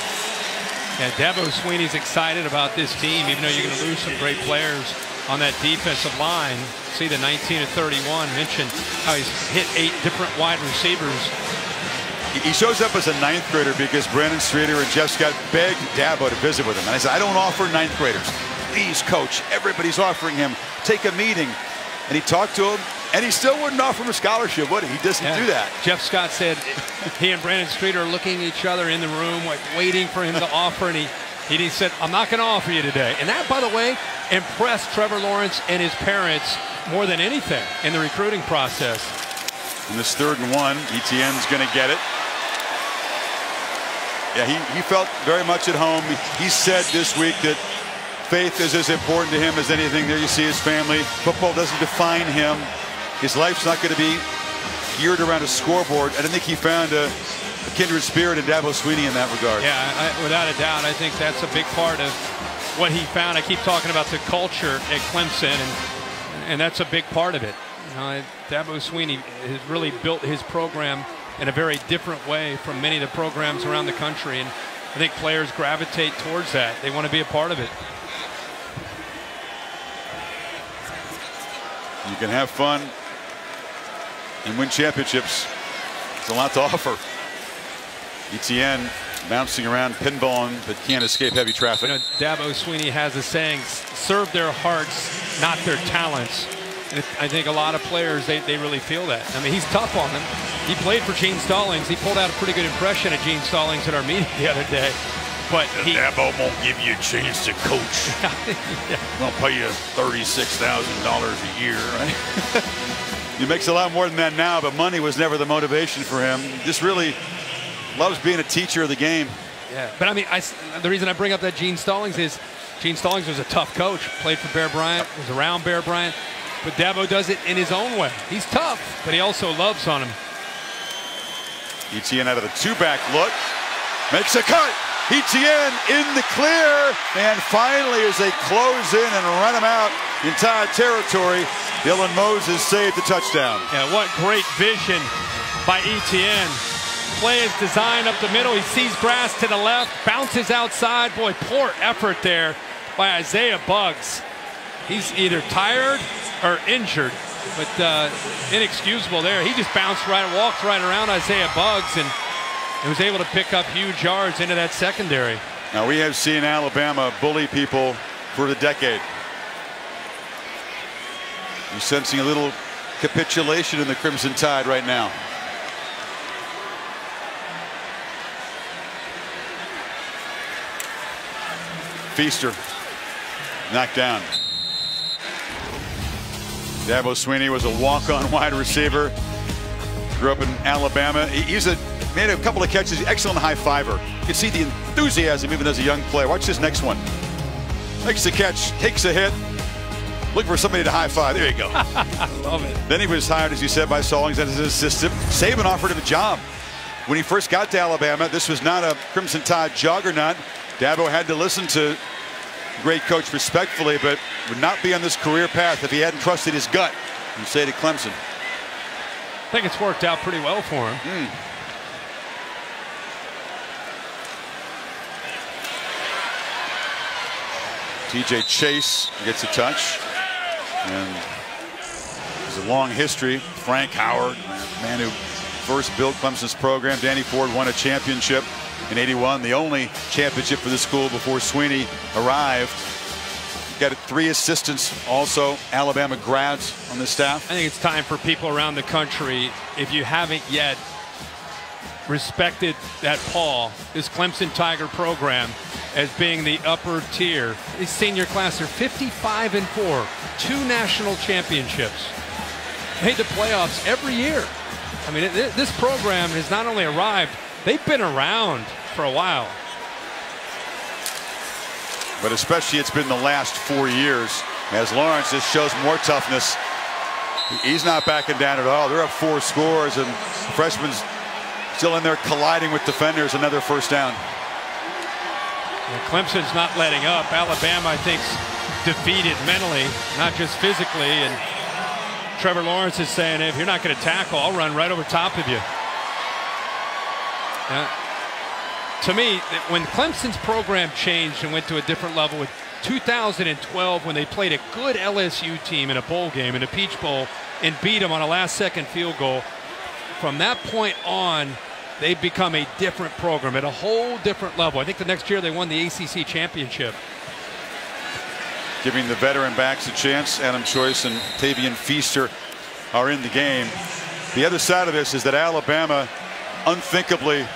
Yeah, Dabo Sweeney's excited about this team, even though you're going to lose some great players on that defensive line. See the 19 of 31, mentioned how he's hit 8 different wide receivers. He shows up as a 9th grader because Brandon Streeter and Jeff Scott begged Dabo to visit with him. And I said, I don't offer 9th graders. Please, coach, everybody's offering him. Take a meeting. And he talked to him, and he still wouldn't offer him a scholarship, would he? He doesn't do that. Jeff Scott said he and Brandon Streeter are looking at each other in the room, like waiting for him to offer, and he said, I'm not going to offer you today. And that, by the way, impressed Trevor Lawrence and his parents more than anything in the recruiting process. In this 3rd and 1, Etienne's going to get it. Yeah, he felt very much at home. He said this week that faith is as important to him as anything. There you see his family. Football doesn't define him. His life's not going to be geared around a scoreboard. I don't think he found a kindred spirit in Dabo Sweeney in that regard. Yeah, without a doubt, I think that's a big part of what he found. I keep talking about the culture at Clemson, and that's a big part of it. You know, Dabo Sweeney has really built his program in a very different way from many of the programs around the country, and I think players gravitate towards that. They want to be a part of it. You can have fun and win championships. It's a lot to offer. Etienne bouncing around, pinballing, but can't escape heavy traffic. You know, Dabo Sweeney has a saying, serve their hearts, not their talents. And I think a lot of players, they really feel that. I mean, he's tough on them. He played for Gene Stallings. He pulled out a pretty good impression of Gene Stallings at our meeting the other day. But Dabo won't give you a chance to coach. Yeah. We'll pay you $36,000 a year, right? He makes a lot more than that now, but money was never the motivation for him. Just really loves being a teacher of the game. Yeah, but I mean, the reason I bring up that Gene Stallings is Gene Stallings was a tough coach. Played for Bear Bryant, was around Bear Bryant. But Dabo does it in his own way. He's tough, but he also loves on him. Etienne out of the 2-back look. Makes a cut. Etienne in the clear. And finally, as they close in and run him out in Tide territory, Dylan Moses saved the touchdown. Yeah, what great vision by Etienne. Play is designed up the middle. He sees grass to the left, bounces outside. Boy, poor effort there by Isaiah Buggs. He's either tired or injured, but inexcusable there. He just bounced right, walked right around Isaiah Buggs, and was able to pick up huge yards into that secondary. Now, we have seen Alabama bully people for a decade. You're sensing a little capitulation in the Crimson Tide right now. Feaster knocked down. Dabo Sweeney was a walk-on wide receiver. Grew up in Alabama. Made a couple of catches. Excellent high fiver. You can see the enthusiasm even as a young player. Watch this next one. Makes the catch, takes a hit. Looking for somebody to high five. There you go. I love it. Then he was hired, as you said, by Stallings as his assistant. Saban offered him a job. When he first got to Alabama, this was not a Crimson Tide juggernaut. Dabo had to listen to great coach respectfully, but would not be on this career path if he hadn't trusted his gut and stayed at Clemson. I think it's worked out pretty well for him. TJ Chase gets a touch, and there's a long history. Frank Howard, the man who first built Clemson's program. Danny Ford won a championship in '81, the only championship for the school before Sweeney arrived. Got 3 assistants, also Alabama grads on the staff. I think it's time for people around the country, if you haven't yet respected that Paul, this Clemson Tiger program, as being the upper tier. His senior class are 55-4, 2 national championships, made the playoffs every year. I mean, this program has not only arrived, they've been around for a while. But especially it's been the last 4 years, as Lawrence just shows more toughness. He's not backing down at all. They're up 4 scores, and the freshman's still in there colliding with defenders. Another first down. Well, Clemson's not letting up. Alabama, I think, defeated mentally, not just physically. And Trevor Lawrence is saying, if you're not going to tackle, I'll run right over top of you. To me, when Clemson's program changed and went to a different level with 2012, when they played a good LSU team in a bowl game, in a Peach Bowl, and beat them on a last-second field goal, from that point on, they've become a different program at a whole different level. I think the next year they won the ACC championship. Giving the veteran backs a chance. Adam Choice and Tavian Feaster are in the game. The other side of this is that Alabama unthinkably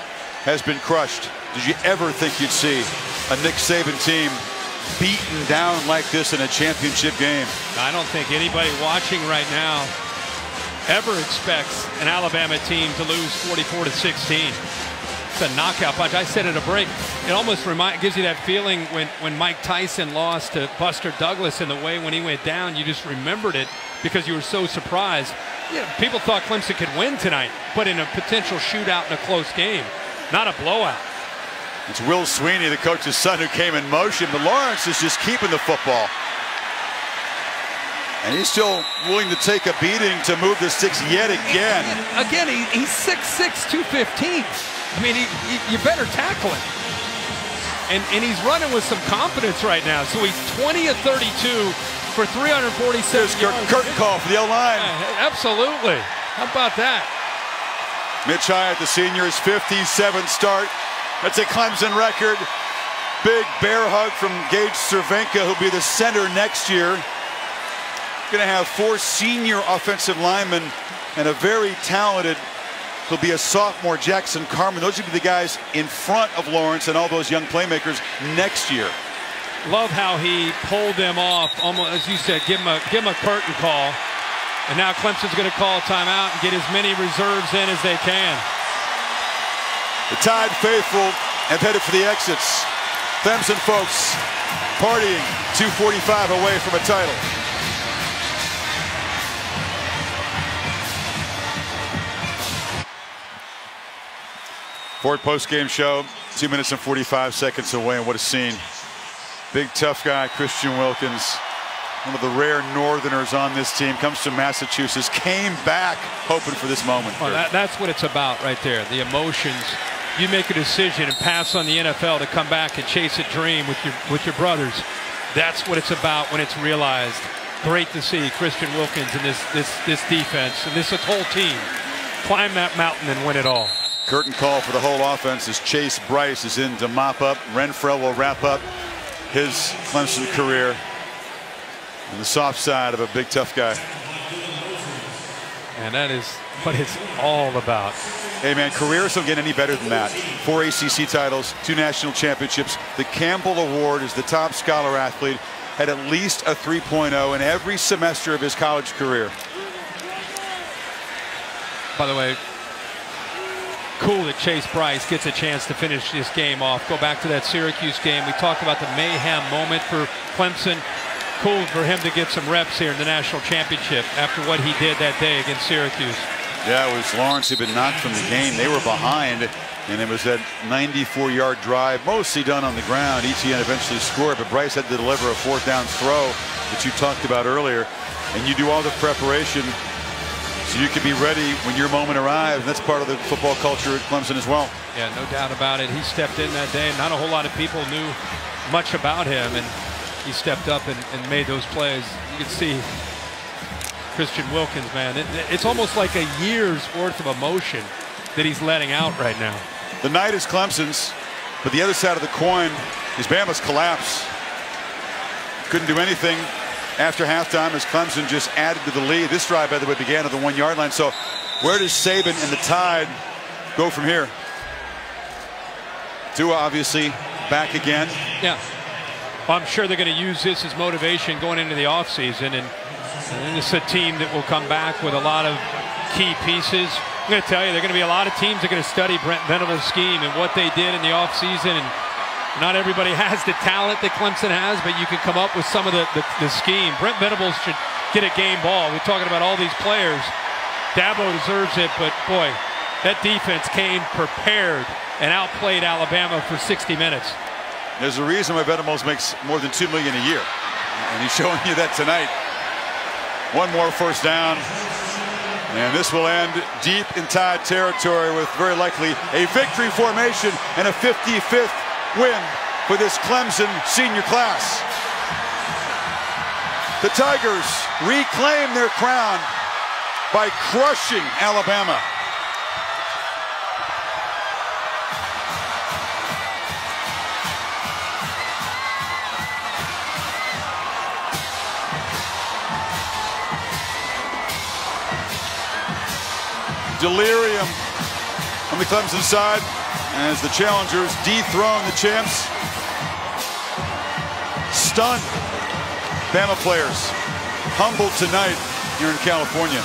has been crushed. Did you ever think you'd see a Nick Saban team beaten down like this in a championship game? I don't think anybody watching right now ever expects an Alabama team to lose 44-16. It's a knockout punch. I said at a break, it almost gives you that feeling when Mike Tyson lost to Buster Douglas in the way when he went down. You just remembered it because you were so surprised. Yeah, people thought Clemson could win tonight, but in a potential shootout in a close game, not a blowout. It's Will Sweeney, the coach's son, who came in motion, but Lawrence is just keeping the football. And he's still willing to take a beating to move the sticks yet again. Again, he's 6'6", 215. I mean, you better tackle him. And he's running with some confidence right now. So he's 20 of 32 for 347 yards. Curtain call for the O-line. Absolutely. How about that? Mitch Hyatt, the senior's 57th start. That's a Clemson record. Big bear hug from Gage Cervenka, who'll be the center next year. Going to have 4 senior offensive linemen and a very talented, he'll be a sophomore, Jackson Carman. Those will be the guys in front of Lawrence and all those young playmakers next year. Love how he pulled them off, almost as you said, give him a curtain call. And now Clemson's going to call a timeout and get as many reserves in as they can. The Tide faithful have headed for the exits. Clemson folks partying 2:45 away from a title. Ford post-game show, 2 minutes and 45 seconds away, and what a scene. Big tough guy, Christian Wilkins, one of the rare Northerners on this team, comes from Massachusetts, came back hoping for this moment. Well, that's what it's about right there, the emotions. You make a decision and pass on the NFL to come back and chase a dream with your brothers. That's what it's about when it's realized. Great to see Christian Wilkins and this defense and this whole team climb that mountain and win it all. Curtain call for the whole offense as Chase Bryce is in to mop up. Renfrell will wrap up his Clemson career on the soft side of a big tough guy. And that is what it's all about. Hey man, careers don't get any better than that. 4 ACC titles, 2 national championships. The Campbell Award is the top scholar athlete, had at least a 3.0 in every semester of his college career. By the way, cool that Chase Bryce gets a chance to finish this game off. Go back to that Syracuse game. We talked about the mayhem moment for Clemson. Cool for him to get some reps here in the national championship after what he did that day against Syracuse. Yeah, it was Lawrence who'd been knocked from the game. They were behind. And it was that 94-yard drive, mostly done on the ground. Etienne eventually scored, but Bryce had to deliver a 4th down throw that you talked about earlier. And you do all the preparation so you can be ready when your moment arrives. And that's part of the football culture at Clemson as well. Yeah, no doubt about it. He stepped in that day, and not a whole lot of people knew much about him, and he stepped up and made those plays. You can see Christian Wilkins, man. It's almost like a year's worth of emotion that he's letting out right now. The night is Clemson's, but the other side of the coin is Bama's collapse. Couldn't do anything after halftime as Clemson just added to the lead. This drive, by the way, began at the 1-yard line. So where does Saban and the Tide go from here? Tua obviously back again. Yeah. Well, I'm sure they're going to use this as motivation going into the offseason. And this is a team that will come back with a lot of key pieces. I'm going to tell you, there are going to be a lot of teams that are going to study Brent Venables' scheme and what they did in the offseason. And not everybody has the talent that Clemson has, but you can come up with some of the scheme. Brent Venables should get a game ball. We're talking about all these players. Dabo deserves it, but boy, that defense came prepared and outplayed Alabama for 60 minutes. There's a reason why Venables makes more than $2 million a year, and he's showing you that tonight. One more 1st down. And this will end deep in Tide territory with very likely a victory formation and a 55th win for this Clemson senior class. The Tigers reclaim their crown by crushing Alabama. Delirium on the Clemson side as the challengers dethrone the champs. Stunned Bama players, humbled tonight here in California.